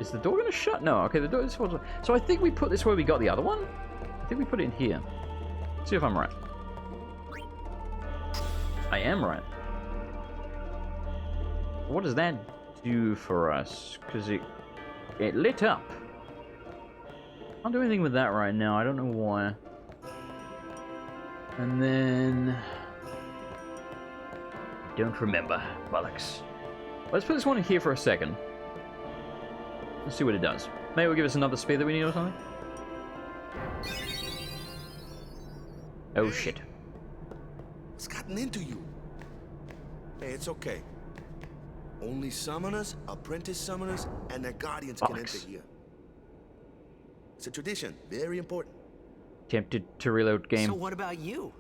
[SPEAKER 1] Is the door going to shut? No. Okay, the door is supposed to... So I think we put this where we got the other one. I think we put it in here. See if I'm right. I am right. What does that do for us? Because it lit up. Can't do anything with that right now. I don't know why. And then... Don't remember. Bollocks. Let's put this one in here for a second. Let's see what it does. Maybe it'll give us another spear that we need or something. Oh shit.
[SPEAKER 7] It's gotten into you. Hey, it's okay. Only summoners, apprentice summoners, and their guardians can enter here. It's a tradition. Very important.
[SPEAKER 1] Tempted to reload game.
[SPEAKER 2] So what about you?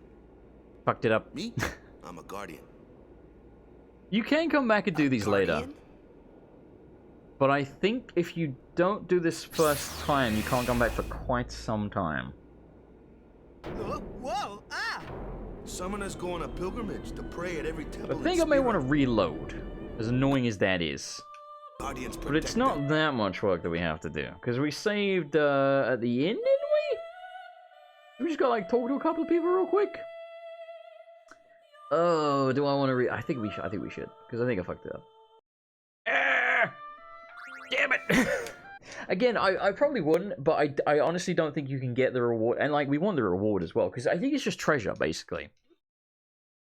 [SPEAKER 1] Fucked it up.
[SPEAKER 7] Me? I'm a guardian.
[SPEAKER 1] You can come back and do these later. But I think if you don't do this first time, you can't come back for quite some time.
[SPEAKER 7] Whoa! Ah! Summoners go on a pilgrimage to pray at every temple.
[SPEAKER 1] I think I may want to reload, as annoying as that is. But it's not that much work that we have to do, because we saved at the end, didn't we? We just got like talk to a couple of people real quick. Oh, do I want to I think we should. I think we should, because I think I fucked it up. Ah! Damn it! Again, I probably wouldn't, but I honestly don't think you can get the reward. And, like, we want the reward as well, because I think it's just treasure, basically.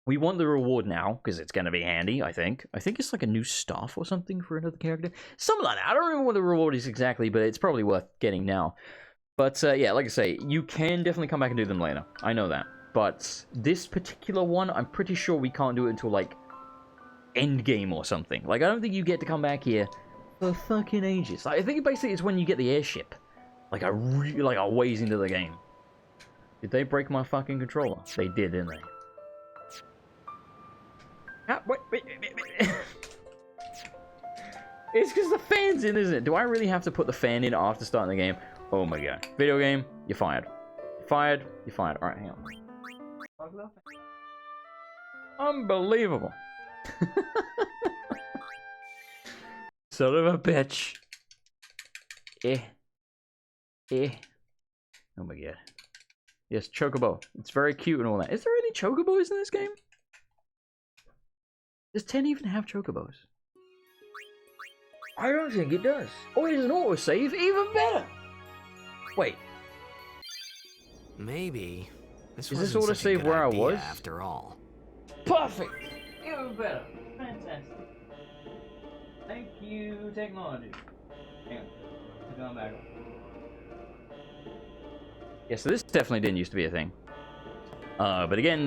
[SPEAKER 1] We want the reward now, because it's going to be handy, I think. I think it's, like, a new staff or something for another character. Something like that. I don't remember what the reward is exactly, but it's probably worth getting now. But, yeah, like I say, you can definitely come back and do them later. I know that. But this particular one, I'm pretty sure we can't do it until, like, endgame or something. Like, I don't think you get to come back here for fucking ages. Like, I think basically it's when you get the airship. Like a ways into the game. Did they break my fucking controller? They did, didn't they? Ah, wait. It's because the fan's in, isn't it? Do I really have to put the fan in after starting the game? Oh my god. Video game, you're fired. You're fired. You're fired. Alright, hang on. Unbelievable. Son of a bitch. Oh my god. Yes, Chocobo. It's very cute and all that. Is there any Chocobos in this game? Does 10 even have Chocobos? I don't think it does. Oh, it is an autosave. Even better. Wait.
[SPEAKER 2] Maybe.
[SPEAKER 1] Is this autosave where I was?
[SPEAKER 2] After all.
[SPEAKER 1] Perfect. Even better. Fantastic. Thank you, technology. Hang on. Going back. Yeah, so this definitely didn't used to be a thing. But again,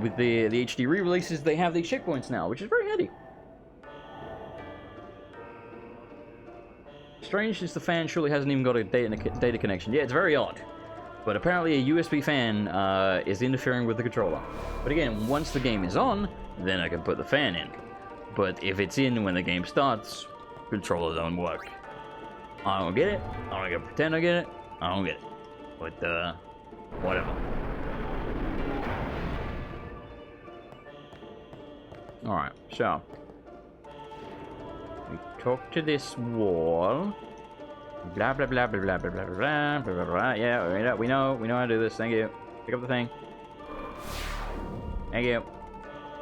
[SPEAKER 1] with the HD re-releases, they have these checkpoints now, which is very handy. Strange, since the fan surely hasn't even got a data connection. Yeah, it's very odd. But apparently a USB fan is interfering with the controller. But again, once the game is on, then I can put the fan in. But if it's in when the game starts, controller don't work. I don't get it. I'm not gonna pretend I get it. I don't get it. But, whatever. Alright, so. We talk to this wall. Blah, blah, blah, blah, blah, blah, blah, blah, blah, blah, blah. Yeah, we know how to do this. Thank you. Pick up the thing. Thank you.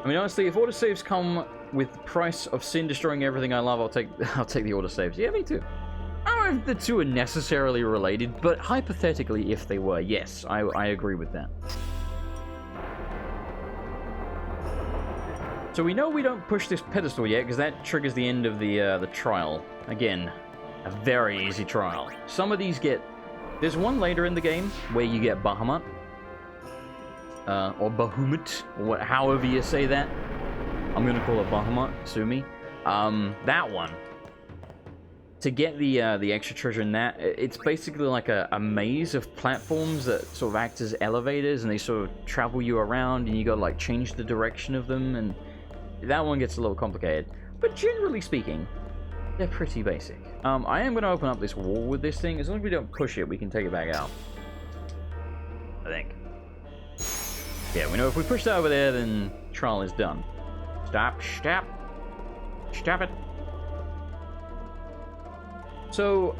[SPEAKER 1] I mean, honestly, if autosaves come with the price of Sin destroying everything I love, I'll take the autosaves. Yeah, me too. I don't know if the two are necessarily related, but hypothetically, if they were, yes, I agree with that. So we know we don't push this pedestal yet, because that triggers the end of the trial. Again, a very easy trial. Some of these get... There's one later in the game where you get Bahamut. Or Bahamut, or however you say that. I'm gonna call it Bahamut, sue me. That one. To get the extra treasure in that, it's basically like a maze of platforms that sort of act as elevators, and they sort of travel you around, and you gotta like change the direction of them, and that one gets a little complicated. But generally speaking, they're pretty basic. I am gonna open up this wall with this thing. As long as we don't push it, we can take it back out. I think. Yeah, we know if we push that over there, then trial is done. Stop it. So,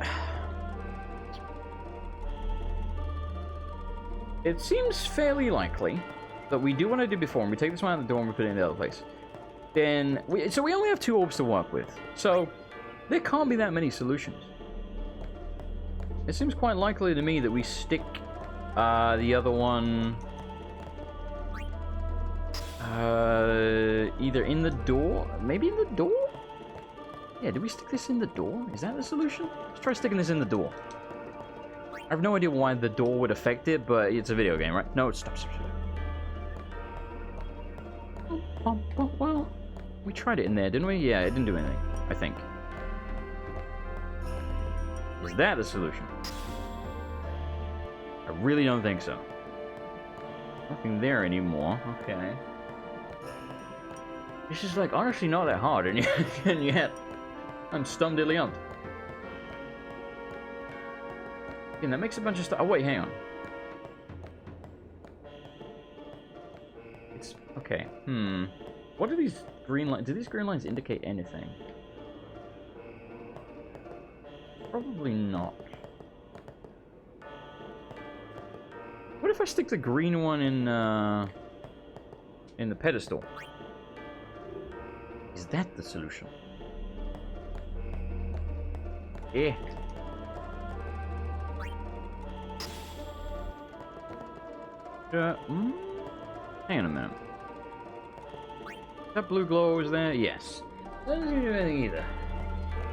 [SPEAKER 1] it seems fairly likely that we do what I did before, and we take this one out the door and we put it in the other place. Then, so we only have 2 orbs to work with. So, there can't be that many solutions. It seems quite likely to me that we stick the other one either in the door, maybe in the door? Yeah, do we stick this in the door? Is that the solution? Let's try sticking this in the door. I have no idea why the door would affect it, but it's a video game, right? No, stop. Well, we tried it in there, didn't we? Yeah, it didn't do anything, I think. Is that the solution? I really don't think so. Nothing there anymore. Okay. This is like honestly not that hard, and yet I'm stum-diddly-umped. And that makes a bunch of stuff. Oh wait, hang on. Okay, what do these green lines... Do these green lines indicate anything? Probably not. What if I stick the green one in the pedestal? Is that the solution? Yeah. Hang on a minute. That blue glow is there? Yes. Doesn't do anything either.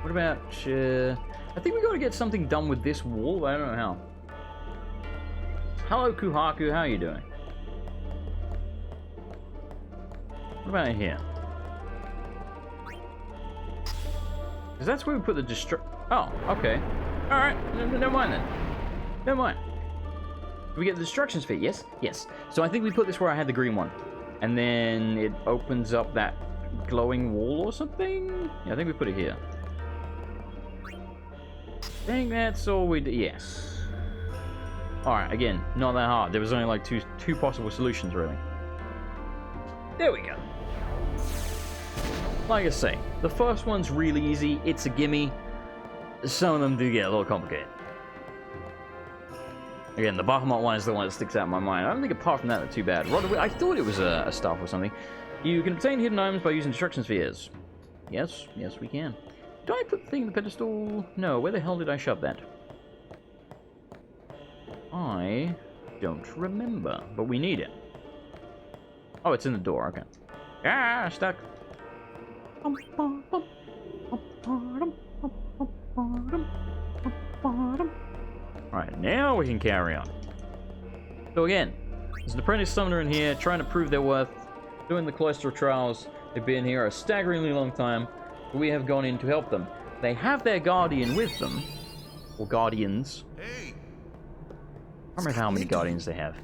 [SPEAKER 1] What about, I think we gotta get something done with this wall, but I don't know how. Hello, Kuhaku, how are you doing? What about here? Because that's where we put the Oh, okay. Alright, never mind then. Never mind. Do we get the destruction sphere? Yes? Yes. So I think we put this where I had the green one. And then it opens up that glowing wall or something? Yeah, I think we put it here. I think that's all we did. Yes. Alright, again, not that hard. There was only like two possible solutions, really. There we go. Like I say, the first one's really easy. It's a gimme. Some of them do get a little complicated. Again, the Bahamut one is the one that sticks out in my mind. I don't think apart from that they're too bad. I thought it was a staff or something. You can obtain hidden items by using destruction spheres. Yes, yes we can. Did I put the thing in the pedestal? No, where the hell did I shove that? I don't remember, but we need it. Oh, it's in the door, okay. Ah, stuck. Alright, now we can carry on. So again, there's an apprentice summoner in here trying to prove their worth, doing the cloister trials. They've been here a staggeringly long time, but we have gone in to help them. They have their guardian with them, or guardians.
[SPEAKER 7] Hey.
[SPEAKER 1] I don't remember how many guardians they have.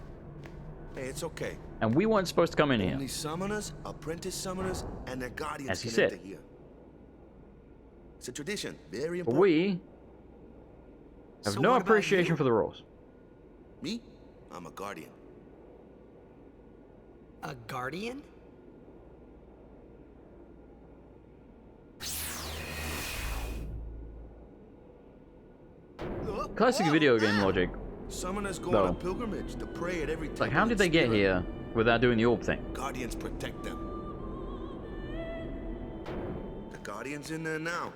[SPEAKER 7] Hey, it's okay.
[SPEAKER 1] And we weren't supposed to come in here.
[SPEAKER 7] Only summoners, apprentice summoners, and their guardians
[SPEAKER 1] as he
[SPEAKER 7] can
[SPEAKER 1] said.
[SPEAKER 7] enter here. It's a tradition, very
[SPEAKER 1] But
[SPEAKER 7] important.
[SPEAKER 1] we have no appreciation for the rules.
[SPEAKER 7] Me? I'm a guardian.
[SPEAKER 2] A guardian?
[SPEAKER 1] Classic video game logic.
[SPEAKER 7] Summoners go
[SPEAKER 1] No.
[SPEAKER 7] on a pilgrimage to pray at every
[SPEAKER 1] It's like, how did they get here without doing the orb thing?
[SPEAKER 7] Guardians protect them. The guardian's in there now.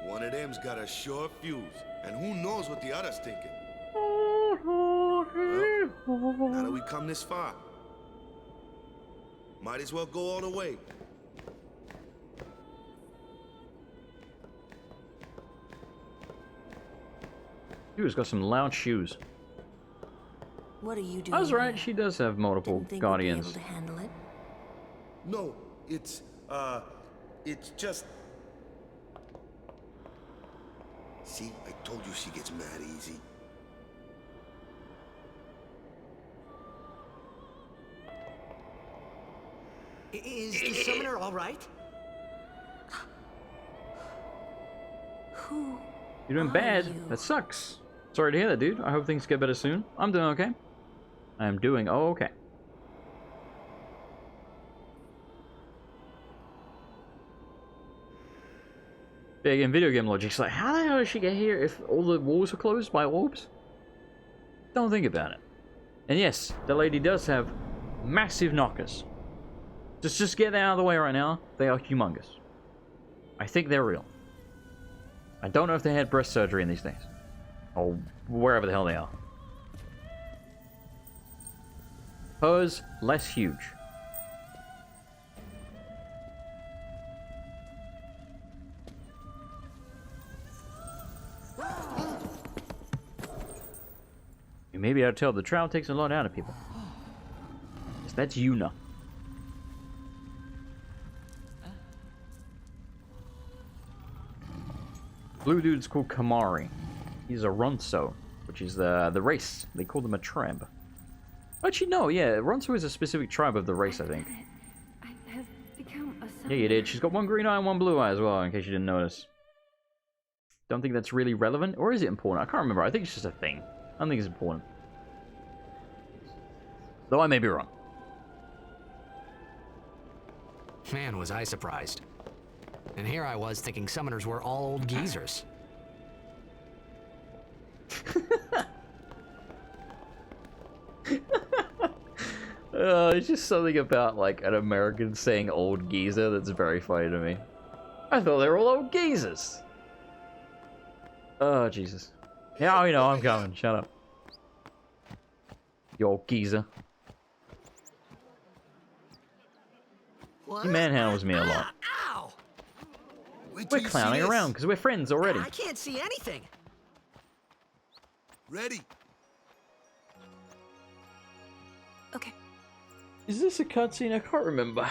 [SPEAKER 7] One of them's got a short fuse, and who knows what the other's thinking. Well, now that we come this far, might as well go all the way.
[SPEAKER 1] Dude's got some loud shoes.
[SPEAKER 13] What are you doing?
[SPEAKER 1] I was right,
[SPEAKER 13] here?
[SPEAKER 1] she does have multiple
[SPEAKER 13] Didn't think
[SPEAKER 1] guardians.
[SPEAKER 13] we'd be able to handle it.
[SPEAKER 7] No, it's just... See, I told you she gets mad easy.
[SPEAKER 2] Is the summoner all right?
[SPEAKER 13] Who?
[SPEAKER 1] You're doing bad. That sucks. Sorry to hear that, dude. I hope things get better soon. I'm doing okay. I am doing okay. Big in video game logic. It's like, how the hell did she get here if all the walls are closed by orbs? Don't think about it. And yes, the lady does have massive knockers. Just get that out of the way right now. They are humongous. I think they're real. I don't know if they had breast surgery in these days. Or wherever the hell they are. Hers, less huge. You may be able to tell the trial takes a lot out of people. Yes, that's Yuna. Blue dude's called Kamari. He's a Ronso, which is the race. They call them a tribe. Actually, no, yeah, Ronso is a specific tribe of the race, I think.
[SPEAKER 12] I have become a
[SPEAKER 1] Yeah, you did. She's got one green eye and one blue eye as well, in case you didn't notice. Don't think that's really relevant, or is it important? I can't remember. I think it's just a thing. I don't think it's important. Though I may be wrong.
[SPEAKER 2] Man, was I surprised. And here I was thinking summoners were all old geezers.
[SPEAKER 1] It's just something about, like, an American saying old geezer that's very funny to me. I thought they were all old geezers. Oh, Jesus. Yeah, I know, I'm coming. Shut up. You old geezer. He manhandles me a lot.
[SPEAKER 2] Ow!
[SPEAKER 1] We're clowning around because we're friends already.
[SPEAKER 2] I can't see anything.
[SPEAKER 7] Ready?
[SPEAKER 12] Okay.
[SPEAKER 1] Is this a cutscene? I can't remember.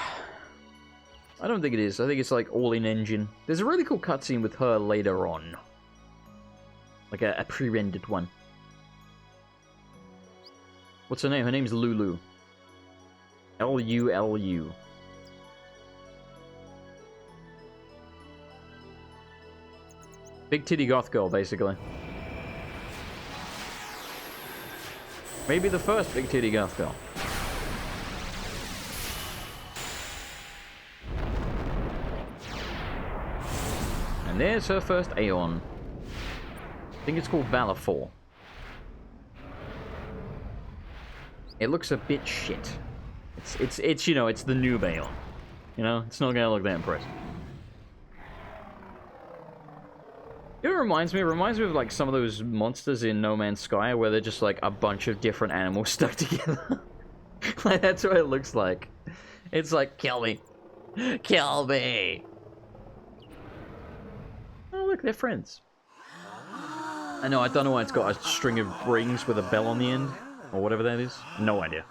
[SPEAKER 1] I don't think it is. I think it's like all in engine. There's a really cool cutscene with her later on. Like a pre-rendered one. What's her name? Her name's Lulu. L-U-L-U. Big titty goth girl, basically. Maybe the first big titty goth girl. And there's her first Aeon. I think it's called Valor 4. It looks a bit shit. It's you know, it's the new Aeon. You know, it's not gonna look that impressive. You know what it reminds me? It reminds me of like some of those monsters in No Man's Sky where they're just like a bunch of different animals stuck together. Like that's what it looks like. It's like, kill me. Kill me. Oh look, they're friends. I know, I don't know why it's got a string of rings with a bell on the end. Or whatever that is. No idea.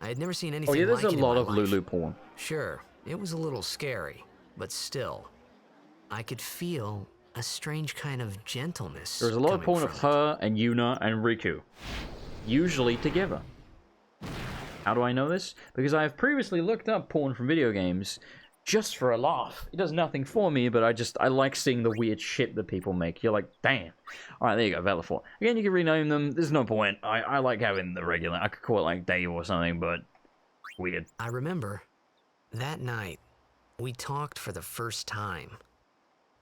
[SPEAKER 2] I had never seen anything
[SPEAKER 1] Oh yeah, there's
[SPEAKER 2] like
[SPEAKER 1] a
[SPEAKER 2] it
[SPEAKER 1] lot
[SPEAKER 2] in
[SPEAKER 1] of
[SPEAKER 2] my life.
[SPEAKER 1] Lulu porn.
[SPEAKER 2] Sure, it was a little scary, but still, I could feel a strange kind of gentleness.
[SPEAKER 1] There's a lot of porn
[SPEAKER 2] coming
[SPEAKER 1] of
[SPEAKER 2] from
[SPEAKER 1] her and Yuna and Riku. Usually together. How do I know this? Because I have previously looked up porn from video games just for a laugh. It does nothing for me, but I like seeing the weird shit that people make. You're like, damn. Alright, there you go, Valor 4. Again, you can rename them. There's no point. I like having the regular. I could call it like Dave or something, but weird.
[SPEAKER 2] I remember that night we talked for the first time.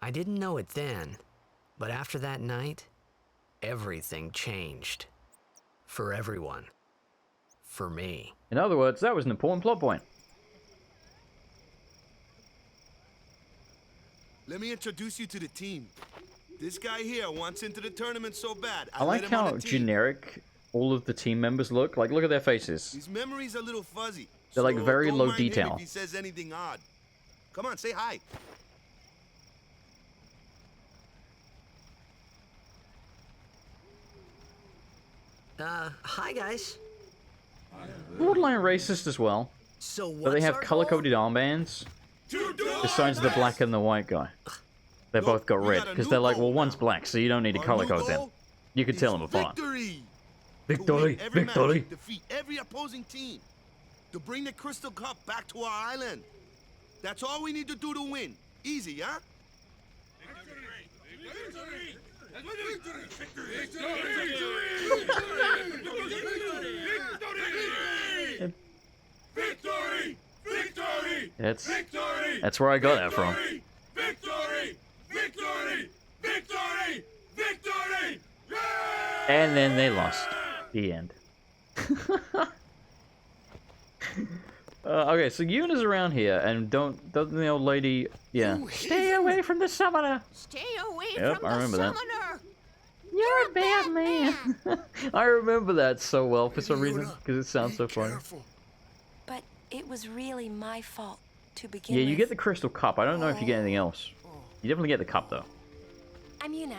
[SPEAKER 2] I didn't know it then, but after that night, everything changed. For everyone. For me.
[SPEAKER 1] In other words, that was an important plot point.
[SPEAKER 7] Let me introduce you to the team. This guy here wants into the tournament so bad.
[SPEAKER 1] I like how generic all of the team members look. Like, look at their faces.
[SPEAKER 7] His memory's a little fuzzy.
[SPEAKER 1] They're like very
[SPEAKER 7] don't
[SPEAKER 1] low
[SPEAKER 7] mind him
[SPEAKER 1] detail.
[SPEAKER 7] if he says anything odd. Come on, say hi.
[SPEAKER 2] Hi guys.
[SPEAKER 1] Borderline racist as well.
[SPEAKER 2] So
[SPEAKER 1] But they have color-coded armbands. Besides the black and the white guy. They both got red. Because they're like, well, one's black, so you don't need to color code them. You can tell them apart.
[SPEAKER 7] Victory!
[SPEAKER 1] Victory!
[SPEAKER 7] Every
[SPEAKER 1] Victory!
[SPEAKER 7] match, defeat every opposing team. To bring the Crystal Cup back to our island. That's all we need to do to win. Easy, huh?
[SPEAKER 9] Victory! Victory!
[SPEAKER 1] That's where I got that from.
[SPEAKER 9] Victory! Victory! Victory! Victory!
[SPEAKER 1] And then they lost. The end. Okay, so Yuna's around here, and doesn't the old lady, yeah. Stay away from the summoner!
[SPEAKER 12] Stay away
[SPEAKER 1] Yep,
[SPEAKER 12] from
[SPEAKER 1] I remember
[SPEAKER 12] the
[SPEAKER 1] that.
[SPEAKER 12] summoner!
[SPEAKER 1] You're a bad man! I remember that so well for some reason, because it sounds so funny.
[SPEAKER 14] But it was really my fault to begin
[SPEAKER 1] Yeah,
[SPEAKER 14] with.
[SPEAKER 1] you get the crystal cup. I don't know if you get anything else. You definitely get the cup, though.
[SPEAKER 14] I'm Yuna.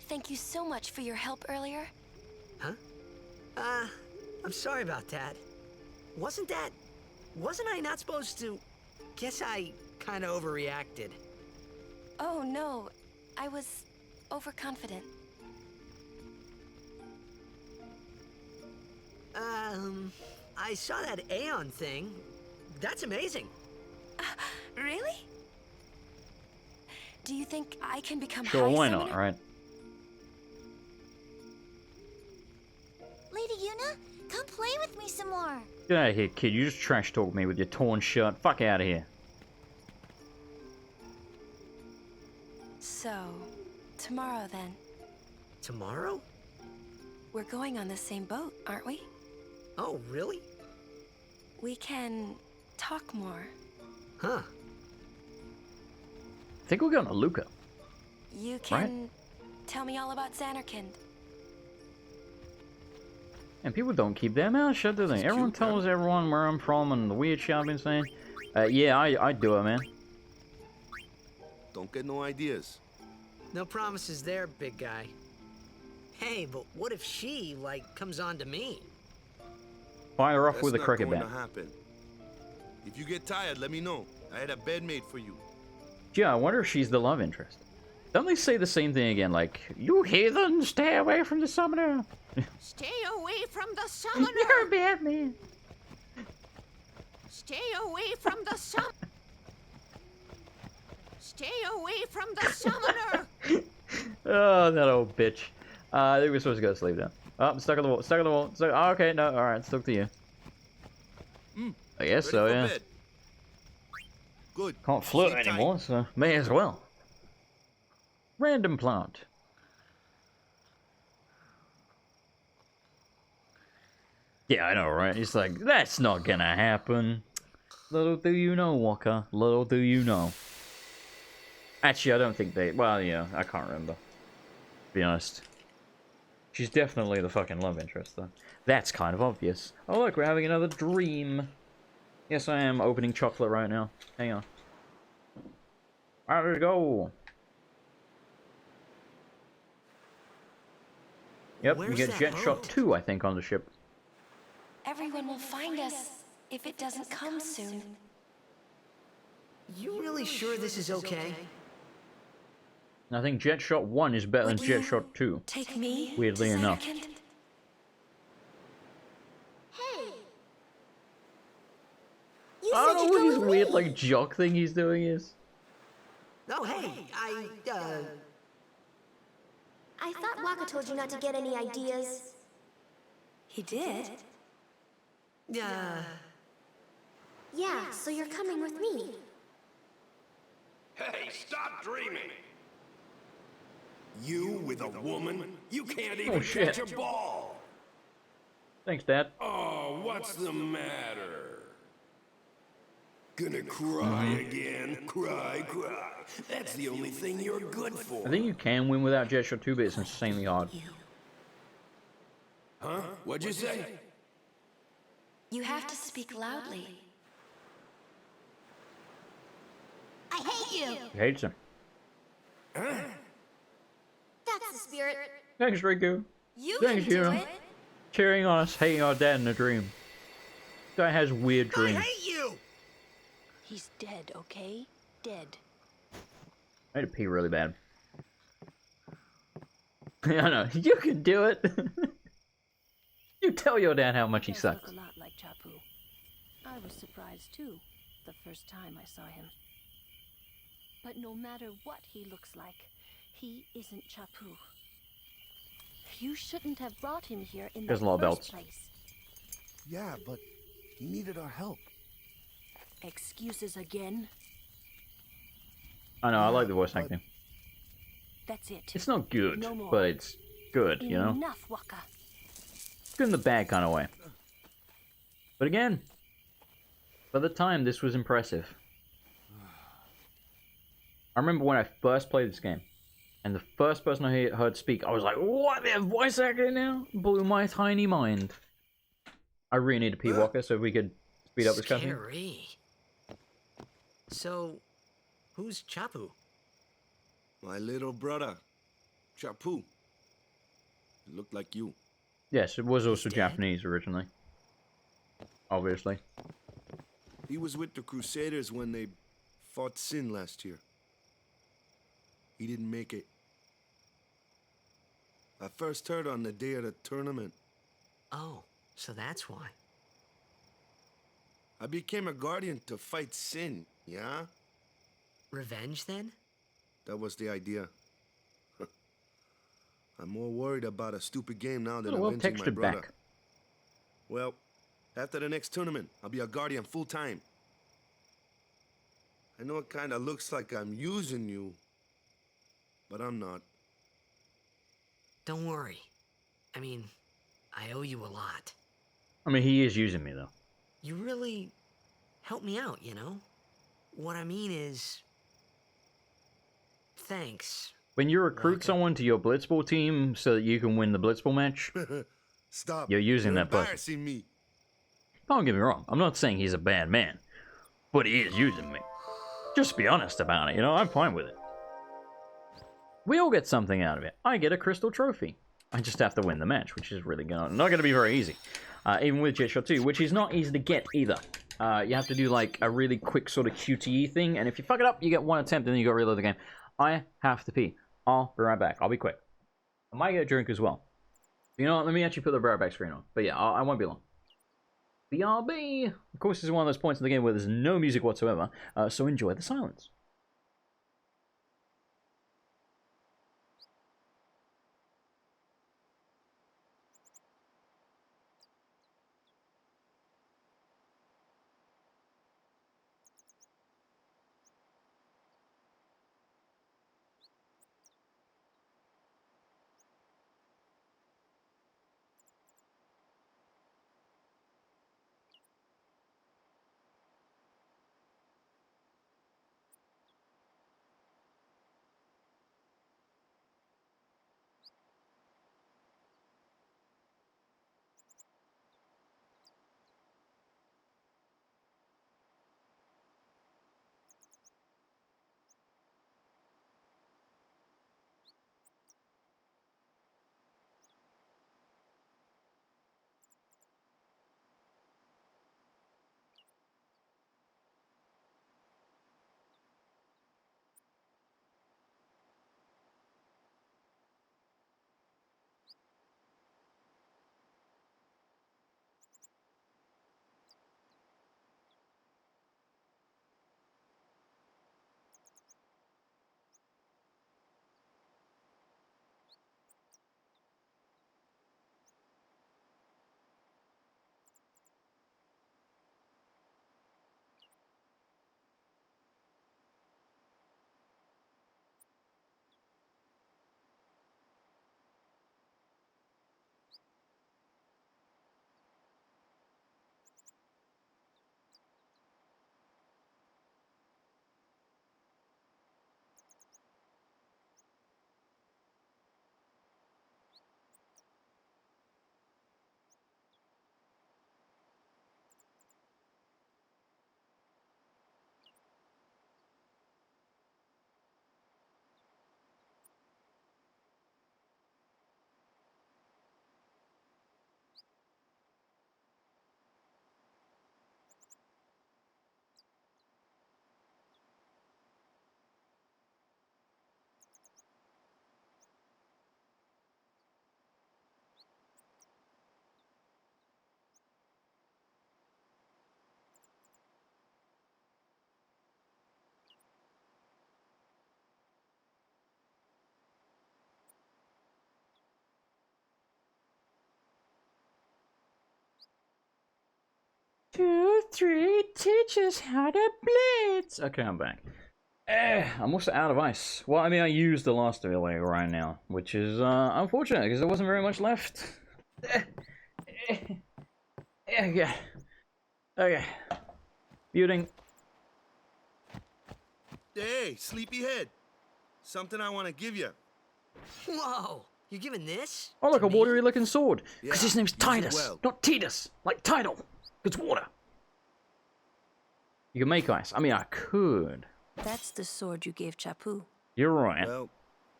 [SPEAKER 14] Thank you so much for your help earlier.
[SPEAKER 2] Huh? I'm sorry about that. Wasn't I not supposed to? Guess I kinda overreacted.
[SPEAKER 14] Oh no, I was overconfident.
[SPEAKER 2] I saw that Aeon thing. That's amazing.
[SPEAKER 14] Really? Do you think I can become
[SPEAKER 1] Sure,
[SPEAKER 14] High
[SPEAKER 1] why
[SPEAKER 14] Summoner?
[SPEAKER 1] not, right?
[SPEAKER 4] Lady Yuna,
[SPEAKER 12] Come play with me some more.
[SPEAKER 1] Get out of here, kid. You just trash talk me with your torn shirt. Fuck out of here.
[SPEAKER 14] So, tomorrow then.
[SPEAKER 2] Tomorrow?
[SPEAKER 14] We're going on the same boat, aren't we?
[SPEAKER 2] Oh, really?
[SPEAKER 14] We can talk more.
[SPEAKER 2] Huh.
[SPEAKER 1] I think we're going to Luca.
[SPEAKER 14] You can tell me all about Xanarkand.
[SPEAKER 1] And people don't keep their mouths shut, do they? Everyone tells everyone where I'm from and the weird shit I've been saying. Yeah, I do it, man.
[SPEAKER 7] Don't get no ideas.
[SPEAKER 2] No promises there, big guy. Hey, but what if she, like, comes on to me?
[SPEAKER 1] Fire her off with a
[SPEAKER 7] That's
[SPEAKER 1] cricket
[SPEAKER 7] not
[SPEAKER 1] bat.
[SPEAKER 7] going to happen. If you get tired, let me know. I had a bed made for you.
[SPEAKER 1] Yeah, I wonder if she's the love interest. Don't they say the same thing again, like, you heathen, stay away from the summoner?
[SPEAKER 12] Stay away from the summoner.
[SPEAKER 1] You're a bad man.
[SPEAKER 12] Stay away from the summoner. Stay away from the summoner.
[SPEAKER 1] Oh, that old bitch. I think we're supposed to go to sleep now. Oh, I'm stuck on the wall. Stuck on the wall. Stuck. Oh, okay, no, alright, stuck to you. I guess so, yeah.
[SPEAKER 7] Bed. Good.
[SPEAKER 1] Can't float
[SPEAKER 7] Sleep tight.
[SPEAKER 1] anymore, so may as well. Random plant. Yeah, I know, right? It's like, that's not gonna happen. Little do you know, Walker. Little do you know. Actually, I don't think they... Well, yeah, I can't remember. To be honest. She's definitely the fucking love interest, though. That's kind of obvious. Oh, look, we're having another dream. Yes, I am opening chocolate right now. Hang on. Alright, let's go. Yep, we get Jet Shot 2, I think, on the ship.
[SPEAKER 14] Everyone will find us if it doesn't come soon.
[SPEAKER 2] You really sure this is okay?
[SPEAKER 1] I think Jet Shot 1 is better than
[SPEAKER 14] Would
[SPEAKER 1] Jet
[SPEAKER 14] you
[SPEAKER 1] Shot 2.
[SPEAKER 14] Take me
[SPEAKER 1] Weirdly
[SPEAKER 14] to
[SPEAKER 1] enough.
[SPEAKER 14] Xanarkand?
[SPEAKER 4] Hey!
[SPEAKER 1] I
[SPEAKER 4] You
[SPEAKER 1] don't
[SPEAKER 4] said
[SPEAKER 1] know
[SPEAKER 4] you'd
[SPEAKER 1] what
[SPEAKER 4] go
[SPEAKER 1] his
[SPEAKER 4] with
[SPEAKER 1] weird,
[SPEAKER 4] me.
[SPEAKER 1] like, jock thing he's doing is.
[SPEAKER 2] No, hey,
[SPEAKER 4] I thought Waka told you not to get any ideas.
[SPEAKER 14] He did?
[SPEAKER 4] Yeah, so you're coming with me.
[SPEAKER 3] Hey, stop dreaming! You with a woman? You can't even
[SPEAKER 1] shit.
[SPEAKER 3] catch a ball!
[SPEAKER 1] Thanks, Dad.
[SPEAKER 3] Oh, what's the matter? Gonna cry again? Cry. That's the only thing you're good for.
[SPEAKER 1] I think you can win without Jet Shot 2, but it's insanely hard.
[SPEAKER 3] Huh? What'd you say?
[SPEAKER 14] You have to speak loudly.
[SPEAKER 12] I hate you.
[SPEAKER 1] He hates him.
[SPEAKER 4] That's the spirit.
[SPEAKER 1] Thanks, Riku.
[SPEAKER 14] You
[SPEAKER 1] Thanks,
[SPEAKER 14] can do
[SPEAKER 1] Hero.
[SPEAKER 14] it.
[SPEAKER 1] Cheering on us, hating our dad in a dream. This guy has weird
[SPEAKER 2] I
[SPEAKER 1] dreams.
[SPEAKER 2] hate you!
[SPEAKER 12] He's dead, okay? Dead.
[SPEAKER 1] I had to pee really bad. I know. You can do it. You tell your dad how much he
[SPEAKER 12] Does
[SPEAKER 1] sucks.
[SPEAKER 12] look a lot like Chapu. I was surprised too, the first time I saw him. But no matter what he looks like, he isn't Chapu. You shouldn't have brought him here in
[SPEAKER 1] There's
[SPEAKER 12] the
[SPEAKER 1] a lot of belts.
[SPEAKER 12] first place.
[SPEAKER 7] Yeah, but he needed our help.
[SPEAKER 12] Excuses again?
[SPEAKER 1] I know, I like the voice acting.
[SPEAKER 12] That's it.
[SPEAKER 1] It's not good,
[SPEAKER 12] No more.
[SPEAKER 1] but it's good, you know?
[SPEAKER 12] Enough, Waka.
[SPEAKER 1] It's good in the bad kind of way. But again, by the time, this was impressive. I remember when I first played this game, and the first person I heard speak, I was like, what, they're voice acting now? Blew my tiny mind. I really need to pee, Walker, so if we could speed up this cutscene.
[SPEAKER 2] Scary. So, who's Chapu?
[SPEAKER 7] My little brother, Chapu. He looked like you.
[SPEAKER 1] Yes, it was also Japanese originally. Obviously.
[SPEAKER 7] He was with the Crusaders when they fought Sin last year. He didn't make it. I first heard on the day of the tournament.
[SPEAKER 2] Oh, so that's why.
[SPEAKER 7] I became a guardian to fight Sin, yeah?
[SPEAKER 2] Revenge, then?
[SPEAKER 7] That was the idea. I'm more worried about a stupid game now than
[SPEAKER 1] Well
[SPEAKER 7] avenging my
[SPEAKER 1] textured
[SPEAKER 7] brother.
[SPEAKER 1] back.
[SPEAKER 7] Well, after the next tournament, I'll be a guardian full-time. I know it kinda looks like I'm using you, but I'm not.
[SPEAKER 2] Don't worry. I mean, I owe you a lot.
[SPEAKER 1] I mean, he is using me, though.
[SPEAKER 2] You really helped me out, you know? What I mean is... Thanks.
[SPEAKER 1] When you recruit someone to your Blitzball team so that you can win the Blitzball match,
[SPEAKER 7] Stop.
[SPEAKER 1] you're using
[SPEAKER 7] You're
[SPEAKER 1] that person.
[SPEAKER 7] embarrassing me.
[SPEAKER 1] Don't get me wrong, I'm not saying he's a bad man, but he is using me. Just be honest about it, you know, I'm fine with it. We all get something out of it. I get a crystal trophy. I just have to win the match, which is really not going to be very easy. Even with Jetshot 2, which is not easy to get either. You have to do like a really quick sort of QTE thing, and if you fuck it up, you get one attempt and then you got to reload the game. I have to pee. I'll be right back. I'll be quick. I might get a drink as well. You know what? Let me actually put the right back screen on. But yeah, I won't be long. BRB! Of course, this is one of those points in the game where there's no music whatsoever, so enjoy the silence. Two, three, teach us how to blitz. Okay, I'm back. I'm also out of ice. Well, I mean, I used the last of it like right now, which is unfortunate because there wasn't very much left. Yeah. Okay. Muting.
[SPEAKER 7] Hey, sleepyhead. Something I want to give you.
[SPEAKER 2] Whoa! You're giving this?
[SPEAKER 1] Oh, look, a watery looking sword. Because
[SPEAKER 7] Yeah,
[SPEAKER 1] his name's
[SPEAKER 7] use it
[SPEAKER 1] Titus,
[SPEAKER 7] well.
[SPEAKER 1] not Titus. Like Tidal. It's water. You can make ice. I mean, I could.
[SPEAKER 12] That's the sword you gave Chapu.
[SPEAKER 1] You're right.
[SPEAKER 7] Well,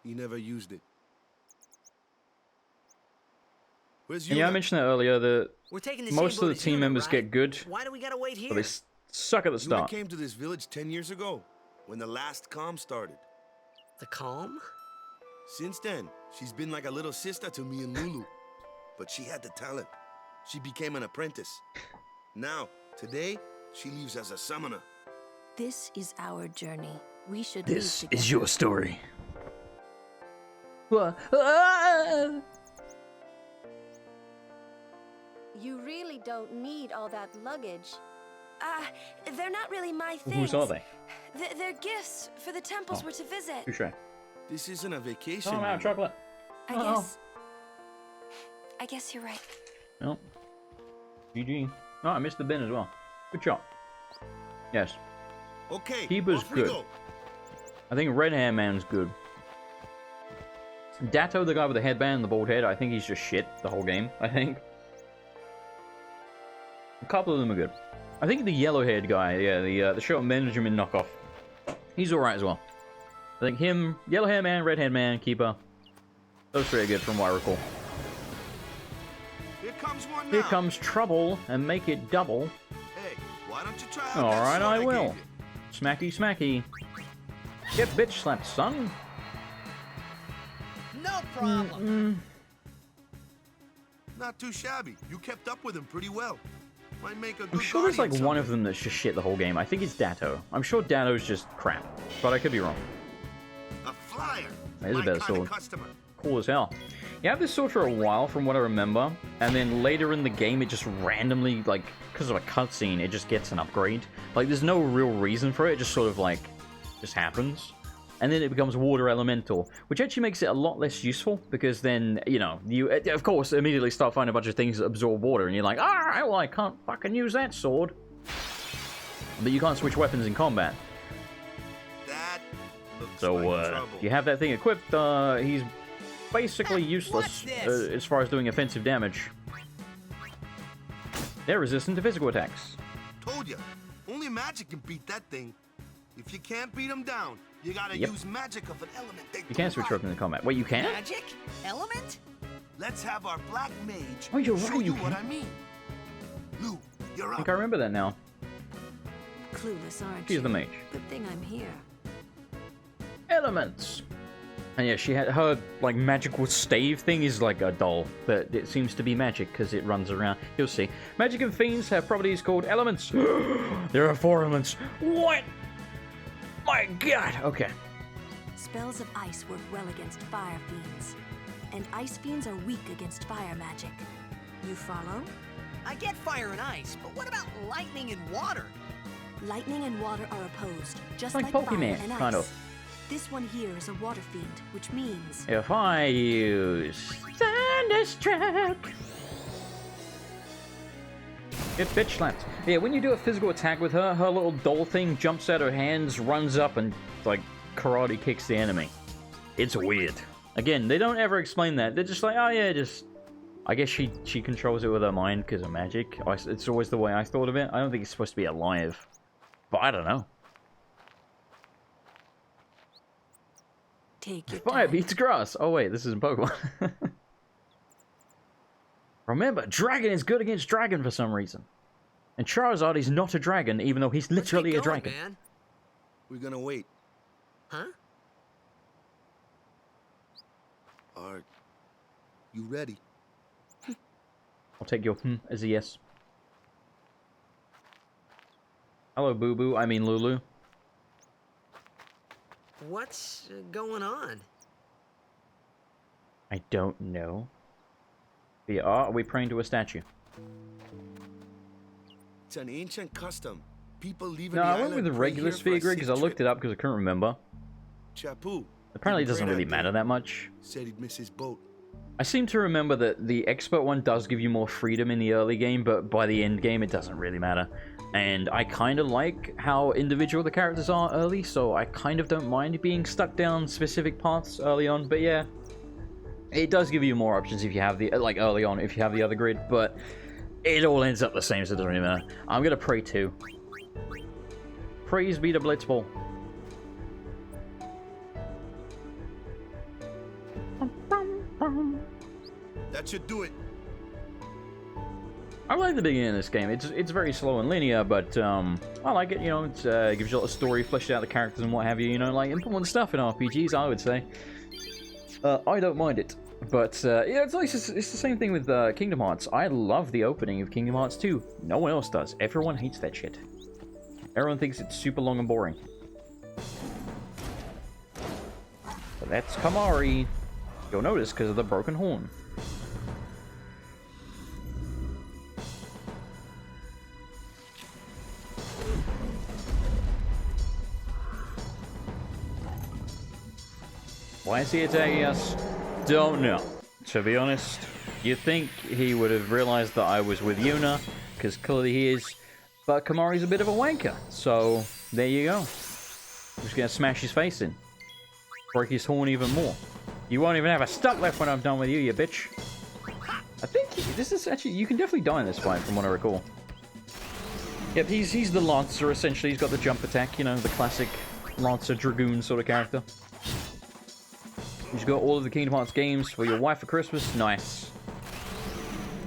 [SPEAKER 7] he never used it. Where's
[SPEAKER 1] And yeah, I
[SPEAKER 7] Yuna?
[SPEAKER 1] mentioned that earlier that
[SPEAKER 2] We're taking the
[SPEAKER 1] most
[SPEAKER 2] same
[SPEAKER 1] of the
[SPEAKER 2] boat as
[SPEAKER 1] team
[SPEAKER 2] Yuna,
[SPEAKER 1] members
[SPEAKER 2] right?
[SPEAKER 1] get good,
[SPEAKER 2] Why do we gotta wait here?
[SPEAKER 1] but they suck at the
[SPEAKER 7] Yuna
[SPEAKER 1] start.
[SPEAKER 7] came to this village 10 years ago, when the last calm started.
[SPEAKER 2] The calm?
[SPEAKER 7] Since then, she's been like a little sister to me and Lulu. But she had the talent. She became an apprentice. Now, today, she leaves as a summoner.
[SPEAKER 12] This is our journey. We should
[SPEAKER 1] This
[SPEAKER 12] leave
[SPEAKER 1] is
[SPEAKER 12] together.
[SPEAKER 1] your story.
[SPEAKER 12] You really don't need all that luggage.
[SPEAKER 14] They're not really my
[SPEAKER 1] Well,
[SPEAKER 14] things.
[SPEAKER 1] whose are they?
[SPEAKER 14] They're gifts for the temples we're to visit.
[SPEAKER 1] Touche.
[SPEAKER 7] This isn't a vacation.
[SPEAKER 1] Oh, I'm out of chocolate.
[SPEAKER 14] I guess you're right.
[SPEAKER 1] No. GG. Oh, I missed the bin as well. Good job. Yes.
[SPEAKER 7] Okay.
[SPEAKER 1] Keeper's
[SPEAKER 7] off we
[SPEAKER 1] good.
[SPEAKER 7] go.
[SPEAKER 1] I think Red Hair Man's good. Datto, the guy with the headband and the bald head, I think he's just shit the whole game, I think. A couple of them are good. I think the yellow-haired guy, yeah, the Short Benjamin knockoff, he's alright as well. I think him, Yellow Hair Man, Red Hair Man, Keeper, those three are good from what I recall.
[SPEAKER 7] Here comes one now.
[SPEAKER 1] Here comes trouble, and make it double.
[SPEAKER 7] Hey, why don't you try out that
[SPEAKER 1] Alright,
[SPEAKER 7] sword
[SPEAKER 1] I
[SPEAKER 7] gave
[SPEAKER 1] will.
[SPEAKER 7] you?
[SPEAKER 1] Smacky, smacky. Get bitch slapped, son.
[SPEAKER 2] No problem.
[SPEAKER 7] Not too shabby. You kept up with him pretty well. Might make a good
[SPEAKER 1] I'm sure there's like
[SPEAKER 7] guardian
[SPEAKER 1] one of
[SPEAKER 7] someday.
[SPEAKER 1] them that's just shit the whole game. I think it's Datto. I'm sure Datto's just crap, but I could be wrong.
[SPEAKER 7] A flyer.
[SPEAKER 1] There's a
[SPEAKER 7] My
[SPEAKER 1] better
[SPEAKER 7] kind
[SPEAKER 1] sword.
[SPEAKER 7] of customer.
[SPEAKER 1] Cool as hell. You have this sword for a while, from what I remember, and then later in the game, it just randomly, like, because of a cutscene, it just gets an upgrade. Like, there's no real reason for it. It just sort of like just happens. And then it becomes water elemental, which actually makes it a lot less useful, because then, you know, you, of course, immediately start finding a bunch of things that absorb water, and you're like, alright, well, I can't fucking use that sword. But you can't switch weapons in combat.
[SPEAKER 7] That looks
[SPEAKER 1] So,
[SPEAKER 7] like trouble.
[SPEAKER 1] if you have that thing equipped, he's basically useless as far as doing offensive damage. They're resistant to physical attacks.
[SPEAKER 7] Told ya. Only magic can beat that thing. If you can't beat him down, you gotta
[SPEAKER 1] Yep.
[SPEAKER 7] use magic of an element they
[SPEAKER 1] You can't switch weapons in combat. Wait, you can?
[SPEAKER 2] Magic? Element?
[SPEAKER 7] Let's have our black mage
[SPEAKER 1] Oh, you're
[SPEAKER 7] show
[SPEAKER 1] right, you
[SPEAKER 7] you what
[SPEAKER 1] can.
[SPEAKER 7] I mean. Lou, you're
[SPEAKER 1] I
[SPEAKER 7] up.
[SPEAKER 1] think I remember that now.
[SPEAKER 13] Clueless, aren't
[SPEAKER 1] She's
[SPEAKER 13] you?
[SPEAKER 1] the mage.
[SPEAKER 13] Good thing I'm here.
[SPEAKER 1] Elements! And yeah, she had her, like, magical stave thing is like a doll, but it seems to be magic because it runs around. You'll see. Magic and fiends have properties called elements. There are 4 elements. What? My god! Okay.
[SPEAKER 13] Spells of ice work well against fire fiends, and ice fiends are weak against fire magic. You follow?
[SPEAKER 2] I get fire and ice, but what about lightning and water?
[SPEAKER 13] Lightning and water are opposed, just
[SPEAKER 1] Like
[SPEAKER 13] like
[SPEAKER 1] Pokemon,
[SPEAKER 13] fire and ice.
[SPEAKER 1] kind of.
[SPEAKER 13] This one here is a water fiend, which means
[SPEAKER 1] If I use Thunderstruck, get bitch slapped. Yeah, when you do a physical attack with her, her little doll thing jumps out her hands, runs up, and like karate kicks the enemy. It's weird. Again, they don't ever explain that. They're just like, oh yeah, just. I guess she controls it with her mind because of magic. It's always the way I thought of it. I don't think it's supposed to be alive, but I don't know.
[SPEAKER 13] take your
[SPEAKER 1] Fire
[SPEAKER 13] time.
[SPEAKER 1] beats grass. Oh wait, this isn't Pokemon. Remember, dragon is good against dragon for some reason. And Charizard is not a dragon, even though he's literally a dragon.
[SPEAKER 2] Man.
[SPEAKER 7] We're gonna wait.
[SPEAKER 2] Huh?
[SPEAKER 7] Are you ready?
[SPEAKER 1] I'll take your as a yes. Hello, Boo Boo. I mean Lulu.
[SPEAKER 2] What's going on?
[SPEAKER 1] I don't know. Are we praying to a statue?
[SPEAKER 7] It's an ancient custom. People leaving
[SPEAKER 1] No,
[SPEAKER 7] the
[SPEAKER 1] I went
[SPEAKER 7] island
[SPEAKER 1] with the
[SPEAKER 7] pray
[SPEAKER 1] regular
[SPEAKER 7] here for a
[SPEAKER 1] sphere grid because I
[SPEAKER 7] safe
[SPEAKER 1] looked
[SPEAKER 7] trip.
[SPEAKER 1] it up because I couldn't remember.
[SPEAKER 7] Chapu.
[SPEAKER 1] Apparently it
[SPEAKER 7] didn't
[SPEAKER 1] doesn't
[SPEAKER 7] pray
[SPEAKER 1] really
[SPEAKER 7] that
[SPEAKER 1] matter
[SPEAKER 7] day.
[SPEAKER 1] that much.
[SPEAKER 7] Said he'd miss his boat.
[SPEAKER 1] I seem to remember that the expert one does give you more freedom in the early game, but by the end game it doesn't really matter. And I kind of like how individual the characters are early, so I kind of don't mind being stuck down specific paths early on. But yeah, it does give you more options if you have the, like early on, if you have the other grid, but it all ends up the same, so it doesn't really matter. I'm gonna pray too. Praise be to Blitzball.
[SPEAKER 7] That should do it.
[SPEAKER 1] I like the beginning of this game. It's very slow and linear, but I like it. You know, it gives you a lot of story, fleshes out the characters and what have you. You know, like important stuff in RPGs, I would say. I don't mind it, but yeah, it's the same thing with Kingdom Hearts. I love the opening of Kingdom Hearts 2. No one else does. Everyone hates that shit. Everyone thinks it's super long and boring. But that's Kamari. You'll notice because of the broken horn. Why is he attacking us? Don't know. To be honest, you'd think he would have realized that I was with Yuna, because clearly he is. But Kamari's a bit of a wanker, so there you go. I'm just gonna smash his face in. Break his horn even more. You won't even have a stuck left when I'm done with you, you bitch. I think this is actually... You can definitely die in this fight, from what I recall. Yep, he's the Lancer, essentially. He's got the jump attack, you know, the classic Lancer Dragoon sort of character. He's got all of the Kingdom Hearts games for your wife for Christmas. Nice.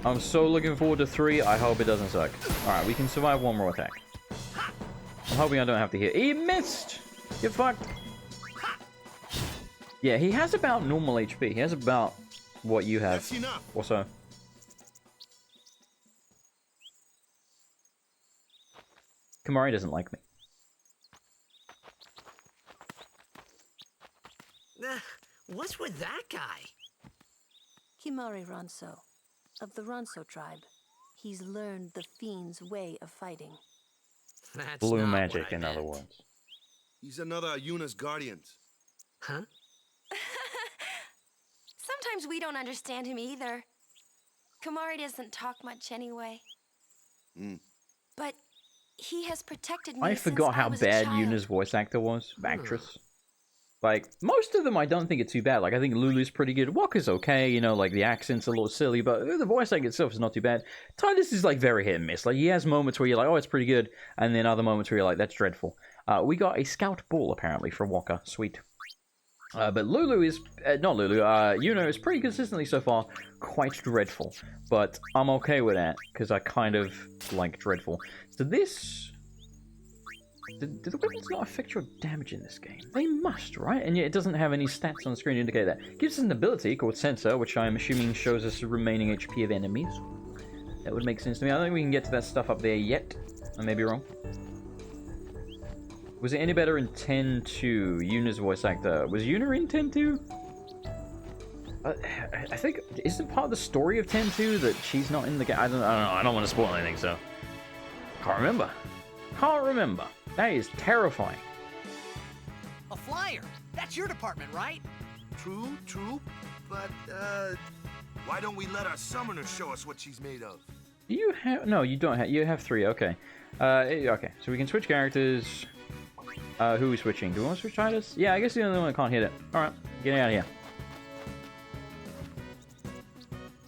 [SPEAKER 1] I'm so looking forward to 3. I hope it doesn't suck. Alright, we can survive one more attack. I'm hoping I don't have to hit. He missed! Get fucked! Yeah, he has about normal HP. He has about what you have. Or so. Kamari doesn't like me.
[SPEAKER 2] What's with that guy?
[SPEAKER 12] Kimari Ronso, of the Ronso tribe. He's learned the Fiend's way of fighting.
[SPEAKER 2] That's
[SPEAKER 1] Blue
[SPEAKER 2] not
[SPEAKER 1] magic,
[SPEAKER 2] what I
[SPEAKER 1] in
[SPEAKER 2] meant.
[SPEAKER 1] other words.
[SPEAKER 7] He's another Yuna's guardians.
[SPEAKER 2] Huh?
[SPEAKER 14] Sometimes we don't understand him either. Kamari doesn't talk much anyway. But he has protected me
[SPEAKER 1] I
[SPEAKER 14] since
[SPEAKER 1] forgot how
[SPEAKER 14] I was a
[SPEAKER 1] bad
[SPEAKER 14] child.
[SPEAKER 1] Yuna's voice actor was. Actress. Like, most of them I don't think it's too bad. Like, I think Lulu's pretty good. Walker's okay, you know, like, the accent's a little silly, but the voice acting itself is not too bad. Titus is, like, very hit and miss. Like, he has moments where you're like, oh, it's pretty good, and then other moments where you're like, that's dreadful. We got a Scout Ball, apparently, for Walker. Sweet. But Lulu is... not Lulu, Yuna is pretty consistently so far quite dreadful. But I'm okay with that, because I kind of like dreadful. So this... Do the weapons not affect your damage in this game? They must, right? And yet it doesn't have any stats on the screen to indicate that. It gives us an ability called Sensor, which I'm assuming shows us the remaining HP of enemies. That would make sense to me. I don't think we can get to that stuff up there yet. I may be wrong. Was it any better in 10-2? Yuna's voice actor. Was Yuna in 10-2? I think... Isn't part of the story of 10-2 that she's not in the game? I don't know. I don't want to spoil anything, so... Can't remember. Can't remember. That is terrifying.
[SPEAKER 2] A flyer. That's your department, right?
[SPEAKER 7] True. But, why don't we let our summoner show us what she's made of?
[SPEAKER 1] Do you have... No, you don't have... You have 3, okay. Okay, so we can switch characters. Who are we switching? Do we want to switch Titus? Yeah, I guess the only one that can't hit it. Alright, get out of here.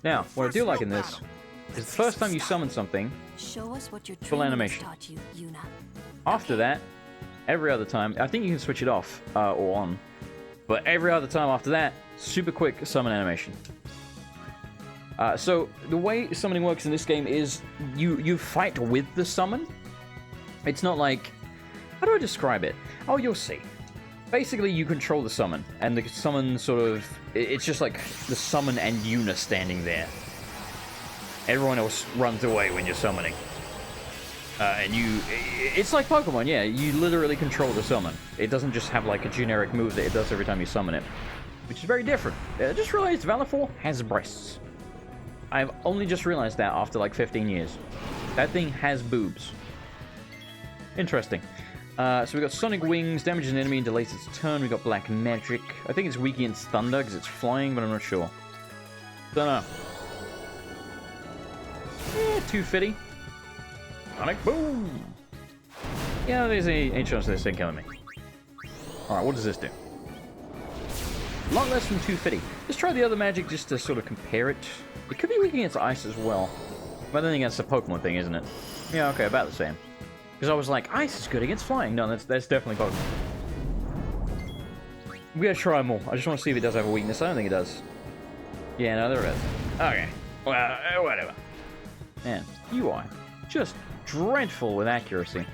[SPEAKER 1] Now, what I do like in this is the first time you summon something,
[SPEAKER 13] Show us what your
[SPEAKER 1] full
[SPEAKER 13] training
[SPEAKER 1] animation.
[SPEAKER 13] has taught you, Yuna.
[SPEAKER 1] After that, every other time, I think you can switch it off or on, but every other time after that, super quick summon animation. So the way summoning works in this game is you fight with the summon. It's not like, how do I describe it? Oh, you'll see. Basically, you control the summon, and the summon sort of, it's just like the summon and Yuna standing there. Everyone else runs away when you're summoning. And it's like Pokemon, yeah, you literally control the summon. It doesn't just have like a generic move that it does every time you summon it, which is very different. I just realized Valifor has breasts. I've only just realized that after like 15 years. That thing has boobs. Interesting. So we got Sonic Wings, damages an enemy and delays its turn. We got Black Magic. I think it's weak against Thunder because it's flying, but I'm not sure. Don't know. 250. Sonic Boom! Yeah, there's a chance of this thing killing me. Alright, what does this do? A lot less than 250. Let's try the other magic just to sort of compare it. It could be weak against ice as well. But I don't think that's a Pokemon thing, isn't it? Yeah, okay, about the same. Because I was like, ice is good against flying. No, that's definitely Pokemon. We gotta try more. I just want to see if it does have a weakness. I don't think it does. Yeah, no, there is. Okay. Well, whatever. Man, you are just dreadful with accuracy.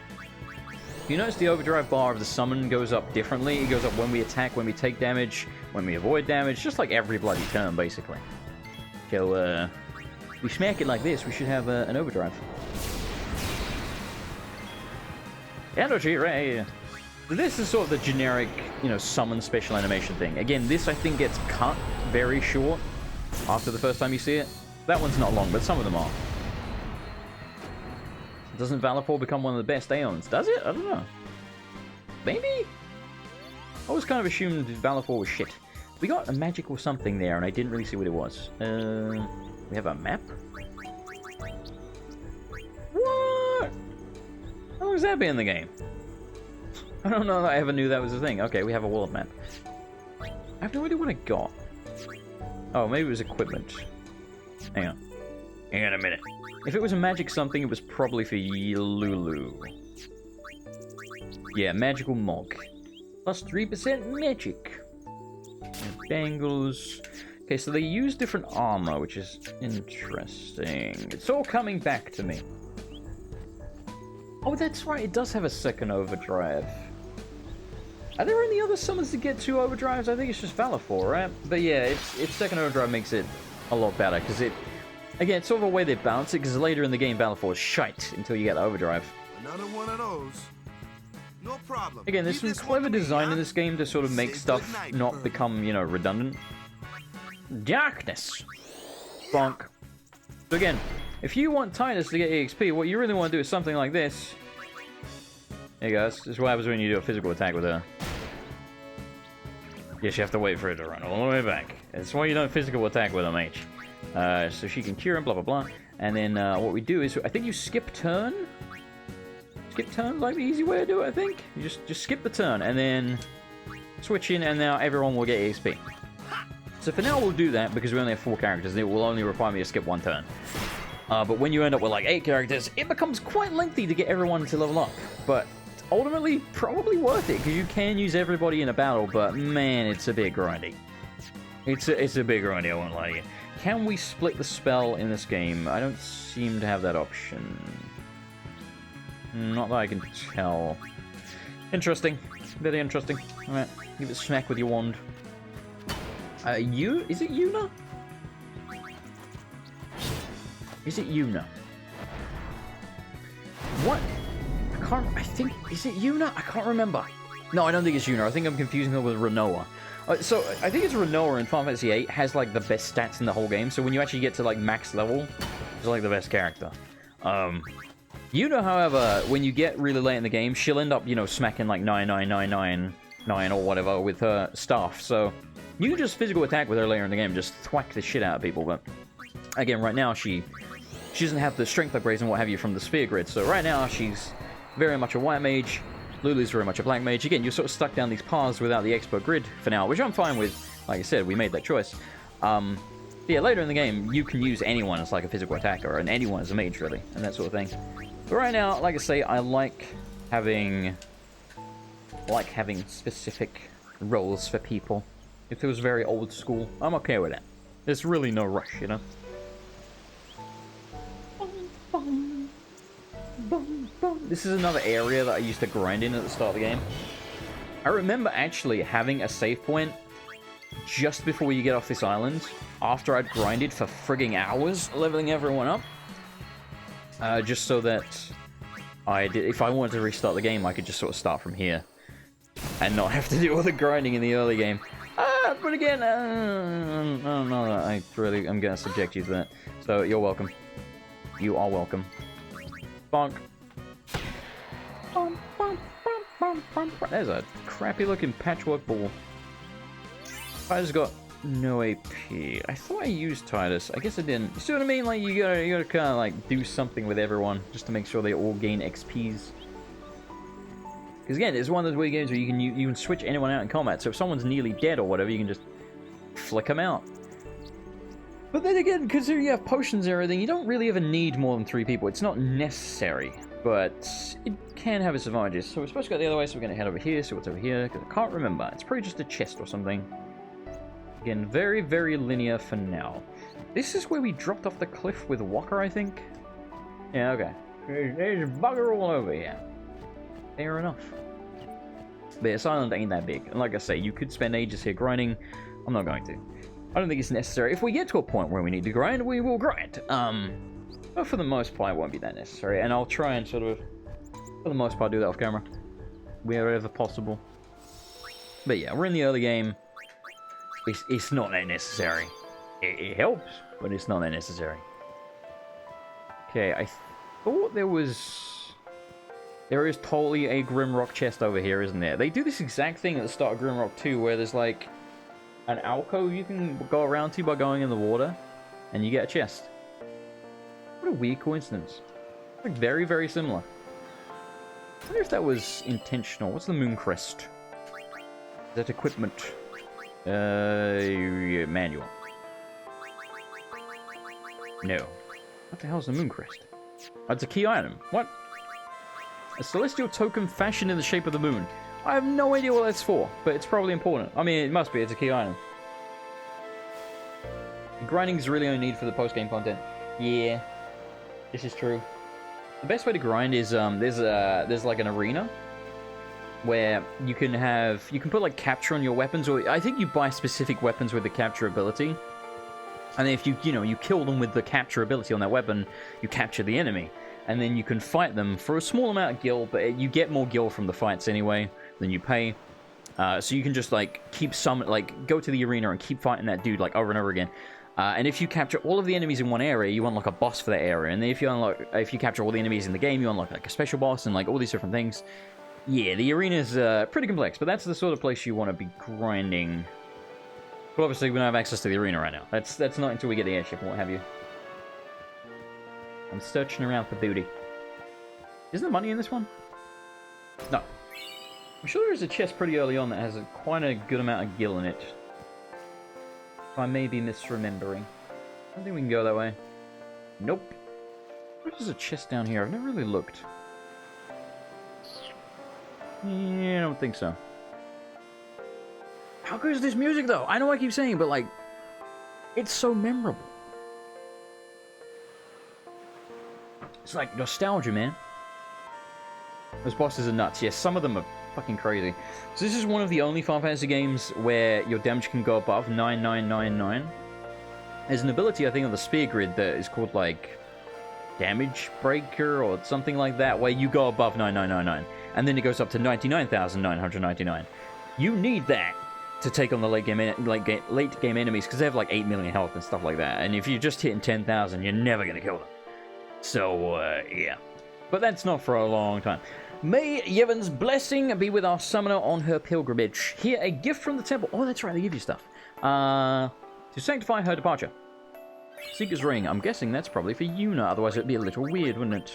[SPEAKER 1] You notice the overdrive bar of the summon goes up differently. It goes up when we attack, when we take damage, when we avoid damage, just like every bloody turn, basically. So, we smack it like this, we should have an overdrive. Energy Ray! This is sort of the generic, you know, summon special animation thing. Again, this I think gets cut very short after the first time you see it. That one's not long, but some of them are. Doesn't Valifor become one of the best Aeons? Does it? I don't know. Maybe? I always kind of assumed Valifor was shit. We got a magical something there, and I didn't really see what it was. We have a map? What? How long has that been in the game? I don't know that I ever knew that was a thing. Okay, we have a world map. I have no idea what I got. Oh, maybe it was equipment. Hang on. Hang on a minute. If it was a magic something, it was probably for Lulu. Yeah, magical mog. Plus 3% magic. And bangles. Okay, so they use different armor, which is interesting. It's all coming back to me. Oh, that's right. It does have a second overdrive. Are there any other summons to get 2 overdrives? I think it's just Valifor, right? But yeah, its second overdrive makes it a lot better, because it... Again, it's sort of a way they balance it, because later in the game, Valifor is shite until you get the overdrive.
[SPEAKER 7] Another one of those. No problem.
[SPEAKER 1] Again, there's some clever design in this game to sort of make stuff not become, you know, redundant. Darkness. Bonk. So again, if you want Titus to get EXP, what you really want to do is something like this. Hey guys, this is what happens when you do a physical attack with her. Yes, you have to wait for it to run all the way back. That's why you don't physical attack with a mage. So she can cure him, blah blah blah. And then what we do is, I think you skip turn? Skip turn, like the easy way to do it, I think. You just skip the turn, and then switch in, and now everyone will get EXP. So for now we'll do that, because we only have 4 characters, and it will only require me to skip 1 turn. But when you end up with like 8 characters, it becomes quite lengthy to get everyone to level up. But ultimately, probably worth it, because you can use everybody in a battle, but man, it's a bit grindy. It's a bit grindy, I won't lie to you. Can we split the spell in this game? I don't seem to have that option. Not that I can tell. Interesting. Very interesting. Alright, give it a smack with your wand. Is it Yuna? Is it Yuna? What? I think, is it Yuna? I can't remember. No, I don't think it's Yuna. I think I'm confusing her with Renoa. So, I think it's Renoa in Final Fantasy VIII has, like, the best stats in the whole game. So when you actually get to, like, max level, it's, like, the best character. Yuna, however, when you get really late in the game, she'll end up, you know, smacking, like, 99999 or whatever with her staff. So, you can just physical attack with her later in the game, just thwack the shit out of people. But, again, right now, she doesn't have the strength upgrades and what have you from the sphere grid. So, right now, she's very much a white mage. Lulu's very much a black mage. Again, you're sort of stuck down these paths without the expert grid for now, which I'm fine with. Like I said, we made that choice. Yeah, later in the game, you can use anyone as like a physical attacker, and anyone as a mage, really, and that sort of thing. But right now, like I say, I like having specific roles for people. If it was very old school, I'm okay with that. There's really no rush, you know? This is another area that I used to grind in at the start of the game. I remember actually having a save point just before you get off this island, after I'd grinded for frigging hours, leveling everyone up. Just so that if I wanted to restart the game, I could just sort of start from here and not have to do all the grinding in the early game. But again, I don't know that I'm going to subject you to that. So, you're welcome. You are welcome. Bonk. There's a crappy looking patchwork ball. Titus got no AP. I thought I used Titus. I guess I didn't. You see what I mean? Like, you gotta kind of like do something with everyone just to make sure they all gain XPs. Because again, it's one of those weird games where you can switch anyone out in combat. So if someone's nearly dead or whatever, you can just flick them out. But then again, because you have potions and everything, you don't really ever need more than 3 people. It's not necessary, but it can have its advantages. So we're supposed to go the other way, so we're going to head over here, see what's over here, because I can't remember. It's probably just a chest or something. Again, very, very linear for now. This is where we dropped off the cliff with Walker, I think? Yeah, okay. There's bugger all over here. Fair enough. But this island ain't that big. And like I say, you could spend ages here grinding. I'm not going to. I don't think it's necessary. If we get to a point where we need to grind, we will grind. But for the most part, it won't be that necessary. And I'll try and sort of, for the most part, do that off camera. Wherever possible. But yeah, we're in the early game. It's not that necessary. It helps, but it's not that necessary. Okay, I thought there is totally a Grimrock chest over here, isn't there? They do this exact thing at the start of Grimrock 2, where there's like an alcove you can go around to by going in the water, and you get a chest. What a weird coincidence. Like very, very similar. I wonder if that was intentional. What's the moon crest? Is that equipment? Yeah, manual. No. What the hell is the moon crest? Oh, it's a key item. What? A celestial token fashioned in the shape of the moon. I have no idea what that's for, but it's probably important. I mean, it must be. It's a key item. Grinding is really only need for the post-game content. Yeah, this is true. The best way to grind is there's like an arena where you can put like capture on your weapons, or I think you buy specific weapons with the capture ability. And then if you kill them with the capture ability on that weapon, you capture the enemy. And then you can fight them for a small amount of gil, but you get more gil from the fights anyway than you pay. So you can just like go to the arena and keep fighting that dude like over and over again. And if you capture all of the enemies in one area, you unlock a boss for that area. And then if you capture all the enemies in the game, you unlock like a special boss and like all these different things. Yeah, the arena is pretty complex, but that's the sort of place you want to be grinding. But obviously, we don't have access to the arena right now. That's not until we get the airship and what have you. I'm searching around for booty. Isn't there money in this one? No. I'm sure there's a chest pretty early on that has quite a good amount of gil in it. I may be misremembering. I don't think we can go that way. Nope. There's a chest down here. I've never really looked. Yeah, I don't think so. How good is this music, though? I know I keep saying, but, like, it's so memorable. It's like nostalgia, man. Those bosses are nuts. Yes, some of them are fucking crazy. So this is one of the only Final Fantasy games where your damage can go above 9999. There's an ability, I think, on the spear grid that is called, like, Damage Breaker or something like that, where you go above 9999. And then it goes up to 99,999. You need that to take on the late game enemies, because they have like 8 million health and stuff like that. And if you're just hitting 10,000, you're never going to kill them. So, yeah. But that's not for a long time. May Yevon's blessing be with our summoner on her pilgrimage. Here, a gift from the temple. Oh, that's right, they give you stuff. To sanctify her departure. Seeker's Ring. I'm guessing that's probably for Yuna, otherwise it'd be a little weird, wouldn't it?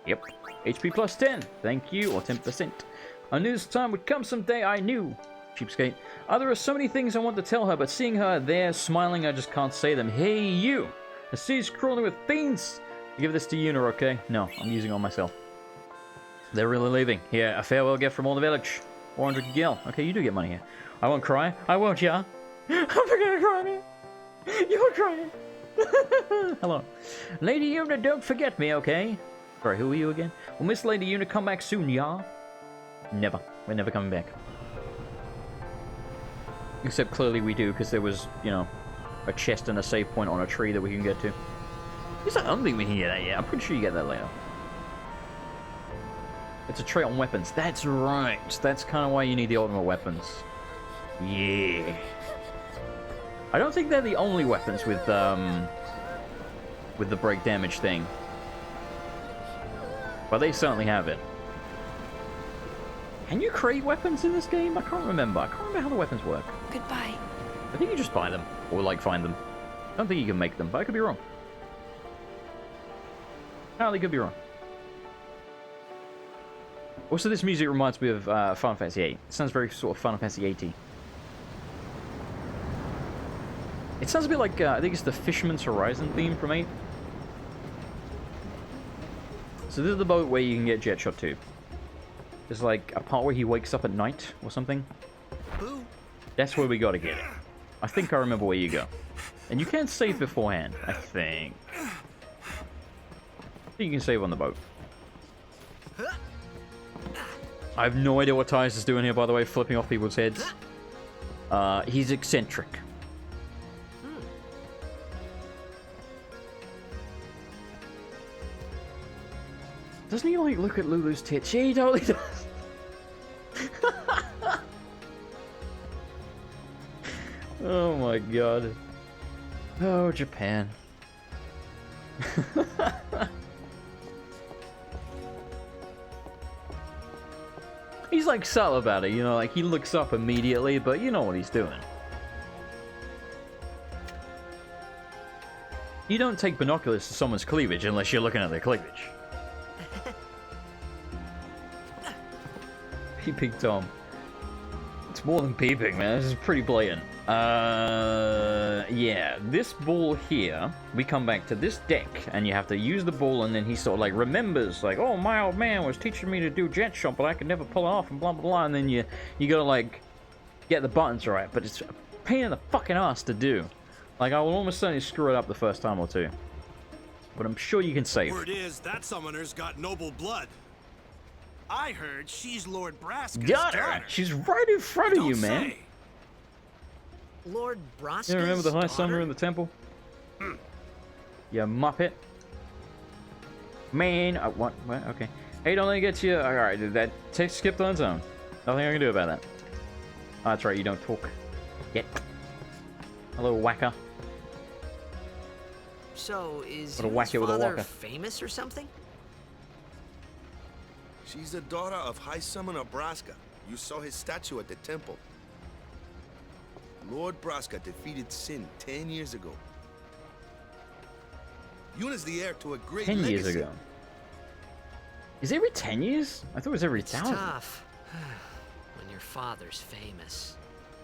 [SPEAKER 1] Yep. HP plus 10. Thank you, or 10%. I knew this time would come someday, I knew. Cheapskate. There are so many things I want to tell her, but seeing her there smiling, I just can't say them. Hey, you! The sea's crawling with fiends! Give this to Yuna, okay? No, I'm using it on myself. They're really leaving. Here, a farewell gift from all the village. 400 gil. Okay, you do get money here. I won't cry. I won't, yeah? I'm not gonna cry, man. You're crying. Hello. Lady Yuna, don't forget me, okay? Sorry, who are you again? Will Miss Lady Yuna come back soon, yeah? Never. We're never coming back. Except clearly we do, because there was, you know, a chest and a save point on a tree that we can get to. I don't think we can get that yet. I'm pretty sure you get that later. It's a trait on weapons. That's right. That's kind of why you need the ultimate weapons. Yeah. I don't think they're the only weapons with the break damage thing. But they certainly have it. Can you create weapons in this game? I can't remember. I can't remember how the weapons work.
[SPEAKER 14] Goodbye.
[SPEAKER 1] I think you just buy them. Or, like, find them. I don't think you can make them, but I could be wrong. Apparently could be wrong. Also, this music reminds me of Final Fantasy VIII. It sounds very sort of Final Fantasy VIII-y. It sounds a bit like, I think it's the Fisherman's Horizon theme from 8. So this is the boat where you can get Jet Shot to. There's like a part where he wakes up at night or something. That's where we gotta get it. I think I remember where you go. And you can save beforehand, I think. You can save on the boat. I have no idea what Tyus is doing here, by the way, flipping off people's heads. He's eccentric. Doesn't he, like, look at Lulu's tits? Yeah, he totally does. Oh my god. Oh, Japan. He's like subtle about it, you know, like he looks up immediately, but you know what he's doing. You don't take binoculars to someone's cleavage unless you're looking at their cleavage. Peeping Tom. It's more than peeping, man. This is pretty blatant. Yeah, this ball here, we come back to this deck, and you have to use the ball, and then he sort of like remembers, like, oh, my old man was teaching me to do jet shot, but I could never pull it off, and blah, blah, blah, and then you gotta, like, get the buttons right, but it's a pain in the fucking ass to do. Like, I will almost certainly screw it up the first time or two. But I'm sure you can save.
[SPEAKER 7] Word is, that summoner's got noble blood. I heard she's Lord Braska's
[SPEAKER 1] daughter. She's right in front of you, man.
[SPEAKER 2] Lord Braska's
[SPEAKER 1] You remember the high
[SPEAKER 2] daughter?
[SPEAKER 1] summoner in the temple? You muppet. Man, what? Okay. Hey, don't let it get you. Alright, that text skipped on its own. Nothing I can do about that. Oh, that's right, you don't talk yet. Hello, whacker.
[SPEAKER 2] So, is
[SPEAKER 1] What a
[SPEAKER 2] his
[SPEAKER 1] whacker with a
[SPEAKER 2] father
[SPEAKER 1] walker.
[SPEAKER 2] famous or something?
[SPEAKER 7] She's the daughter of High Summoner Braska. You saw his statue at the temple. Lord Braska defeated Sin 10 years ago. Yuna's the heir to a great
[SPEAKER 1] 10
[SPEAKER 7] legacy.
[SPEAKER 1] years ago. Is it every 10 years? I thought it was every 1,000.
[SPEAKER 2] Tough. When your father's famous.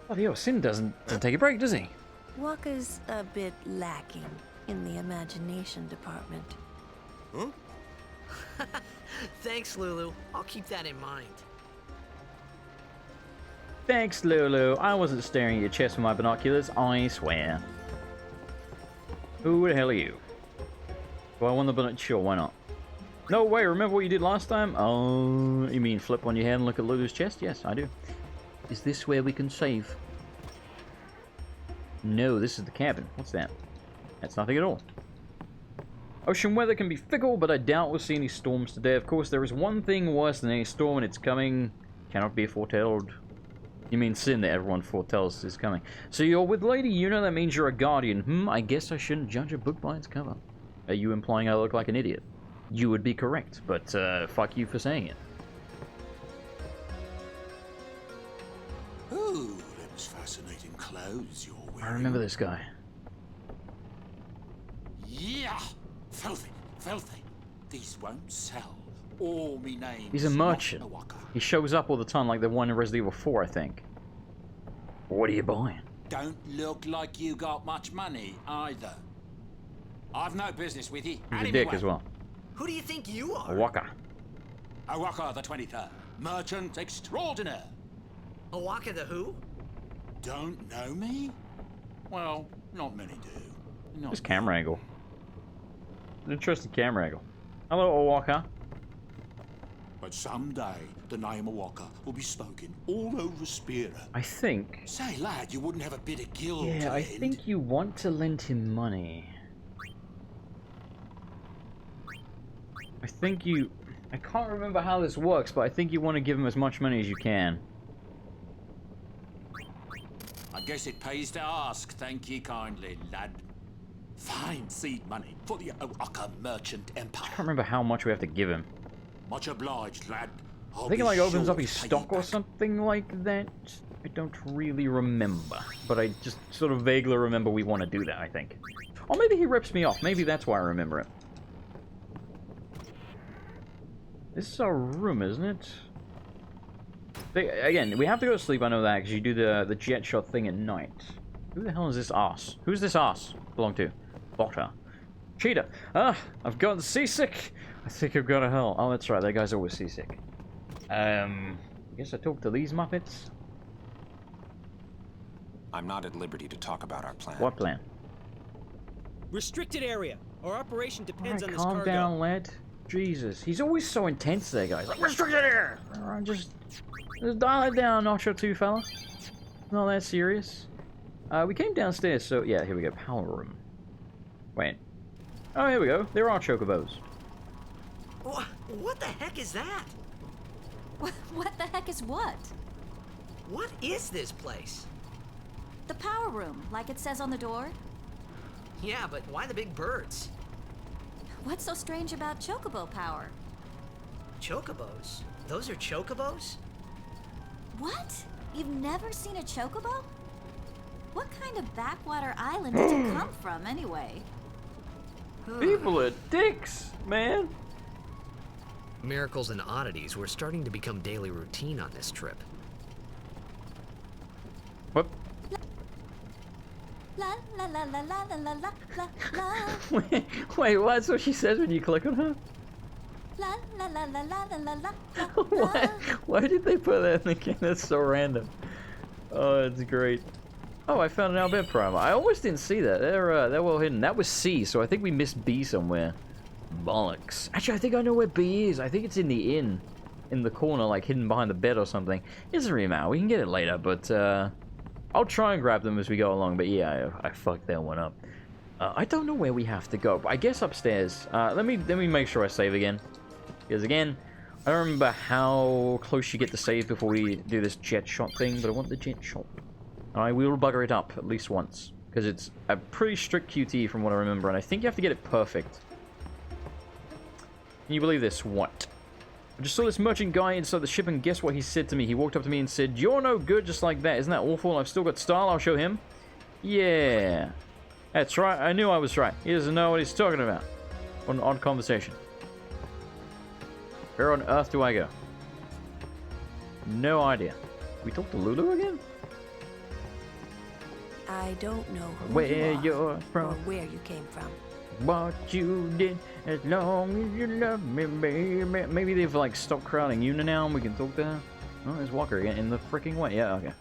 [SPEAKER 1] Bloody hell, Sin doesn't take a break, does he?
[SPEAKER 13] Walker's a bit lacking in the imagination department.
[SPEAKER 7] Huh?
[SPEAKER 2] Thanks, Lulu. I'll keep that in mind.
[SPEAKER 1] Thanks, Lulu. I wasn't staring at your chest with my binoculars, I swear. Who the hell are you? Do I want the binoculars? Sure, why not? No way, remember what you did last time? Oh, you mean flip on your head and look at Lulu's chest? Yes, I do. Is this where we can save? No, this is the cabin. What's that? That's nothing at all. Ocean weather can be fickle, but I doubt we'll see any storms today. Of course, there is one thing worse than any storm, and it's coming. Cannot be foretold. You mean Sin that everyone foretells is coming. So you're with Lady Yuna, that means you're a guardian. I guess I shouldn't judge a book by its cover. Are you implying I look like an idiot? You would be correct, but fuck you for saying it.
[SPEAKER 6] Ooh, them's fascinating clothes you're wearing.
[SPEAKER 1] I remember this guy.
[SPEAKER 6] Yeah! Filthy, filthy. These won't sell. All me name's
[SPEAKER 1] He's a merchant. He shows up all the time like the one in Resident Evil 4, I think. What are you buying?
[SPEAKER 6] Don't look like you got much money, either. I've no business with you.
[SPEAKER 1] He's a dick as well.
[SPEAKER 2] Who do you think you are?
[SPEAKER 1] A waka.
[SPEAKER 6] Awaka the 23rd. Merchant extraordinaire.
[SPEAKER 2] Awaka the who?
[SPEAKER 6] Don't know me? Well, not many do. Not
[SPEAKER 1] This camera angle. An interesting camera angle. Hello, Owaka.
[SPEAKER 6] But someday, the name Awaka will be spoken all over Spira.
[SPEAKER 1] I think...
[SPEAKER 6] Say, lad, you wouldn't have a bit of guild
[SPEAKER 1] Yeah,
[SPEAKER 6] to
[SPEAKER 1] I
[SPEAKER 6] lend?
[SPEAKER 1] think you want to lend him money. I think you... I can't remember how this works, but I think you want to give him as much money as you can.
[SPEAKER 6] I guess it pays to ask, thank ye kindly, lad. Fine seed money for the Awaka merchant empire.
[SPEAKER 1] I can't remember how much we have to give him.
[SPEAKER 6] Much obliged, lad.
[SPEAKER 1] I think it like opens up his stock or something like that. I don't really remember, but I just sort of vaguely remember we want to do that, I think. Or maybe he rips me off. Maybe that's why I remember it. This is our room, isn't it? Again, we have to go to sleep, I know that, because you do the jet shot thing at night. Who the hell is this ass? Who's this ass belong to? Botter. Cheetah. Ah, I've gotten seasick. I think I've got a hell. Oh, that's right, that guy's always seasick. I guess I talk to these Muppets.
[SPEAKER 10] I'm not at liberty to talk about our plan.
[SPEAKER 1] What plan?
[SPEAKER 8] Restricted area. Our operation depends on this
[SPEAKER 1] Calm
[SPEAKER 8] cargo.
[SPEAKER 1] down, lad. Jesus, he's always so intense, that guy. He's like, restricted area! Just dial it down a notch or two, fella. Not that serious. We came downstairs, so yeah, here we go. Power room. Wait. Oh, here we go. There are chocobos.
[SPEAKER 2] What the heck is that?
[SPEAKER 15] What the heck is what?
[SPEAKER 2] What is this place?
[SPEAKER 15] The power room, like it says on the door.
[SPEAKER 2] Yeah, but why the big birds?
[SPEAKER 15] What's so strange about chocobo power?
[SPEAKER 2] Chocobos? Those are chocobos?
[SPEAKER 15] What? You've never seen a chocobo? What kind of backwater island did you come from, anyway?
[SPEAKER 1] People are dicks, man.
[SPEAKER 2] Miracles and oddities were starting to become daily routine on this trip.
[SPEAKER 1] What?
[SPEAKER 15] La la la la la la la la la.
[SPEAKER 1] Wait, what's what she says when you click on her?
[SPEAKER 15] La la la la la la la la.
[SPEAKER 1] Why did they put that in the game? That's so random. Oh, it's great. Oh, I found an Albert primer. I almost didn't see that. They're well hidden. That was C, so I think we missed B somewhere. Bollocks. Actually, I think I know where B is. I think it's in the inn. In the corner, like hidden behind the bed or something. It doesn't really matter. We can get it later, but I'll try and grab them as we go along. But yeah, I fucked that one up. I don't know where we have to go, but I guess upstairs. Let me make sure I save again. Because again, I don't remember how close you get to save before we do this jet shot thing, but I want the jet shot. I will bugger it up at least once. Because it's a pretty strict QT from what I remember, and I think you have to get it perfect. Can you believe this? What? I just saw this merchant guy inside the ship, and guess what he said to me? He walked up to me and said, "You're no good," just like that. Isn't that awful? I've still got style. I'll show him. Yeah. That's right. I knew I was right. He doesn't know what he's talking about. What an odd conversation. Where on earth do I go? No idea. We talk to Lulu again?
[SPEAKER 13] I don't know who
[SPEAKER 1] Where
[SPEAKER 13] you
[SPEAKER 1] you're
[SPEAKER 13] are
[SPEAKER 1] from.
[SPEAKER 13] or where you came from.
[SPEAKER 1] What you did, as long as you love me, baby. Maybe they've like stopped crowding Una now and we can talk to her. Oh, there's Walker again in the freaking way. Yeah, okay.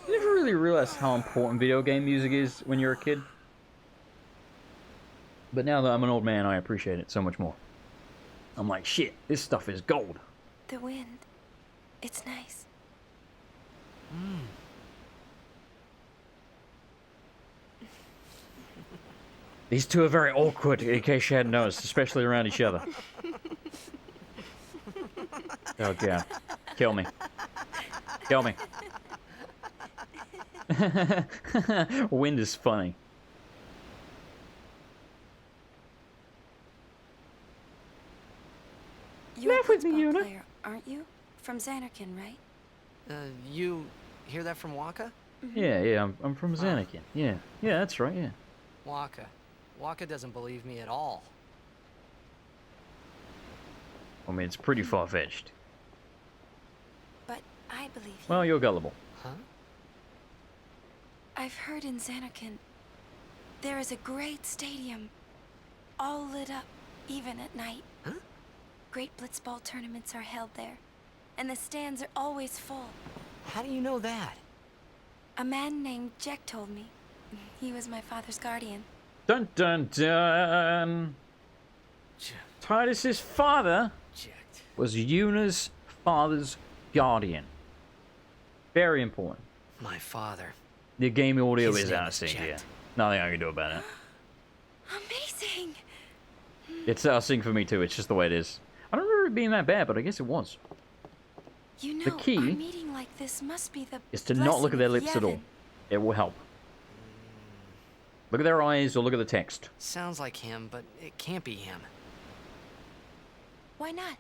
[SPEAKER 1] You never really realize how important video game music is when you're a kid. But now that I'm an old man, I appreciate it so much more. I'm like, shit, this stuff is gold.
[SPEAKER 14] The wind. It's nice.
[SPEAKER 1] These two are very awkward, in case you hadn't noticed, especially around each other. Oh, yeah. Kill me. Kill me. Wind is funny.
[SPEAKER 14] You're
[SPEAKER 1] Laugh
[SPEAKER 14] a
[SPEAKER 1] with me,
[SPEAKER 14] football
[SPEAKER 1] Una.
[SPEAKER 14] player, aren't you? From Xanarkand, right?
[SPEAKER 2] You hear that from Waka?
[SPEAKER 1] Yeah, I'm from Xanarkand. Yeah, that's right, yeah.
[SPEAKER 2] Waka. Waka doesn't believe me at all.
[SPEAKER 1] I mean, it's pretty far-fetched.
[SPEAKER 14] But I believe you.
[SPEAKER 1] Well, you're gullible.
[SPEAKER 2] Huh?
[SPEAKER 14] I've heard in Xanarkand there is a great stadium, all lit up, even at night.
[SPEAKER 2] Huh?
[SPEAKER 14] Great blitzball tournaments are held there, and the stands are always full.
[SPEAKER 2] How do you know that?
[SPEAKER 14] A man named Jack told me. He was my father's guardian.
[SPEAKER 1] Dun dun dun! Titus's father was Una's father's guardian. Very important.
[SPEAKER 2] My father.
[SPEAKER 1] The game audio
[SPEAKER 2] His
[SPEAKER 1] is
[SPEAKER 2] name
[SPEAKER 1] out of
[SPEAKER 2] is
[SPEAKER 1] sync
[SPEAKER 2] Jet.
[SPEAKER 1] here. Nothing I can do about it.
[SPEAKER 14] Amazing!
[SPEAKER 1] It's out of sync for me too, it's just the way it is. I don't remember it being that bad, but I guess it was.
[SPEAKER 14] You know,
[SPEAKER 1] The key
[SPEAKER 14] a meeting like this must be the
[SPEAKER 1] Is to not look at their
[SPEAKER 14] blessing
[SPEAKER 1] lips
[SPEAKER 14] of
[SPEAKER 1] at all.
[SPEAKER 14] Yevon.
[SPEAKER 1] It will help. Look at their eyes or look at the text.
[SPEAKER 2] Sounds like him, but it can't be him.
[SPEAKER 14] Why not?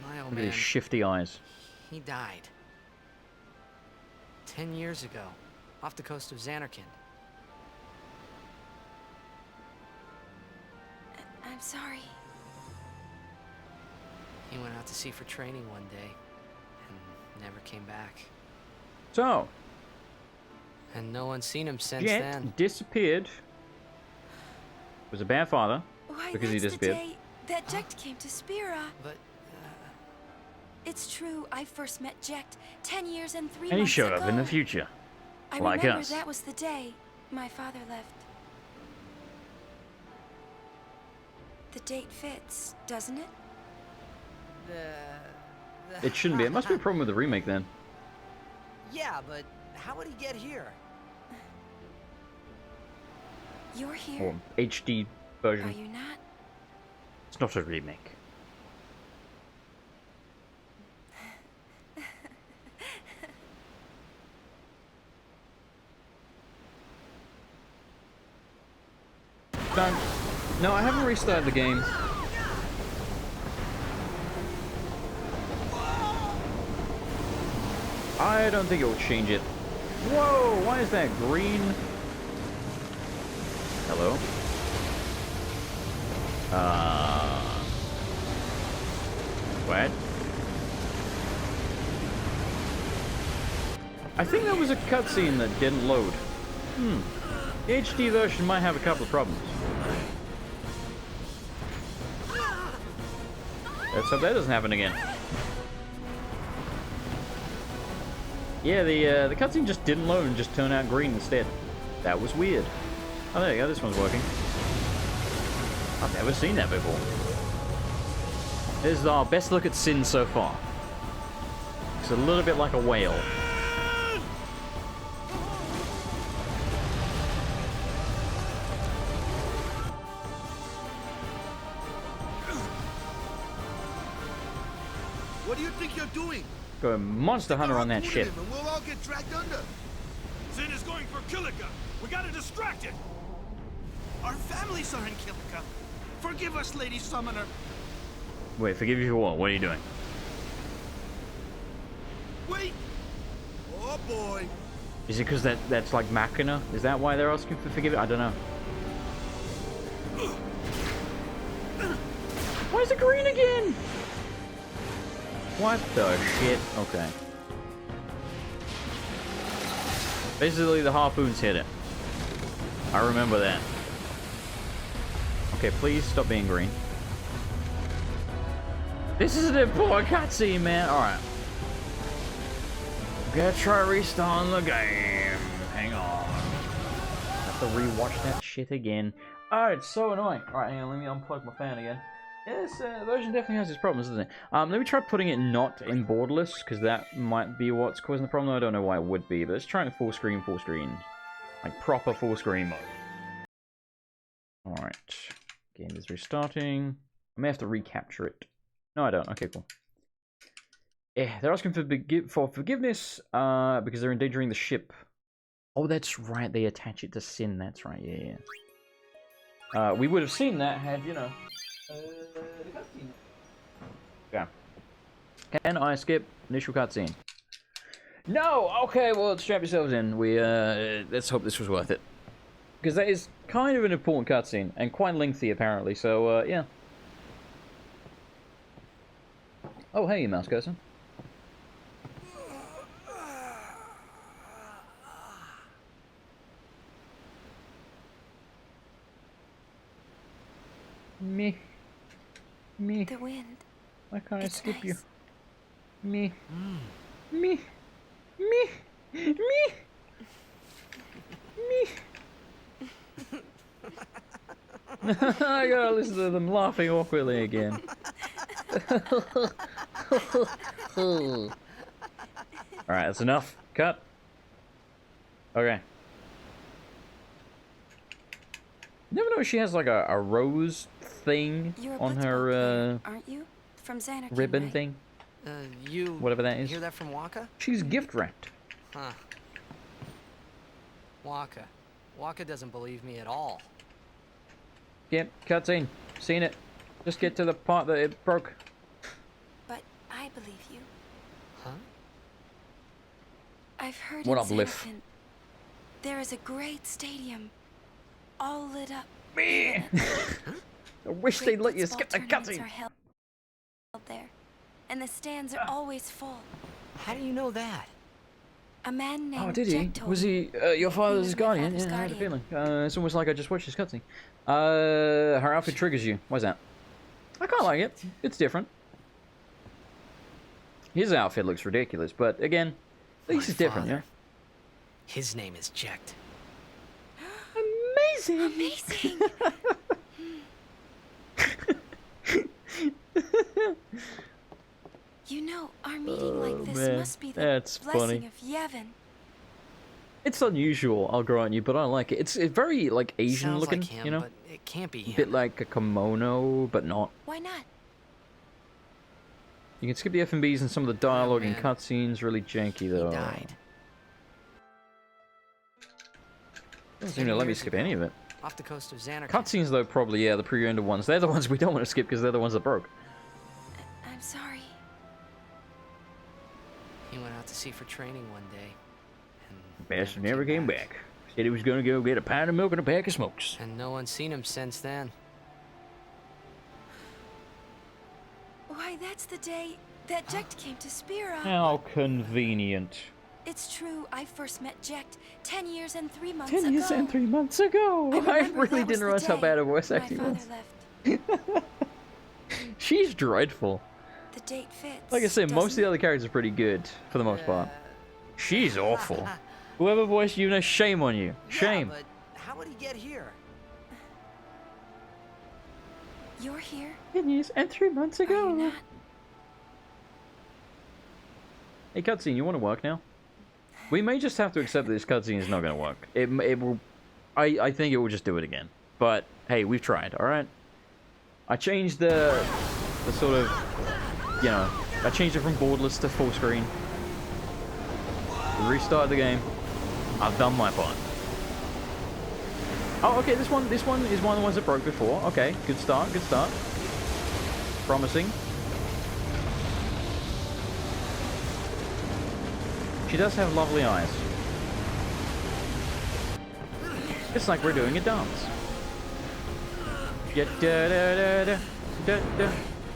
[SPEAKER 2] My old
[SPEAKER 1] Look at
[SPEAKER 2] man,
[SPEAKER 1] his shifty eyes.
[SPEAKER 2] he died. 10 years ago, off the coast of Xanarkand.
[SPEAKER 14] I'm sorry.
[SPEAKER 2] He went out to sea for training one day, and never came back.
[SPEAKER 1] So,
[SPEAKER 2] And no one's seen him since
[SPEAKER 1] Jet
[SPEAKER 2] then.
[SPEAKER 1] disappeared. Was a bad father
[SPEAKER 14] Why,
[SPEAKER 1] because he
[SPEAKER 14] that's the
[SPEAKER 1] disappeared.
[SPEAKER 14] day that Jekt came to Spira.
[SPEAKER 2] But,
[SPEAKER 14] It's true, I first met Jekt 10 years and 3
[SPEAKER 1] And he
[SPEAKER 14] months
[SPEAKER 1] showed
[SPEAKER 14] ago.
[SPEAKER 1] up in the future.
[SPEAKER 14] I
[SPEAKER 1] like
[SPEAKER 14] remember
[SPEAKER 1] us.
[SPEAKER 14] that was the day my father left. The date fits, doesn't it?
[SPEAKER 1] It shouldn't be. It must be a problem with the remake then.
[SPEAKER 2] Yeah, but how would he get here?
[SPEAKER 14] You're here.
[SPEAKER 1] Or HD
[SPEAKER 14] Are
[SPEAKER 1] version.
[SPEAKER 14] you not?
[SPEAKER 1] It's not a remake. restart the game. I don't think it will change it. Whoa, why is that green? Hello? What? I think that was a cutscene that didn't load. The HD version might have a couple of problems. Let's hope that doesn't happen again. Yeah, the cutscene just didn't load and just turned out green instead. That was weird. Oh, there you go. This one's working. I've never seen that before. This is our best look at Sin so far. It's a little bit like a whale.
[SPEAKER 7] What do you think you're doing?
[SPEAKER 1] Go a monster hunter on that shit.
[SPEAKER 7] And we'll all get dragged under.
[SPEAKER 9] Sin is going for Kilika. We gotta distract it.
[SPEAKER 16] Our families are in Kilika. Forgive us, Lady Summoner.
[SPEAKER 1] Wait, forgive you for what? What are you doing?
[SPEAKER 7] Wait! Oh boy!
[SPEAKER 1] Is it because that's like Machina? Is that why they're asking for forgiveness? I don't know. Why is it green again? What the shit? Okay. Basically, the harpoons hit it. I remember that. Okay, please stop being green. This is an important cutscene, man. Alright. Gotta try restarting the game. Hang on. Have to rewatch that shit again. Alright, it's so annoying. Alright, hang on, let me unplug my fan again. Yeah, this version definitely has its problems, doesn't it? Let me try putting it not in borderless, because that might be what's causing the problem. I don't know why it would be, but let's try it in full screen. Like proper full screen mode. Alright. Game is restarting. I may have to recapture it. No, I don't. Okay, cool. Yeah, they're asking for forgiveness because they're endangering the ship. Oh, that's right. They attach it to Sin. That's right. Yeah. We would have seen that had, you know... Yeah. Can I skip initial cutscene? No! Okay, well, strap yourselves in. Let's hope this was worth it. Because that is kind of an important cutscene, and quite lengthy, apparently, so, yeah. Oh, hey, mouse cursor. Me.
[SPEAKER 14] The wind.
[SPEAKER 1] Why can't I skip
[SPEAKER 14] nice.
[SPEAKER 1] you? Me. Me. Me. Me. I gotta listen to them laughing awkwardly again. Alright, that's enough. Cut. Okay. Never know if she has like a rose thing on her
[SPEAKER 14] aren't you? From Xanarkand,
[SPEAKER 1] ribbon
[SPEAKER 14] right?
[SPEAKER 1] thing.
[SPEAKER 2] You
[SPEAKER 1] whatever that is.
[SPEAKER 2] Hear that from Waka?
[SPEAKER 1] She's gift wrapped.
[SPEAKER 2] Huh. Waka doesn't believe me at all.
[SPEAKER 1] Yep, cutscene. Seen it. Just get to the part that it broke.
[SPEAKER 14] But I believe you.
[SPEAKER 2] Huh?
[SPEAKER 14] I've heard
[SPEAKER 1] What
[SPEAKER 14] in
[SPEAKER 1] up, Liv?
[SPEAKER 14] Xanarkand, there is a great stadium, all lit up.
[SPEAKER 1] Me. I wish they'd let you skip the cutscene.
[SPEAKER 14] Are held there, and the stands are always full.
[SPEAKER 2] How do you know that?
[SPEAKER 14] A man named
[SPEAKER 1] Oh, did he?
[SPEAKER 14] Jack told
[SPEAKER 1] Was he your father's guardian?
[SPEAKER 14] father's
[SPEAKER 1] Yeah, I had a
[SPEAKER 14] guardian.
[SPEAKER 1] feeling. It's almost like I just watched his cutscene. Her outfit triggers you. Why's that? I quite like it. It's different. His outfit looks ridiculous, but again, at least it's different, yeah?
[SPEAKER 2] His name is Jecht.
[SPEAKER 1] Amazing!
[SPEAKER 14] Amazing! You know, our meeting like this
[SPEAKER 1] man,
[SPEAKER 14] must be the
[SPEAKER 1] that's
[SPEAKER 14] blessing
[SPEAKER 1] funny.
[SPEAKER 14] of Yevon.
[SPEAKER 1] It's unusual, I'll grant you, but I like it. It's very, like, Asian
[SPEAKER 2] Sounds
[SPEAKER 1] looking,
[SPEAKER 2] like him,
[SPEAKER 1] you know?
[SPEAKER 2] but it can't be
[SPEAKER 1] A
[SPEAKER 2] him.
[SPEAKER 1] bit like a kimono, but not.
[SPEAKER 14] Why not?
[SPEAKER 1] You can skip the F&Bs and some of the dialogue and
[SPEAKER 2] man.
[SPEAKER 1] cutscenes. Really janky, though.
[SPEAKER 2] Died.
[SPEAKER 1] Doesn't seem to let me skip any of it.
[SPEAKER 2] off the coast of Xanarkand.
[SPEAKER 1] Cutscenes, though, probably, yeah, the pre-rendered ones. They're the ones we don't want to skip because they're the ones that broke.
[SPEAKER 14] I'm sorry.
[SPEAKER 2] He went out to sea for training one day. And
[SPEAKER 1] Bastard never came back. Said he was going to go get a pint of milk and a pack of smokes.
[SPEAKER 2] And no one's seen him since then.
[SPEAKER 14] Why, that's the day that Jecht came to Spira.
[SPEAKER 1] How convenient.
[SPEAKER 14] It's true. I first met Jecht 10 years and 3 months ago.
[SPEAKER 1] 10 years and 3 months ago. I really didn't realize how bad her voice acting was. She's dreadful.
[SPEAKER 14] The date fits.
[SPEAKER 1] Like I said, most of the other characters are pretty good for the most part. She's awful. Whoever voiced Yuna, shame on you. Shame.
[SPEAKER 2] But how would he get here?
[SPEAKER 14] You're here?
[SPEAKER 1] 10 years and 3 months ago. Hey, cutscene, you want to work now? We may just have to accept that this cutscene is not going to work. It will. I think it will just do it again. But hey, we've tried. All right. I changed the sort of, you know, I changed it from borderless to full screen. Restarted the game. I've done my part. Oh, okay. This one is one of the ones that broke before. Okay, good start. Good start. Promising. She does have lovely eyes. It's like we're doing a dance. Yeah, da da da da da da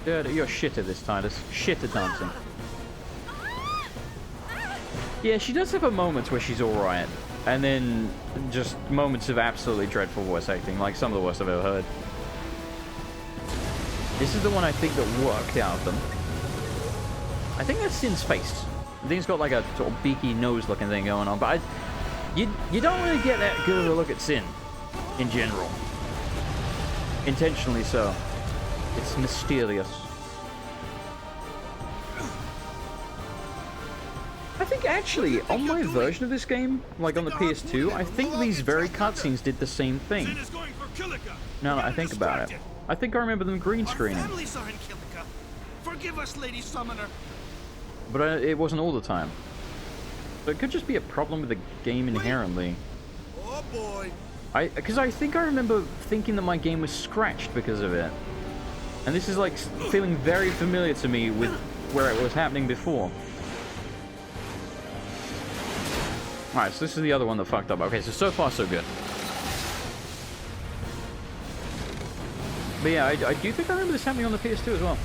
[SPEAKER 1] da da. You're shit at this, Titus. Shit at dancing. Yeah, she does have her moments where she's alright. And then just moments of absolutely dreadful voice acting, like some of the worst I've ever heard. This is the one I think that worked out of them. I think that's Sin's face. I think it's got like a sort of beaky nose looking thing going on, but you don't really get that good of a look at Sin in general. Intentionally so. It's mysterious. I think actually, on my version of this game, like on the PS2, I think these very cutscenes did the same thing. Now that I think about it. I think I remember them green screening.
[SPEAKER 16] Forgive us, Lady Summoner.
[SPEAKER 1] But it wasn't all the time. So it could just be a problem with the game inherently.
[SPEAKER 7] Oh boy.
[SPEAKER 1] Because I think I remember thinking that my game was scratched because of it. And this is like feeling very familiar to me with where it was happening before. Alright, so this is the other one that fucked up. Okay, so far so good. But yeah, I do think I remember this happening on the PS2 as well.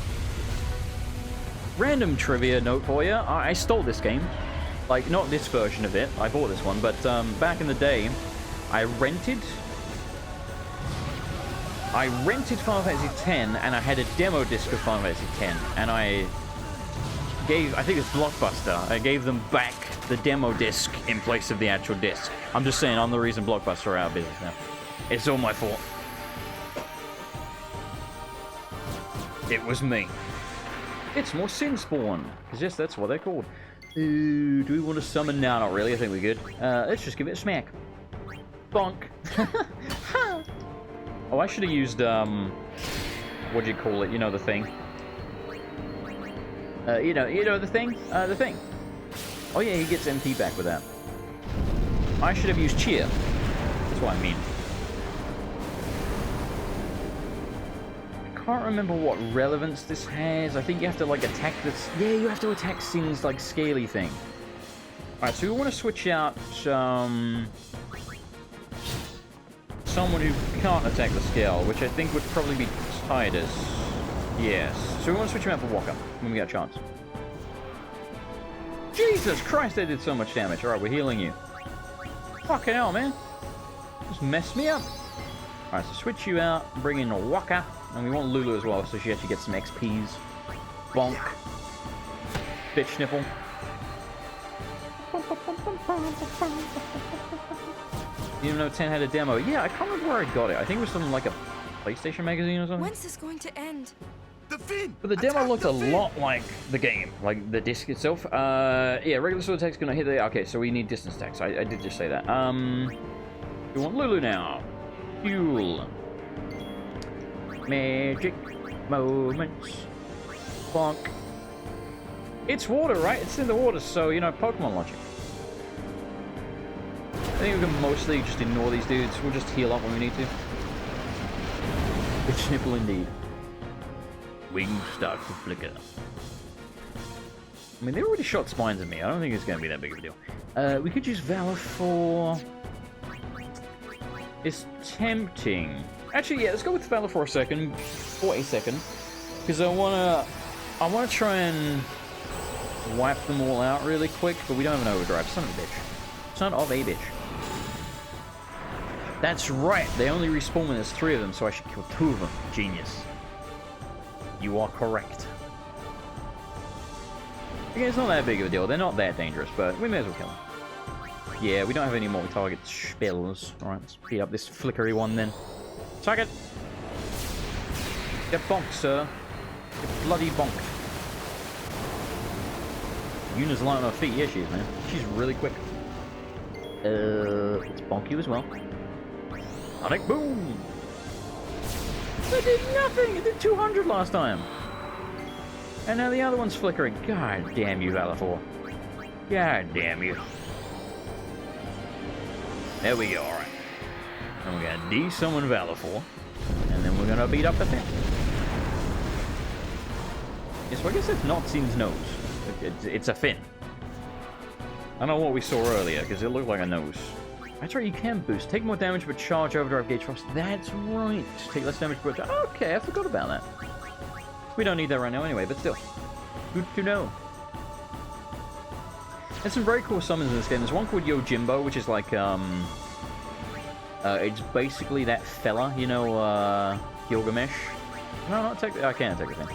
[SPEAKER 1] Random trivia note for you. I stole this game. Like, not this version of it. I bought this one. But back in the day, I rented Final Fantasy X, and I had a demo disc of Final Fantasy X. And I think it's Blockbuster. I gave them back the demo disc in place of the actual disc. I'm just saying, I'm the reason Blockbuster are out of business now. It's all my fault. It was me. It's more Sin Spawn. Because yes, that's what they're called. Do we want to summon now? Not really. I think we're good. Let's just give it a smack. Bonk. Oh, I should have used, what do you call it? You know the thing. You know the thing? The thing. Oh yeah, he gets MP back with that. I should have used cheer. That's what I mean. I can't remember what relevance this has. I think you have to like attack this. Yeah, you have to attack Sin's like scaly thing. Alright, so we want to switch out someone who can't attack the scale, which I think would probably be Titus. Yes. So we want to switch him out for Walker when we get a chance. Jesus Christ, they did so much damage. Alright, we're healing you. Fucking hell, man. Just messed me up. Alright, so switch you out, bring in Walker. And we want Lulu as well, so she actually gets some XPs. Bonk. Bitch nipple. You didn't know 10 had a demo. Yeah, I can't remember where I got it. I think it was from like a PlayStation magazine or something.
[SPEAKER 14] When's this going to end?
[SPEAKER 1] But the demo looked a lot like the game, like the disc itself. Yeah, regular sword attack's gonna hit the... Okay, so we need distance attacks. I did just say that. We want Lulu now. Fuel. Magic moments. Bonk. It's water, right? It's in the water, so, you know, Pokemon logic. think we can mostly just ignore these dudes. We'll just heal up when we need to. Bitch nipple indeed. Wings start to flicker. I mean, they already shot spines at me. I don't think it's going to be that big of a deal. We could use Valor for... It's tempting. Actually, yeah, let's go with Valor for a second. Because I wanna try and wipe them all out really quick, but we don't have an overdrive. Son of a bitch. Son of a bitch. That's right. They only respawn when there's 3 of them, so I should kill 2 of them. Genius. You are correct. Okay, it's not that big of a deal. They're not that dangerous, but we may as well kill them. Yeah, we don't have any more target spells. Alright, let's beat up this flickery one then. Suck it! Get bonked, sir. Get bloody bonked. Yuna's light on her feet. Yeah, she is, man. She's really quick. Let's bonk you as well. Sonic boom! That did nothing! It did 200 last time! And now the other one's flickering. God damn you, Valafor. God damn you. There we go, alright. And we're gonna de-summon Valafor. And then we're gonna beat up the Finn. Yeah, so I guess it's not Sin's nose. It's a fin. I don't know what we saw earlier, because it looked like a nose. That's right, you can boost. Take more damage, but charge overdrive gauge fast. That's right. Take less damage, but... Okay, I forgot about that. We don't need that right now anyway, but still. Good to know. There's some very cool summons in this game. There's one called Yojimbo, which is like, it's basically that fella, you know, Gilgamesh. No, not technically. I can't take the thing.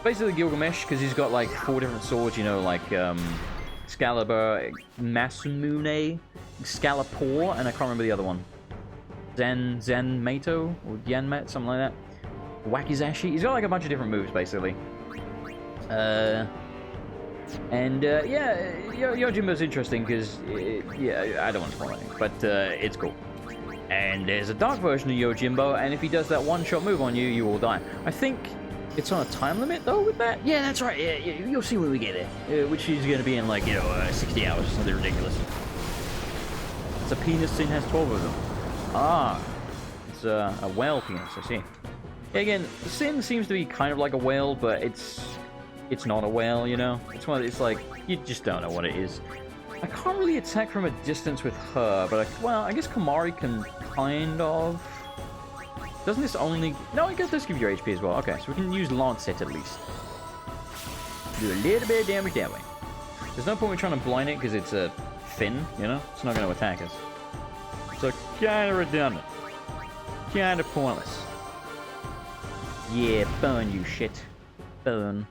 [SPEAKER 1] Basically Gilgamesh, because he's got like 4 different swords, you know, like, Excalibur, Masamune, Excalibur, and I can't remember the other one. Zenmato, or Yanmat, something like that. Wakizashi. He's got like a bunch of different moves, basically. Yeah, Yojimbo's interesting because, yeah, I don't want to spoil anything, but it's cool. And there's a dark version of Yojimbo, and if he does that one-shot move on you, you will die. I think it's on a time limit, though, with that? Yeah, that's right. Yeah, you'll see when we get there. Which is going to be in, like, 60 hours or something ridiculous. It's a penis, Sin has 12 of them. Ah, it's a whale penis, I see. Again, Sin seems to be kind of like a whale, but it's not a whale, you know? It's like, you just don't know what it is. I can't really attack from a distance with her, but I guess Kamari can kind of... Doesn't this only... No, I guess this gives you HP as well. Okay, so we can use Lancet at least. Do a little bit of damage that way. There's no point in trying to blind it because it's a fin, you know? It's not going to attack us. So, kind of redundant. Kind of pointless. Yeah, burn, you shit. Burn.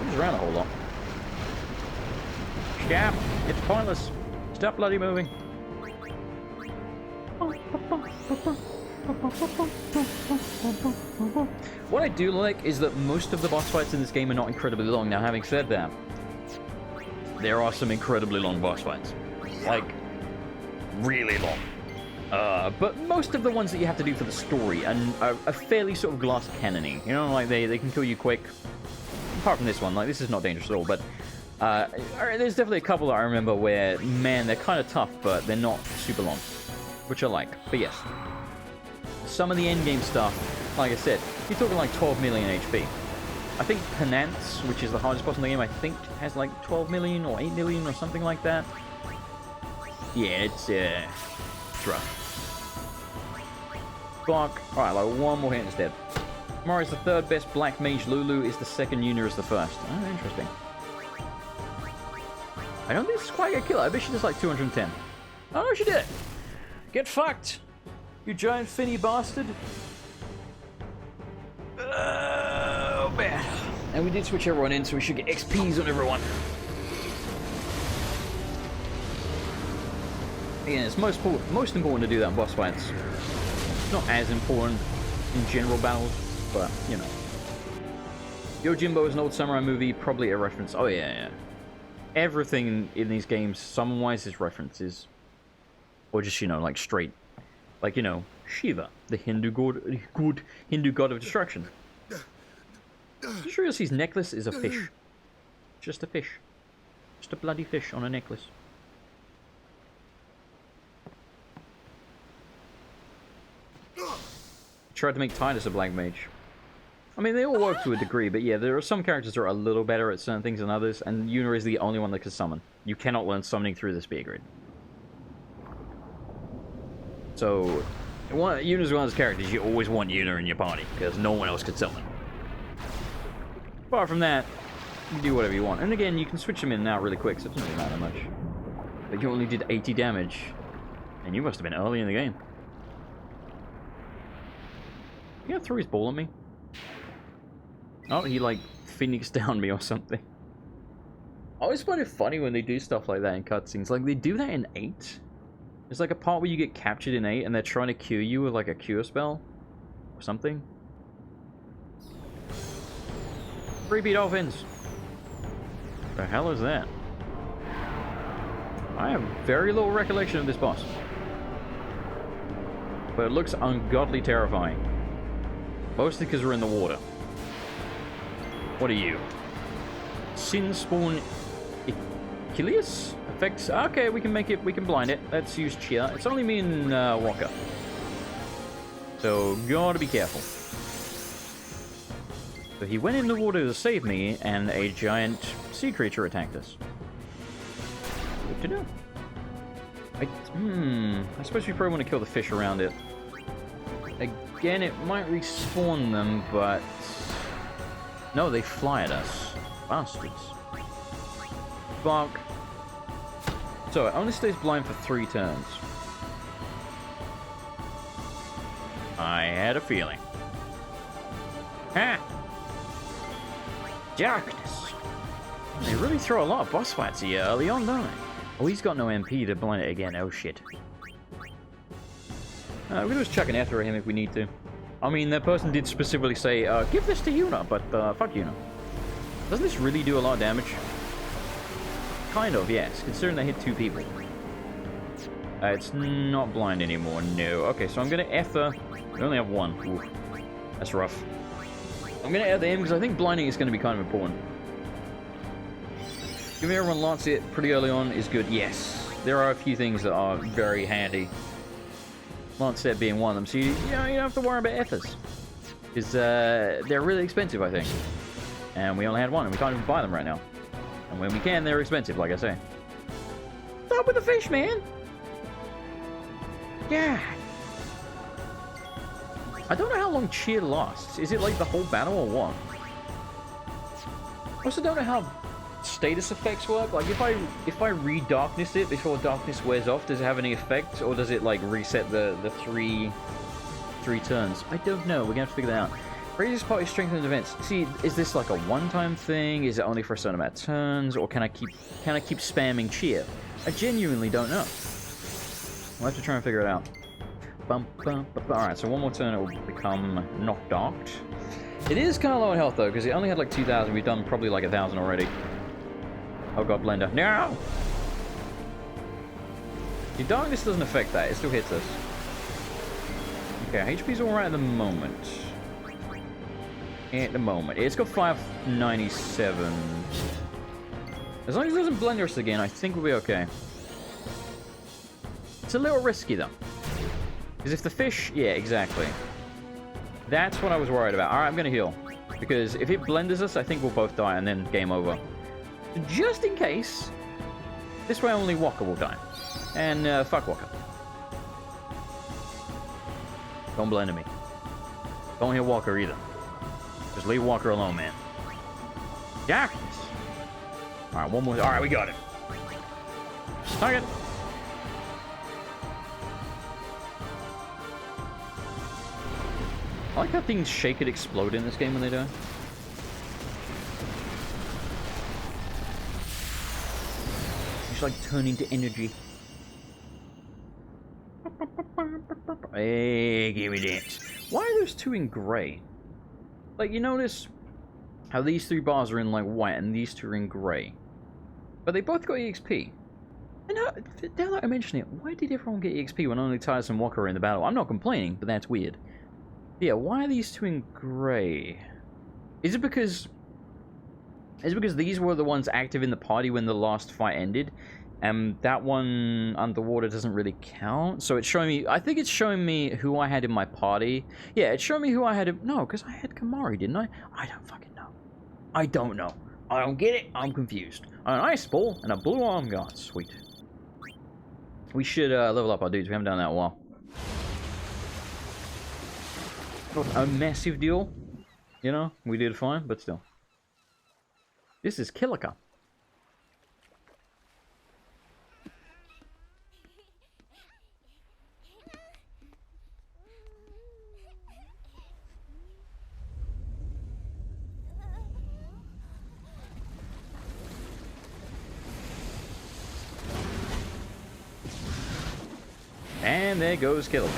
[SPEAKER 1] Moves around a whole lot. Stop! It's pointless. Stop bloody moving. What I do like is that most of the boss fights in this game are not incredibly long. Now, having said that, there are some incredibly long boss fights. Like, really long. But most of the ones that you have to do for the story are fairly sort of glass cannony. You know, like they can kill you quick. Apart from this one, like this is not dangerous at all, but there's definitely a couple that I remember where, man, they're kind of tough, but they're not super long. Which I like, but yes. Some of the endgame stuff, like I said, you're talking like 12 million HP. I think Penance, which is the hardest boss in the game, I think has like 12 million or 8 million or something like that. Yeah, it's rough. Fuck. Alright, like one more hit instead. Mari's the 3rd best black mage, Lulu is the 2nd, Yuna is the 1st. Oh, interesting. I don't think this is quite a kill. I bet she does like 210. Oh, she did it! Get fucked! You giant finny bastard! Oh, man. And we did switch everyone in, so we should get XPs on everyone. Again, it's most important to do that in boss fights. It's not as important in general battles, but, you know. Yojimbo is an old samurai movie, probably a reference. Oh, yeah. Everything in these games, summon-wise, is references. Or just, you know, like straight. Like, you know, Shiva, the Hindu god of destruction. Did you realize his necklace is a fish? Just a fish. Just a bloody fish on a necklace. Tried to make Titus a black mage. I mean, they all work to a degree, but yeah, there are some characters that are a little better at certain things than others, and Yuna is the only one that can summon. You cannot learn summoning through the spear grid. So, Yuna's one of those characters you always want Yuna in your party, because no one else can summon. Apart from that, you can do whatever you want. And again, you can switch them in and out really quick, so it doesn't really matter much. But you only did 80 damage, and you must have been early in the game. You gonna throw his ball at me? Oh, he like Phoenix down me or something. I always find it funny when they do stuff like that in cutscenes. Like, they do that in 8. There's like a part where you get captured in 8 and they're trying to cure you with like a cure spell. Or something. Creepy dolphins. The hell is that? I have very little recollection of this boss. But it looks ungodly terrifying. Mostly because we're in the water. What are you? Sin Spawn Achilles? Effects? Okay, we can make it, we can blind it. Let's use cheer. It's only me and Walker. So, gotta be careful. So he went in the water to save me, and a giant sea creature attacked us. Good to know. I suppose we probably want to kill the fish around it. Again, it might respawn them, but... No, they fly at us. Bastards. Bonk. So, it only stays blind for 3 turns. I had a feeling. Ha! Darkness. They really throw a lot of boss fights here early on, don't they? Oh, he's got no MP to blind it again. Oh, shit. We can just chuck an ether at him if we need to. I mean, that person did specifically say, give this to Yuna, but fuck Yuna. Doesn't this really do a lot of damage? Kind of, yes, considering they hit 2 people. It's not blind anymore, no. Okay, so I'm gonna ether. We only have 1. Ooh, that's rough. I'm gonna ether him because I think blinding is gonna be kind of important. Giving everyone Lance it pretty early on is good, yes. There are a few things that are very handy. Lancet being one of them, so you don't have to worry about ethers. Because they're really expensive, I think. And we only had 1, and we can't even buy them right now. And when we can, they're expensive, like I say. Stop with the fish, man! Yeah. I don't know how long cheer lasts. Is it like the whole battle or what? I also don't know how status effects work. Like, if I re-darkness it before darkness wears off, does it have any effect, or does it like reset the three turns? I don't know. We're gonna have to figure that out. Raises party strength and defense. See, is this like a one-time thing? Is it only for a certain amount of turns, or can I keep spamming cheer? I genuinely don't know. We'll have to try and figure it out. Alright, so one more turn it will become not darked. It is kind of low in health though, because it only had like 2,000. We've done probably like 1,000 already. Oh god, Blender. No! The darkness doesn't affect that, it still hits us. Okay, HP's alright at the moment. At the moment. It's got 597. As long as it doesn't blender us again, I think we'll be okay. It's a little risky though. Because if the fish... Yeah, exactly. That's what I was worried about. Alright, I'm gonna heal. Because if it blenders us, I think we'll both die and then game over. Just in case, this way only Walker will die. And fuck Walker. Don't blend me. Don't hit Walker either. Just leave Walker alone, man. Darkness. Alright, one more. Alright, we got it. Target. I like how things shake and explode in this game when they die. Just like turn into energy. Hey, give me that. Why are those 2 in grey? Like, you notice how these 3 bars are in like white and these 2 are in grey. But they both got EXP. And now that I mention it, why did everyone get EXP when only Titus and Walker were in the battle? I'm not complaining, but that's weird. Yeah, why are these 2 in grey? Is it because is because these were the ones active in the party when the last fight ended. And that one underwater doesn't really count. So it's showing me, I think it's showing me who I had in my party. Yeah, it's showing me who I had in, no, because I had Kamari, didn't I? I don't fucking know. I don't know. I don't get it. I'm confused. An ice ball and a blue arm guard. Sweet. We should level up our dudes. We haven't done that in a while. Not a massive deal. You know, we did fine, but still. This is Kilika. And there goes Kilika.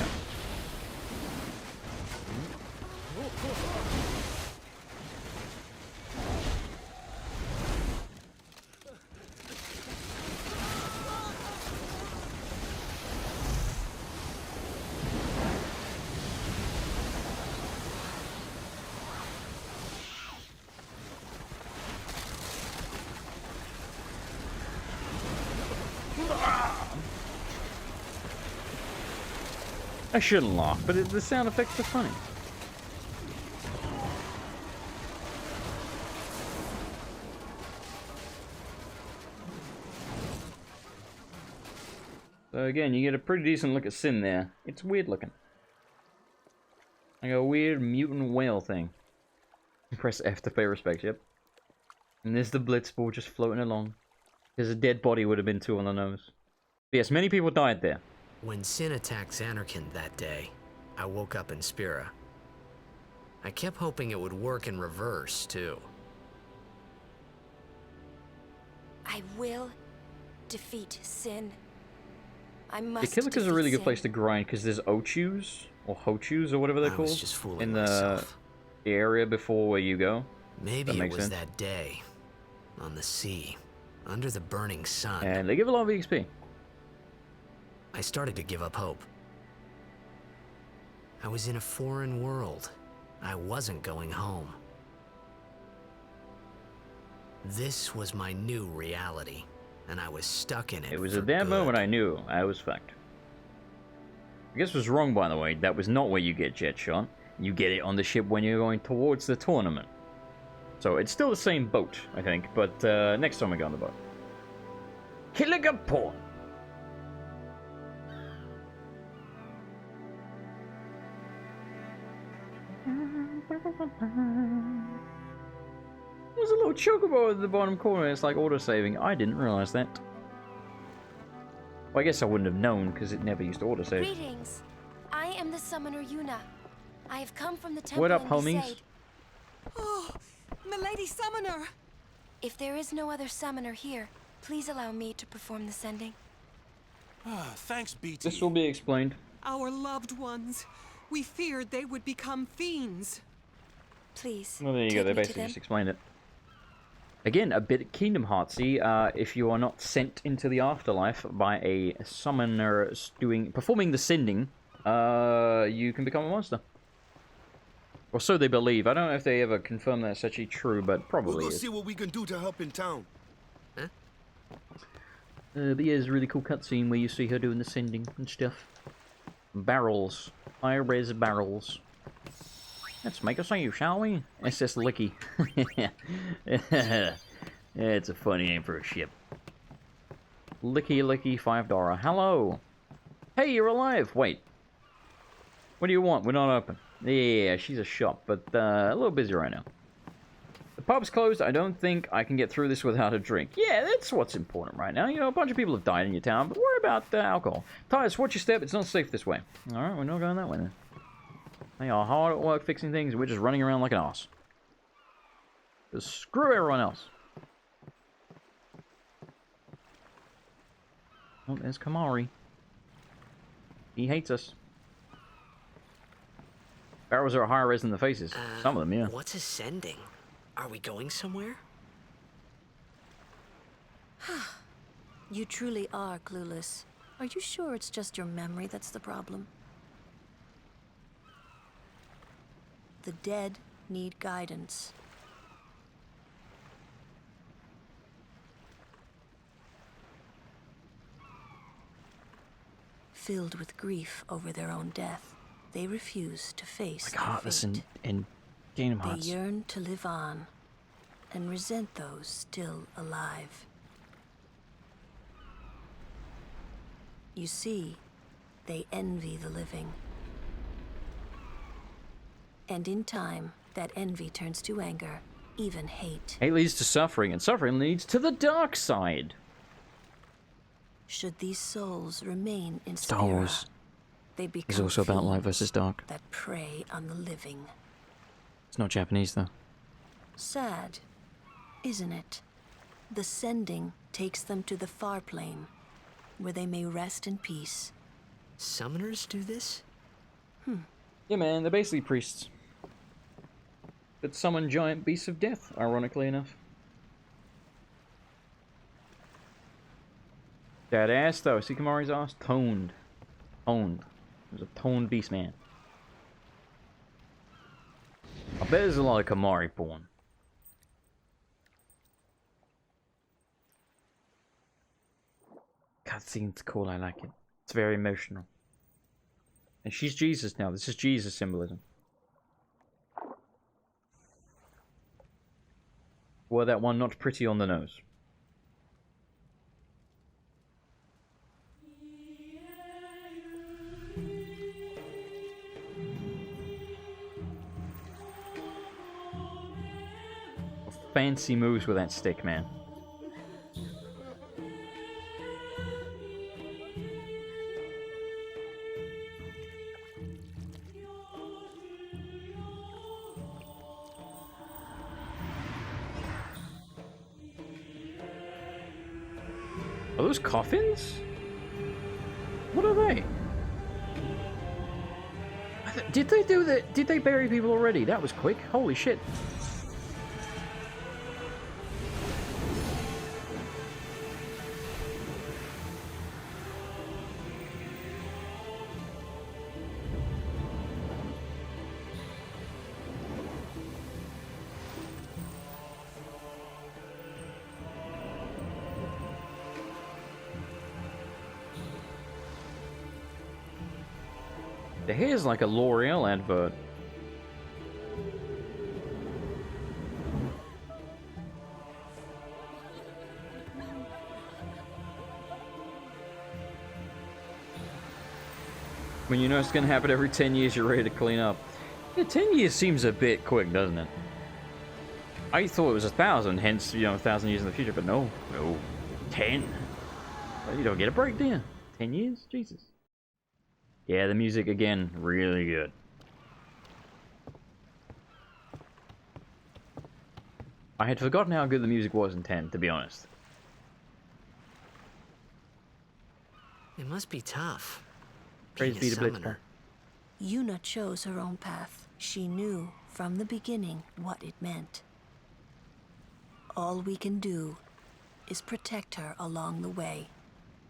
[SPEAKER 1] I shouldn't laugh, but the sound effects are funny. So again, you get a pretty decent look at Sin there. It's weird looking. Like a weird mutant whale thing. Press F to pay respect, yep. And there's the Blitzball just floating along. There's a dead body would have been too on the nose. But yes, many people died there.
[SPEAKER 2] When Sin attacked Xanarkand that day, I woke up in Spira. I kept hoping it would work in reverse, too.
[SPEAKER 14] I will defeat Sin. I must.
[SPEAKER 1] The Kilika's a really good place to grind because there's Ochus or Hochus or whatever they're called
[SPEAKER 2] just fooling
[SPEAKER 1] in
[SPEAKER 2] myself.
[SPEAKER 1] the area before where you go.
[SPEAKER 2] Maybe
[SPEAKER 1] that
[SPEAKER 2] it
[SPEAKER 1] makes
[SPEAKER 2] was
[SPEAKER 1] sense.
[SPEAKER 2] that day, on the sea, under the burning sun.
[SPEAKER 1] And they give a lot of XP.
[SPEAKER 2] I started to give up hope. I was in a foreign world. I wasn't going home. This was my new reality, and I was stuck in it.
[SPEAKER 1] It was
[SPEAKER 2] for
[SPEAKER 1] at that
[SPEAKER 2] good.
[SPEAKER 1] moment I knew I was fucked. I guess I was wrong, by the way. That was not where you get jet shot. You get it on the ship when you're going towards the tournament. So it's still the same boat, I think, but next time we go on the boat. Kilika Port. There's a little chocobo at the bottom corner. It's like auto-saving. I didn't realize that. Well, I guess I wouldn't have known because it never used to auto-save.
[SPEAKER 14] Greetings. I am the summoner Yuna. I have come from the temple.
[SPEAKER 1] What up,
[SPEAKER 14] in
[SPEAKER 1] homies?
[SPEAKER 14] Besaid.
[SPEAKER 17] Oh, milady summoner!
[SPEAKER 14] If there is no other summoner here, please allow me to perform the sending.
[SPEAKER 16] Ah, thanks, BT.
[SPEAKER 1] This will be explained.
[SPEAKER 17] Our loved ones. We feared they would become fiends.
[SPEAKER 14] Please.
[SPEAKER 1] Well, there you go. They basically just explained it. Again, a bit Kingdom Heartsy. If you are not sent into the afterlife by a summoner performing the sending, you can become a monster. Or so they believe. I don't know if they ever confirm that's actually true, but probably
[SPEAKER 7] We'll go
[SPEAKER 1] is.
[SPEAKER 7] see what we can do to help in town.
[SPEAKER 1] But yeah, there's a really cool cutscene where you see her doing the sending and stuff. Barrels. High-res barrels. Let's make a save, shall we? SS Licky. It's a funny name for a ship. Licky Licky $5. Hello. Hey, you're alive. Wait. What do you want? We're not open. Yeah, she's a shop, but a little busy right now. The pub's closed. I don't think I can get through this without a drink. Yeah, that's what's important right now. You know, a bunch of people have died in your town, but worry about alcohol. Titus, watch your step. It's not safe this way. Alright, we're not going that way then. They are hard at work fixing things. We're just running around like an ass. Just screw everyone else. Oh, there's Kamari. He hates us. Barrels are higher res than the faces. Some of them, yeah.
[SPEAKER 2] What's ascending? Are we going somewhere?
[SPEAKER 13] You truly are clueless. Are you sure it's just your memory that's the problem? The dead need guidance. filled with grief over their own death, they refuse to face
[SPEAKER 1] Like
[SPEAKER 13] their
[SPEAKER 1] Heartless
[SPEAKER 13] fate.
[SPEAKER 1] in Kingdom
[SPEAKER 13] They
[SPEAKER 1] Hearts.
[SPEAKER 13] yearn to live on and resent those still alive. You see, they envy the living. And in time, that envy turns to anger, even hate.
[SPEAKER 1] Hate leads to suffering, and suffering leads to the dark side.
[SPEAKER 13] Should these souls remain in
[SPEAKER 1] Star
[SPEAKER 13] Spira,
[SPEAKER 1] Wars
[SPEAKER 13] they
[SPEAKER 1] is
[SPEAKER 13] become
[SPEAKER 1] also about light
[SPEAKER 13] fiends
[SPEAKER 1] versus dark.
[SPEAKER 13] that prey on the living.
[SPEAKER 1] It's not Japanese, though.
[SPEAKER 13] Sad, isn't it? The sending takes them to the far plane, where they may rest in peace.
[SPEAKER 2] Summoners do this?
[SPEAKER 1] Yeah, man, they're basically priests that summon giant beasts of death, ironically enough. That ass, though. See Kamari's ass? Toned. Toned. It was a toned beast, man. I bet there's a lot of Kamari porn. Cutscene's cool, I like it. It's very emotional. And she's Jesus now. This is Jesus symbolism. Well, that one not pretty on the nose. Fancy moves with that stick, man. Are those coffins? What are they? Did they do that? Did they bury people already? That was quick. Holy shit. The hair's like a L'Oreal advert. When you know it's gonna happen every 10 years, you're ready to clean up. Yeah, 10 years seems a bit quick, doesn't it? I thought it was 1,000, hence, you know, 1,000 years in the future, but no. 10. Well, you don't get a break, do you? 10 years? Jesus. Yeah, the music, again, really good. I had forgotten how good the music was in 10, to be honest.
[SPEAKER 2] It must be tough.
[SPEAKER 1] Praise be to Blitzball.
[SPEAKER 2] Summoner.
[SPEAKER 13] Yuna chose her own path. She knew from the beginning what it meant. All we can do is protect her along the way,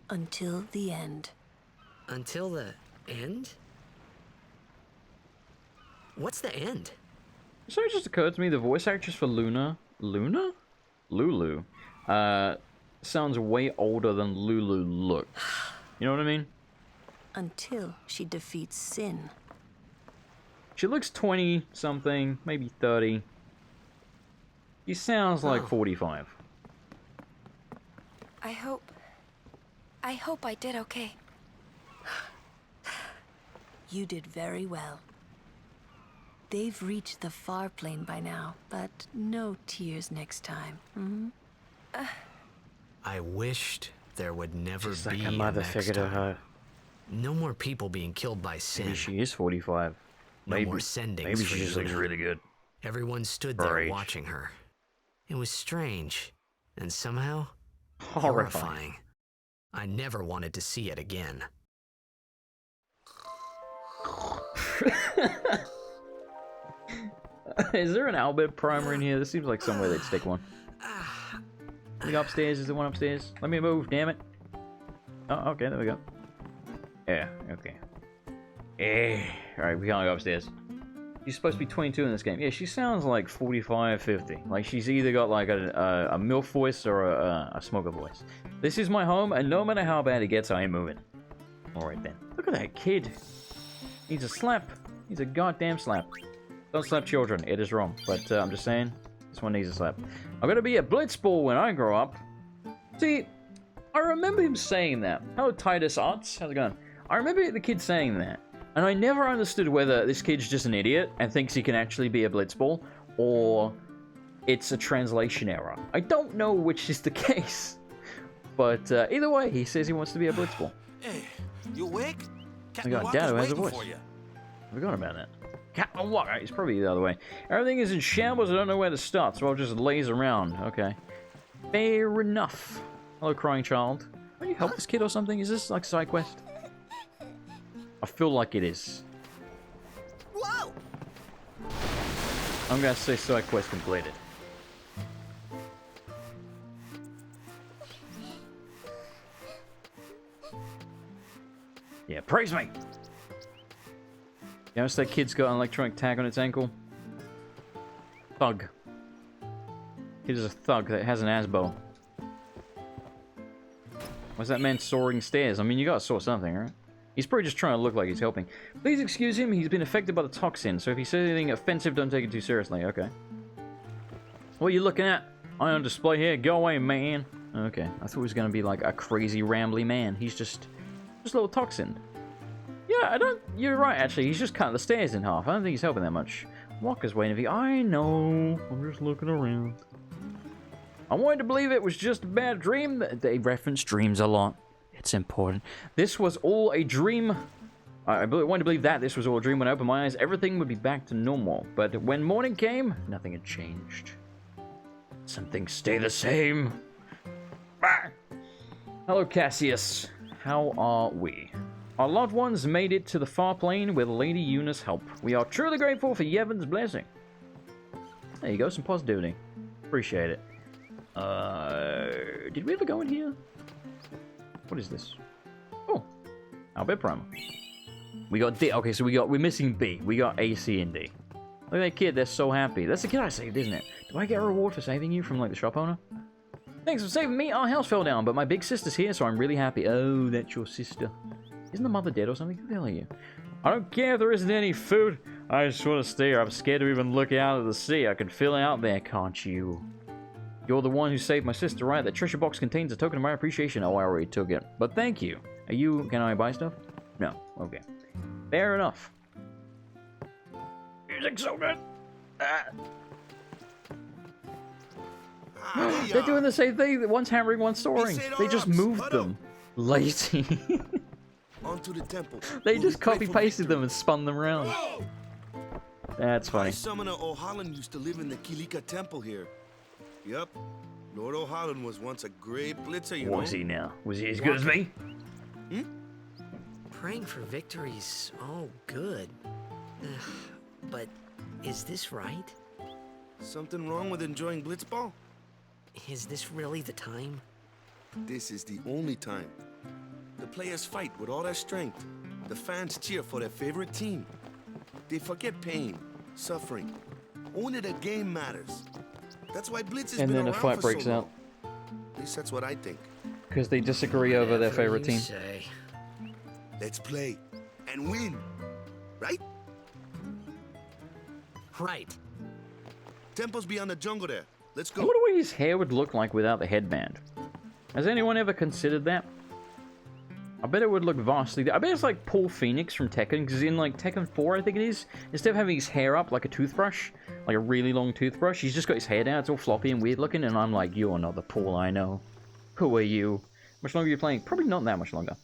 [SPEAKER 13] until the end.
[SPEAKER 2] Until the end? What's the end?
[SPEAKER 1] So it just occurred to me, the voice actress for Luna, Lulu, sounds way older than Lulu looks. You know what I mean?
[SPEAKER 13] Until she defeats Sin.
[SPEAKER 1] She looks 20-something, maybe 30. She sounds like 45.
[SPEAKER 14] I hope I did okay.
[SPEAKER 13] You did very well. They've reached the far plane by now, but no tears next time.
[SPEAKER 2] I wished there would never
[SPEAKER 1] Just
[SPEAKER 2] be
[SPEAKER 1] like a
[SPEAKER 2] a
[SPEAKER 1] mother
[SPEAKER 2] next
[SPEAKER 1] figure to
[SPEAKER 2] time.
[SPEAKER 1] her.
[SPEAKER 2] No more people being killed by sin.
[SPEAKER 1] Maybe she is 45.
[SPEAKER 2] No
[SPEAKER 1] Maybe,
[SPEAKER 2] more sendings.
[SPEAKER 1] maybe
[SPEAKER 2] for
[SPEAKER 1] she just looks
[SPEAKER 2] Yuna.
[SPEAKER 1] really good.
[SPEAKER 2] Everyone stood
[SPEAKER 1] For her
[SPEAKER 2] there
[SPEAKER 1] age.
[SPEAKER 2] watching her. It was strange, and somehow
[SPEAKER 1] Horrifying.
[SPEAKER 2] I never wanted to see it again.
[SPEAKER 1] Is there an Albert primer in here? This seems like somewhere they'd stick one. We go upstairs. Is there one upstairs? Let me move, damn it. Oh, okay, there we go. Yeah, okay. Alright, we can't go upstairs. She's supposed to be 22 in this game. Yeah, she sounds like 45, 50. Like she's either got like a MILF voice or a smoker voice. This is my home, and no matter how bad it gets, I ain't moving. Alright then. Look at that kid. Needs a slap. Needs a goddamn slap. Don't slap children. It is wrong. But I'm just saying, this one needs a slap. I'm gonna be a blitzball when I grow up. See, I remember him saying that. Hello, Titus Arts. How's it going? I remember the kid saying that. And I never understood whether this kid's just an idiot and thinks he can actually be a blitzball, or it's a translation error. I don't know which is the case. But either way, he says he wants to be a blitzball.
[SPEAKER 16] Hey, you awake?
[SPEAKER 1] I got Dad who has a voice. I forgot about that. Captain Walker, it's probably the other way. Everything is in shambles, I don't know where to start, so I'll just laze around. Okay. Fair enough. Hello, crying child. Can you help this kid or something? Is this like a side quest? I feel like it is.
[SPEAKER 16] Whoa!
[SPEAKER 1] I'm gonna say side quest completed. Yeah, praise me! You notice that kid's got an electronic tag on its ankle? Thug. Kid is a thug that has an asbo. Why's that man soaring stairs? I mean, you gotta saw something, right? He's probably just trying to look like he's helping. Please excuse him, he's been affected by the toxin, so if he says anything offensive, don't take it too seriously. Okay. What are you looking at? I on display here. Go away, man. Okay. I thought he was gonna be like a crazy, rambly man. He's just a little toxin. Yeah, I don't... You're right, actually. He's just cutting the stairs in half. I don't think he's helping that much. Walker's waiting for you. I know. I'm just looking around. I wanted to believe it was just a bad dream. They reference dreams a lot. It's important. This was all a dream. I wanted to believe that this was all a dream. When I opened my eyes, everything would be back to normal. But when morning came, nothing had changed. Some things stay the same. Ah. Hello, Cassius. How are we? Our loved ones made it to the far plane with Lady Yuna's help. We are truly grateful for Yevon's blessing. There you go, some positivity. Appreciate it. Did we ever go in here? What is this? Oh, Albert Primer. We got D. Okay, so we're missing B. We got A, C, and D. Look at that kid, they're so happy. That's the kid I saved, isn't it? Do I get a reward for saving you from, like, the shop owner? Thanks for saving me. Our house fell down, but my big sister's here, so I'm really happy. Oh, that's your sister. Isn't the mother dead or something? Who the hell are you? I don't care if there isn't any food. I just want to stay here. I'm scared to even look out at the sea. I can feel it out there, can't you? You're the one who saved my sister, right? That treasure box contains a token of my appreciation. Oh, I already took it. But thank you. Are you... Can I buy stuff? No. Okay. Fair enough. Music's so good. They're doing the same thing. One's hammering, one's soaring. They just moved them. Lazy.
[SPEAKER 7] Onto the temple.
[SPEAKER 1] They just copy-pasted them and spun them around. That's funny.
[SPEAKER 7] High Summoner O'Halloran used to live in the Kilika temple here. Yep. Lord O'Halloran was once a great blitzer, you know.
[SPEAKER 1] Was he now? Was he as good as me?
[SPEAKER 2] Hmm? Praying for victories, all good. But is this right?
[SPEAKER 7] Something wrong with enjoying blitzball?
[SPEAKER 2] Is this really the time?
[SPEAKER 7] This is the only time. The players fight with all their strength. The fans cheer for their favorite team. They forget pain, suffering. Only the game matters. That's why Blitz has been around for so long.
[SPEAKER 1] And then a fight breaks out.
[SPEAKER 7] At least that's what I think.
[SPEAKER 1] Because they disagree over their favorite team.
[SPEAKER 2] Say.
[SPEAKER 7] Let's play and win, right?
[SPEAKER 2] Right.
[SPEAKER 7] Temple's beyond the jungle there. Let's go.
[SPEAKER 1] I wonder what his hair would look like without the headband. Has anyone ever considered that? I bet it would look vastly... I bet it's like Paul Phoenix from Tekken, because in like Tekken 4, I think it is, instead of having his hair up like a toothbrush, like a really long toothbrush, he's just got his hair down, it's all floppy and weird looking, and I'm like, you're not the Paul I know. Who are you? How much longer are you playing? Probably not that much longer.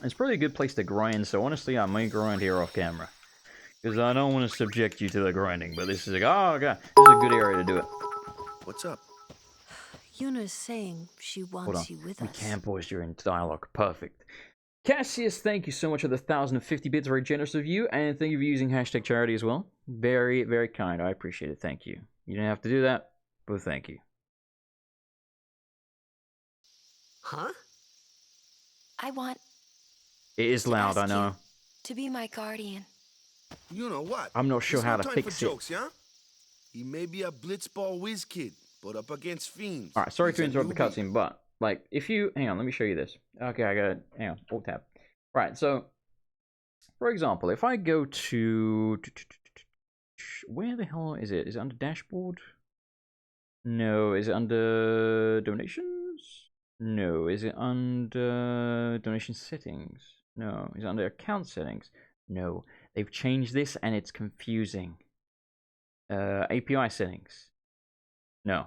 [SPEAKER 1] It's probably a good place to grind, so honestly, I may grind here off camera. Because I don't want to subject you to the grinding, but this is like, oh god, this is a good area to do it.
[SPEAKER 7] What's up?
[SPEAKER 13] Yuna's saying she wants you with us.
[SPEAKER 1] We can pause during dialogue. Perfect. Cassius, thank you so much for the 1,050 bits. Very generous of you. And thank you for using hashtag charity as well. Very, very kind. I appreciate it. Thank you. You didn't have to do that, but thank you.
[SPEAKER 2] Huh?
[SPEAKER 14] I want...
[SPEAKER 1] It is loud, I know.
[SPEAKER 14] to be my guardian.
[SPEAKER 7] You know what?
[SPEAKER 1] I'm not sure how to
[SPEAKER 7] time
[SPEAKER 1] fix
[SPEAKER 7] for
[SPEAKER 1] it.
[SPEAKER 7] Jokes, yeah? He may be a blitzball whiz kid, but up against fiends.
[SPEAKER 1] Alright, sorry to interrupt the cutscene, but, like, if you... Hang on, let me show you this. Okay, I got it. Hang on, Alt-tab. Right, so, For example, if I go to... Where the hell is it? Is it under dashboard? No. Is it under donations? No. Is it under donation settings? No. Is it under account settings? No. They've changed this and it's confusing. API settings? No.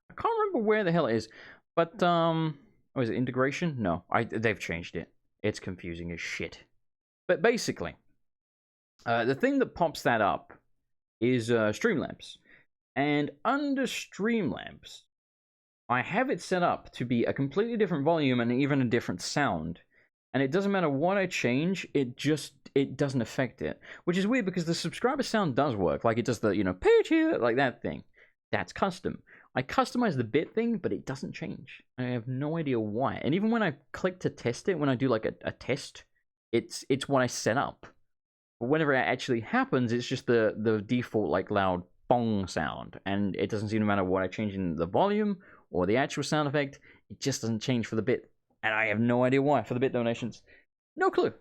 [SPEAKER 1] I can't remember where the hell it is, but oh, is it integration? No, they've changed it. It's confusing as shit. But basically, the thing that pops that up is Streamlabs, and under Streamlabs, I have it set up to be a completely different volume and even a different sound. And it doesn't matter what I change, it doesn't affect it, which is weird because the subscriber sound does work, like it does the pitch here, like that thing. That's custom. I customize the bit thing, but it doesn't change. I have no idea why. And even when I click to test it, when I do like a test, it's what I set up. But whenever it actually happens, it's just the default like loud bong sound, and it doesn't seem to matter what I change in the volume or the actual sound effect. It just doesn't change for the bit, and I have no idea why for the bit donations. No clue.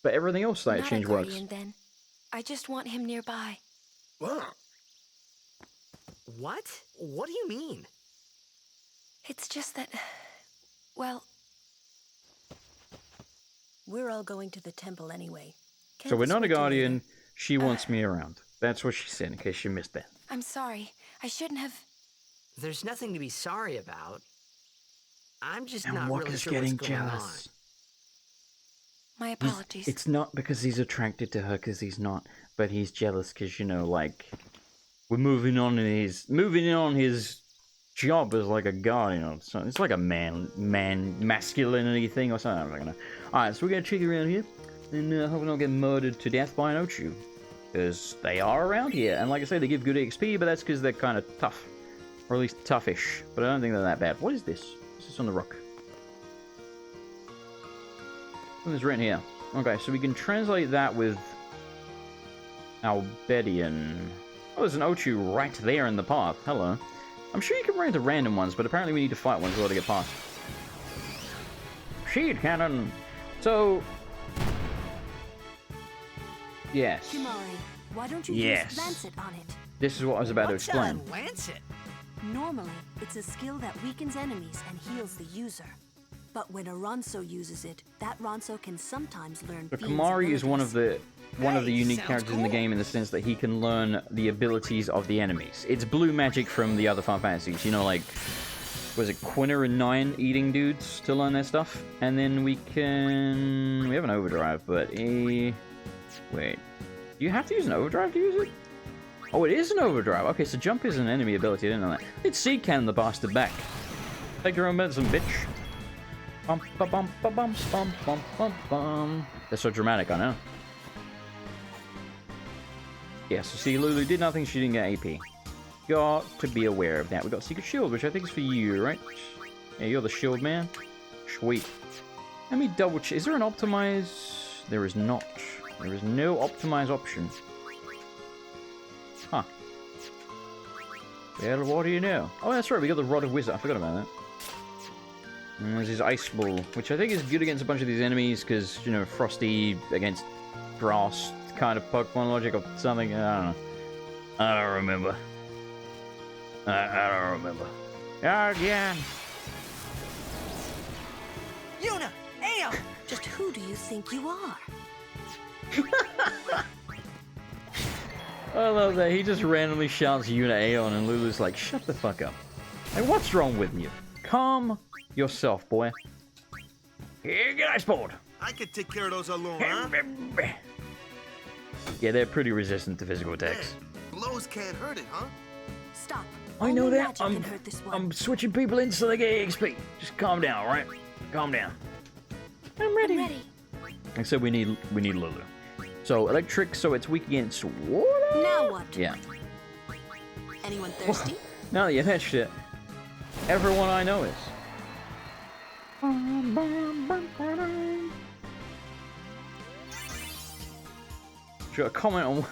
[SPEAKER 1] But everything else that I change works.
[SPEAKER 14] Then. I just want him nearby.
[SPEAKER 2] What? What do you mean?
[SPEAKER 14] It's just that, well...
[SPEAKER 13] We're all going to the temple anyway.
[SPEAKER 1] So we're not a guardian. She wants me around. That's what she said, in case you missed that.
[SPEAKER 14] I'm sorry. I shouldn't have...
[SPEAKER 2] There's nothing to be sorry about. I'm just
[SPEAKER 1] and
[SPEAKER 2] not
[SPEAKER 1] Walker's
[SPEAKER 2] really sure
[SPEAKER 1] getting
[SPEAKER 2] what's going
[SPEAKER 1] jealous.
[SPEAKER 14] My apologies.
[SPEAKER 1] It's not because he's attracted to her, because he's not, but he's jealous because, you know, like, we're moving on his job as like a guardian or something. It's like a masculinity thing or something. I don't know. Alright, so we're gonna check around here and hope we don't get murdered to death by an Ochu, because they are around here, and like I say, they give good XP, but that's because they're kind of tough, or at least toughish. But I don't think they're that bad. What is this? What's this on the rock? Something's written here. Okay, so we can translate that with Albedian. Oh, there's an Ochu right there in the path. Hello. I'm sure you can run into random ones, but apparently we need to fight one as well to get past. Sheet cannon! So... Yes.
[SPEAKER 13] Kimari, why don't you
[SPEAKER 1] yes.
[SPEAKER 13] use Lancet on it?
[SPEAKER 1] This is what I was about to explain.
[SPEAKER 2] Lancet?
[SPEAKER 13] Normally, it's a skill that weakens enemies and heals the user. But when a Ronso uses it, that Ronso can sometimes learn.
[SPEAKER 1] But Kimari is one of the unique characters in the game in the sense that he can learn the abilities of the enemies. It's blue magic from the other Final Fantasies. You know, like, was it Quinner and 9 eating dudes to learn their stuff? And then we have an overdrive, but wait. Do you have to use an overdrive to use it? Oh, it is an overdrive. Okay, so jump is an enemy ability. I didn't know that. It's seed cannon the bastard back. Take your own medicine, bitch. Bum, ba, bum, ba, bum, bum, bum, bum, bum. That's so dramatic, I know. Yeah, so see, Lulu did nothing, she didn't get AP. Got to be aware of that. We got Secret Shield, which I think is for you, right? Yeah, you're the shield man. Sweet. Let me double check. Is there an optimize? There is not. There is no optimize option. Huh. Well, what do you know? Oh, that's right, we got the Rod of Wizard. I forgot about that. And there's his Ice Ball, which I think is good against a bunch of these enemies, because, you know, Frosty against grass kind of Pokemon logic or something. I don't know. I don't remember. I don't remember. Yeah.
[SPEAKER 2] Yuna! Aeon!
[SPEAKER 13] Just who do you think you are?
[SPEAKER 1] I love that. He just randomly shouts Yuna Aeon, and Lulu's like, shut the fuck up. Hey, what's wrong with you? Calm yourself, boy. Here, get Ice Ball.
[SPEAKER 7] I could take care of those alone, huh?
[SPEAKER 1] Yeah, they're pretty resistant to physical attacks.
[SPEAKER 7] Man, blows can't hurt it, huh?
[SPEAKER 13] Stop.
[SPEAKER 1] I know
[SPEAKER 13] Only
[SPEAKER 1] that.
[SPEAKER 13] magic can hurt this one.
[SPEAKER 1] I'm switching people in so they get XP. Just calm down, alright? Calm down. I'm ready. Except we need Lulu. So electric, so it's weak against water.
[SPEAKER 13] Now what?
[SPEAKER 1] Yeah.
[SPEAKER 13] Anyone thirsty?
[SPEAKER 1] Now that you mentioned it, everyone I know is. Got a comment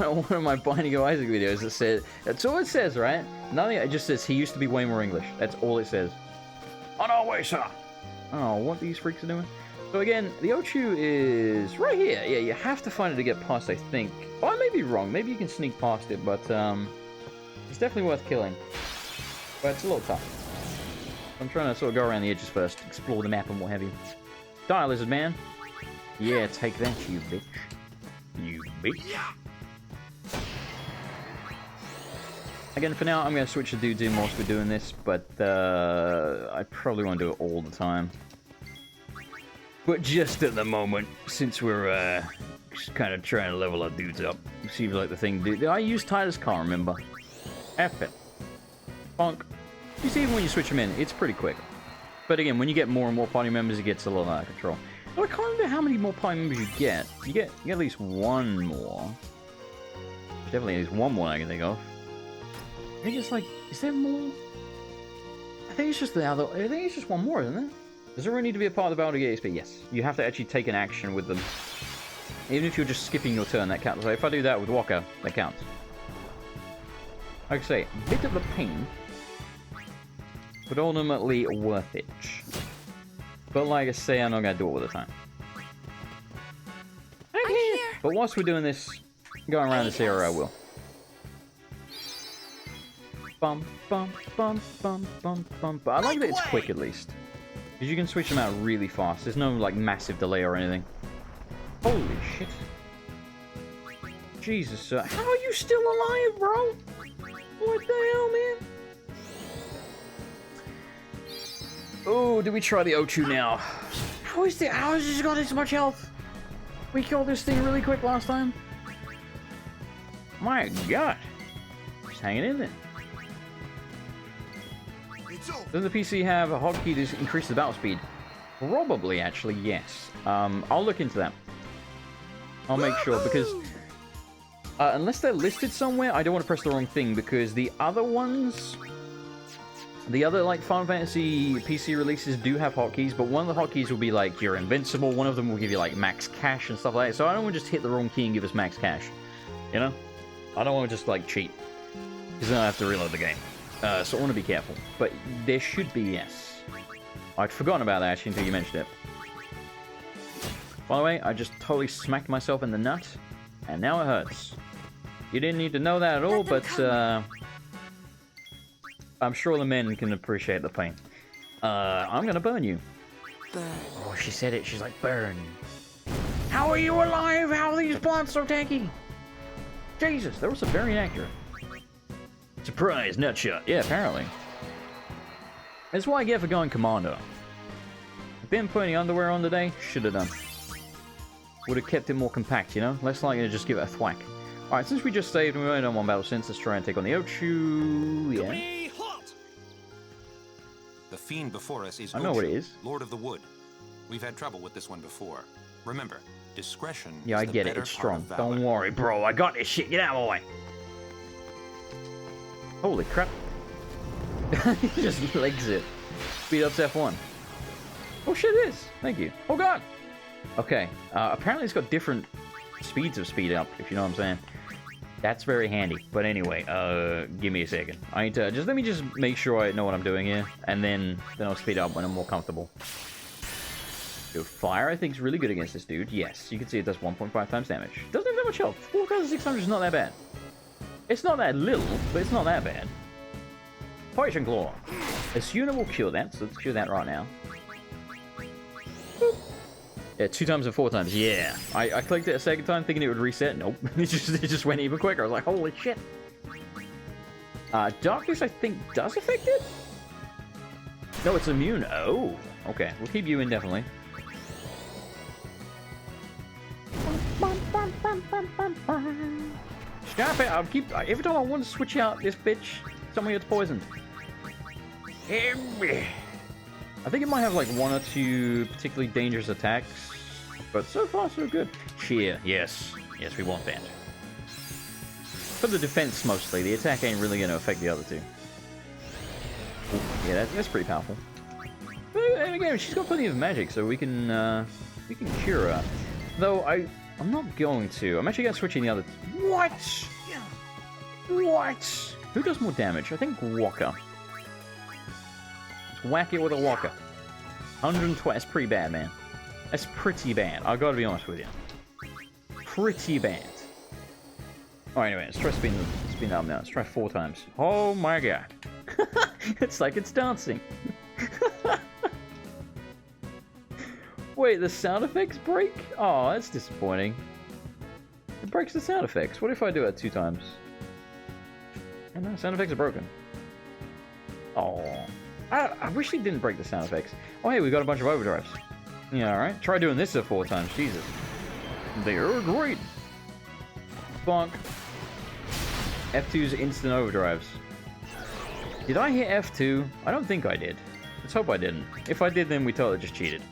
[SPEAKER 1] on one of my Binding of Isaac videos that said, that's all it says, right? Nothing, it just says he used to be way more English. That's all it says. our way, sir. Oh, what these freaks are doing? So again, the Ochu is right here. Yeah, you have to find it to get past, I think. Oh, I may be wrong. Maybe you can sneak past it, but it's definitely worth killing. But it's a little tough. I'm trying to sort of go around the edges first, explore the map and what have you. Die, lizard man. Yeah, take that, you bitch. You bitch. Again, for now, I'm going to switch to Doom whilst we're doing this, but I probably won't do it all the time. But just at the moment, since we're just kind of trying to level our dudes up, seems like the thing to do. I use Titus Car, remember? F it. Bonk. You see, even when you switch them in, it's pretty quick. But again, when you get more and more party members, it gets a little out of control. Oh, I can't remember how many more party members you get. You get at least one more. There's definitely at least one more I can think of. I think it's like, is there more? I think it's just the other. I think it's just one more, isn't it? Does it really need to be a part of the battle to get XP? Yes. You have to actually take an action with them. Even if you're just skipping your turn, that counts. So if I do that with Walker, that counts. Like I say, a bit of a pain, but ultimately worth it. But like I say, I'm not going to do it all the time. I'm here. But whilst we're doing this, going around this area, I will. Bum, bum, bum, bum, bum, bum. But I like that it's quick at least. Because you can switch them out really fast. There's no, like, massive delay or anything. Holy shit. Jesus, sir. How are you still alive, bro? What the hell, man? Oh, did we try the O2 now? How has this got this much health? We killed this thing really quick last time. My god. Just hanging in there. Does the PC have a hotkey to increase the battle speed? Probably, actually, yes. I'll look into that. I'll make sure, because unless they're listed somewhere, I don't want to press the wrong thing, because the other ones, the other, like, Final Fantasy PC releases do have hotkeys, but one of the hotkeys will be, like, you're invincible, one of them will give you, like, max cash and stuff like that, so I don't want to just hit the wrong key and give us max cash, you know? I don't want to just, like, cheat, because then I have to reload the game. So I want to be careful. But there should be, yes. I'd forgotten about that, actually, until you mentioned it. By the way, I just totally smacked myself in the nut, and now it hurts. You didn't need to know that at all, but I'm sure the men can appreciate the pain. I'm gonna burn you.
[SPEAKER 13] Burn.
[SPEAKER 1] Oh, she said it. She's like, burn. How are you alive? How are these plants so tanky? Jesus, that was very accurate. Surprise, nutshot. Yeah, apparently. That's what I get for going commando. Been putting underwear on today? Should have done. Would have kept it more compact, you know? Less likely to just give it a thwack. Alright, since we just saved and we've only done one battle since, let's try and take on the Ochu. Yeah.
[SPEAKER 10] The fiend before us is
[SPEAKER 1] I know what it is.
[SPEAKER 10] Lord of the Wood. We've had trouble with this one before. Remember, discretion
[SPEAKER 1] Yeah, I get it. It's strong. Don't worry, bro. I got this shit. Get out of my way. Holy crap. He just legs it. Speed up to F1. Oh shit, it is. Thank you. Oh god. Okay. Apparently it's got different speeds of speed up, if you know what I'm saying. That's very handy. But anyway, give me a second. I need to let me just make sure I know what I'm doing here, and then I'll speed up when I'm more comfortable. So fire, I think, is really good against this dude. Yes, you can see it does 1.5 times damage. Doesn't have that much health. 4,600 is not that bad. It's not that little, but it's not that bad. Poison Claw. Asuna will cure that, so let's cure that right now. Boop. Yeah, 2 times and 4 times. Yeah. I clicked it a second time thinking it would reset. Nope. it just went even quicker. I was like, holy shit. Darkness, I think, does affect it? No, it's immune. Oh. Okay. We'll keep you indefinitely. Stop it! I'll keep. Every time I want to switch out this bitch, someone gets poisoned. I think it might have like 1 or 2 particularly dangerous attacks, but so far so good. Cheer, yes. Yes, we want that. For the defense mostly, the attack ain't really going to affect the other 2. Ooh, yeah, that's pretty powerful. But again, she's got plenty of magic, so we can cure her. Though I'm not going to. I'm actually going to switch in the other. What? What? Who does more damage? I think Walker. Let's whack it with a Walker. 120. That's pretty bad, man. That's pretty bad. I gotta be honest with you. Pretty bad. Alright, anyway, let's try spin up now. Let's try 4 times. Oh my god. It's like it's dancing. Wait, the sound effects break? Oh, that's disappointing. It breaks the sound effects. What if I do it 2 times? Oh no, sound effects are broken. Oh. I wish it didn't break the sound effects. Oh hey, we got a bunch of overdrives. Yeah, alright. Try doing this 4 times. Jesus. They're great. Bonk. F2's instant overdrives. Did I hit F2? I don't think I did. Let's hope I didn't. If I did, then we totally just cheated.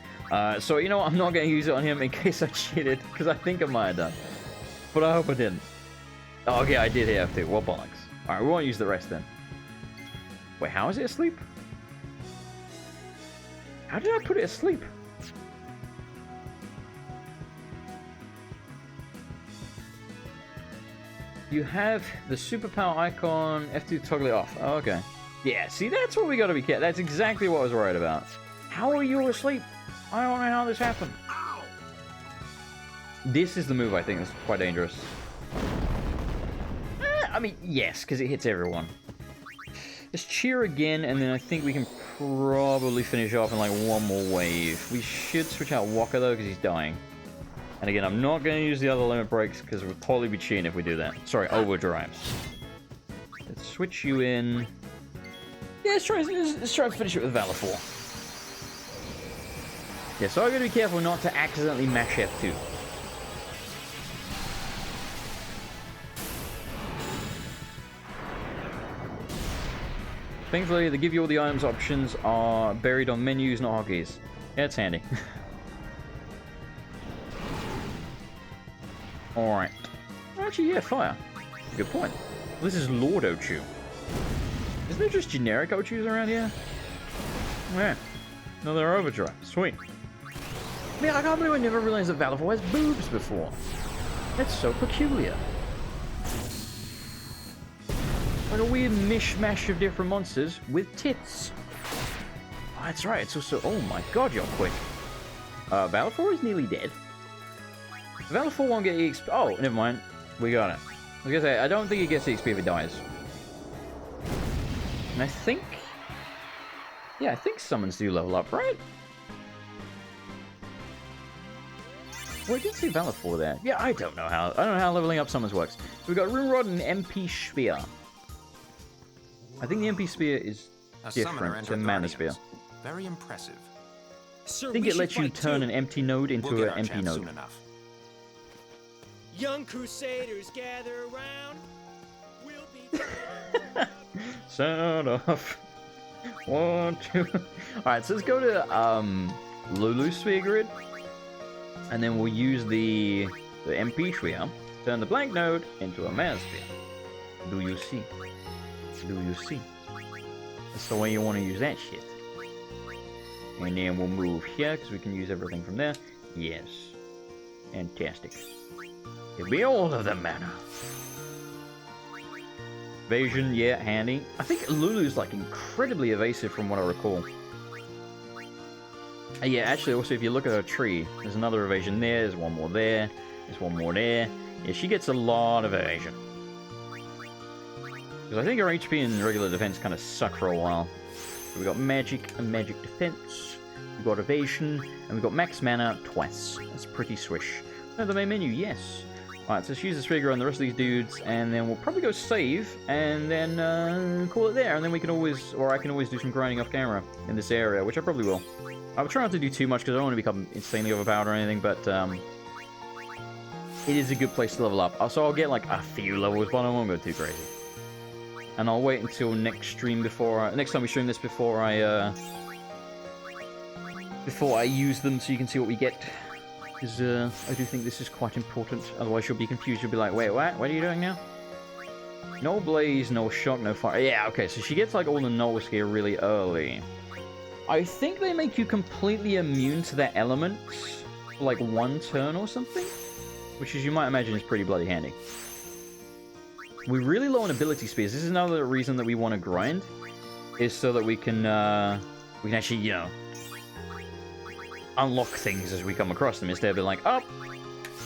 [SPEAKER 1] So, you know what? I'm not going to use it on him in case I cheated, because I think I might have done. But I hope I didn't. Oh, okay, I did hit F2. Well, bollocks. Alright, we won't use the rest then. Wait, how is it asleep? How did I put it asleep? You have the superpower icon, F2 toggle it off. Oh, okay. Yeah, see, that's what we gotta be careful. That's exactly what I was worried about. How are you asleep? I don't know how this happened. This is the move I think that's quite dangerous. I mean, yes, because it hits everyone. Let's cheer again, and then I think we can probably finish off in like 1 more wave. We should switch out Walker though, because he's dying. And again, I'm not going to use the other limit breaks because we'll totally be cheating if we do that. Sorry, overdrives. Let's switch you in. Yeah, let's try and finish it with Valor 4. Yeah, so I'm going to be careful not to accidentally mash F2. Thankfully, they give you all the items options are buried on menus, not hotkeys. Yeah, it's handy. Alright. Actually, yeah, fire. Good point. This is Lord Ochu. Isn't there just generic Ochus around here? Yeah. Another overdrive. Sweet. Man, I can't believe I never realized that Valor 4 has boobs before. That's so peculiar. Like a weird mishmash of different monsters with tits. Oh, that's right. It's also... Oh my god, you're quick. Valor 4 is nearly dead. Valor 4 won't get EXP. Oh, never mind. We got it. I was gonna say, I don't think it gets EXP if it dies. And I think... Yeah, I think summons do level up, right? Well, I did see Valor 4 there. Yeah, I don't know how leveling up summons works. So we got Rune Rod and MP Spear. I think the MP Spear is different to Mana Spear.
[SPEAKER 10] Very impressive.
[SPEAKER 8] Sir,
[SPEAKER 1] I think it lets you turn an empty node into an MP node.
[SPEAKER 8] Young Crusaders gather around. We'll be
[SPEAKER 1] Sound off. 1, 2. Alright, so let's go to Lulu Sphere Grid. And then we'll use the MP Sphere to turn the blank node into a Mana Sphere. Do you see? Do you see? That's the way you want to use that shit. And then we'll move here, because we can use everything from there. Yes. Fantastic. It'll be all of the mana. Evasion, yeah, handy. I think Lulu's like incredibly evasive from what I recall. Yeah, actually, also if you look at her tree, there's another evasion there, there's one more there, there's one more there. Yeah, she gets a lot of evasion. Because I think her HP and regular defense kind of suck for a while. So we got magic and magic defense. We got evasion, and we got max mana twice. That's pretty swish. No, the main menu, yes. Alright, so let's use this figure on the rest of these dudes, and then we'll probably go save, and then call it there. And then we can always, or I can always do some grinding off camera in this area, which I probably will. I'll try not to do too much because I don't want to become insanely overpowered or anything, but it is a good place to level up. So I'll get like a few levels, but I won't go too crazy. And I'll wait until next stream next time we stream this before I use them so you can see what we get. Because I do think this is quite important. Otherwise you'll be confused. You'll be like, wait, what? What are you doing now? No blaze, no shock, no fire. Yeah, okay, so she gets like all the nulls here really early. I think they make you completely immune to that element for like 1 turn or something. Which, as you might imagine, is pretty bloody handy. We're really low on ability spears. This is another reason that we want to grind. Is so that we can actually, you know, unlock things as we come across them, instead of being like, oh,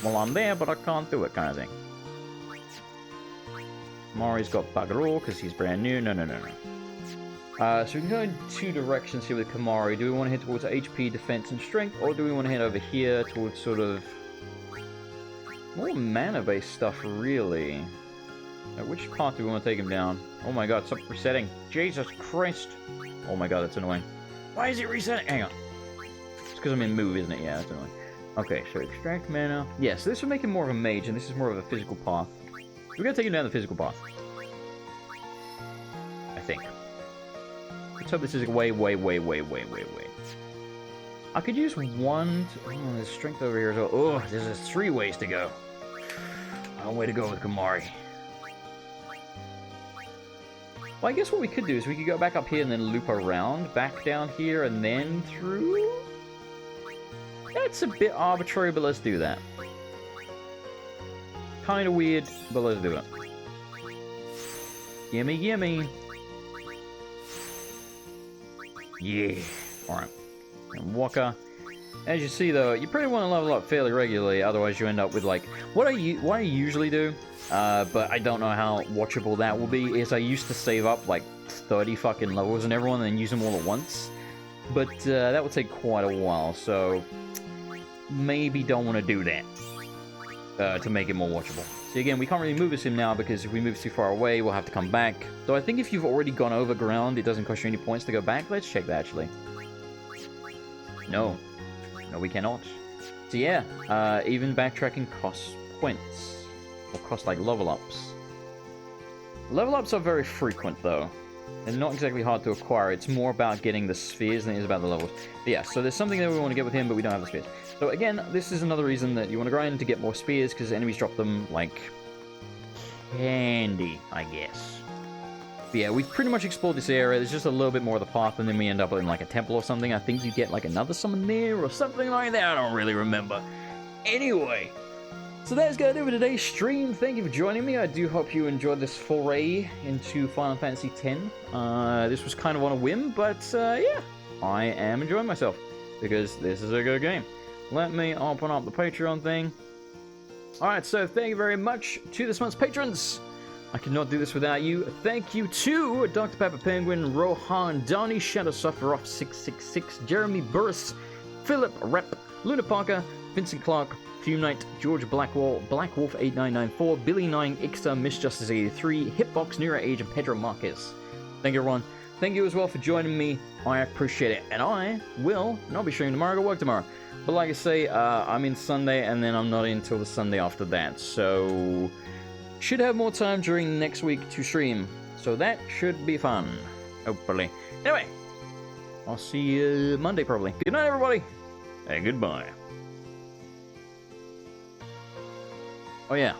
[SPEAKER 1] well, I'm there, but I can't do it, kind of thing. Mari's got bugger all, because he's brand new. No. So we can go in two directions here with Kamari. Do we want to head towards HP, defense, and strength, or do we want to head over here towards sort of more mana-based stuff, really? Now, which path do we want to take him down? Oh my god, stop resetting. Jesus Christ. Oh my god, that's annoying. Why is it resetting? Hang on. It's because I'm in move, isn't it? Yeah, that's annoying. Okay, so extract mana. Yeah, so this would make him more of a mage, and this is more of a physical path. We're going to take him down the physical path. I think. Let's hope this is way. I could use one... Oh, there's strength over here as well. Oh, there's 3 ways to go. One way to go with Kamari. Well, I guess what we could do is we could go back up here and then loop around, back down here, and then through? That's a bit arbitrary, but let's do that. Kinda weird, but let's do it. Gimme. Yeah. Alright. And Walker. As you see, though, you pretty want to level up fairly regularly, otherwise you end up with, like... What I usually do, but I don't know how watchable that will be, is I used to save up, like, 30 fucking levels and everyone, and then use them all at once. But that would take quite a while, so... Maybe don't want to do that. To make it more watchable. So again, we can't really move this him now, because if we move too far away, we'll have to come back. Though I think if you've already gone over ground, it doesn't cost you any points to go back. Let's check that, actually. No, we cannot. So yeah, even backtracking costs points. Or costs, like, level ups. Level ups are very frequent, though. They're not exactly hard to acquire. It's more about getting the spheres than it is about the levels. But yeah, so there's something that we want to get with him, but we don't have the spheres. So again, this is another reason that you want to grind to get more spears, because enemies drop them like candy, I guess. But yeah, we've pretty much explored this area. There's just a little bit more of the path, and then we end up in like a temple or something. I think you get like another summon there or something like that. I don't really remember. Anyway, so that's going to do it for today's stream. Thank you for joining me. I do hope you enjoyed this foray into Final Fantasy X. This was kind of on a whim, but yeah, I am enjoying myself because this is a good game. Let me open up the Patreon thing. Alright, so thank you very much to this month's patrons. I could not do this without you. Thank you to Dr. Pepper Penguin, Rohan, Donnie, Shadow Sufferoff 666, Jeremy Burris, Philip Rep, Luna Parker, Vincent Clark, Fume Knight, George Blackwall, Black Wolf 8994, Billy 9, Ixta, Miss Justice 83, Hitbox, Nero Age, and Pedro Marquez. Thank you, everyone. Thank you as well for joining me. I appreciate it. And I will not be streaming tomorrow. I got work tomorrow. But like I say, I'm in Sunday, and then I'm not in until the Sunday after that. So, should have more time during next week to stream. So that should be fun. Hopefully. Anyway, I'll see you Monday probably. Good night, everybody. And goodbye. Oh yeah.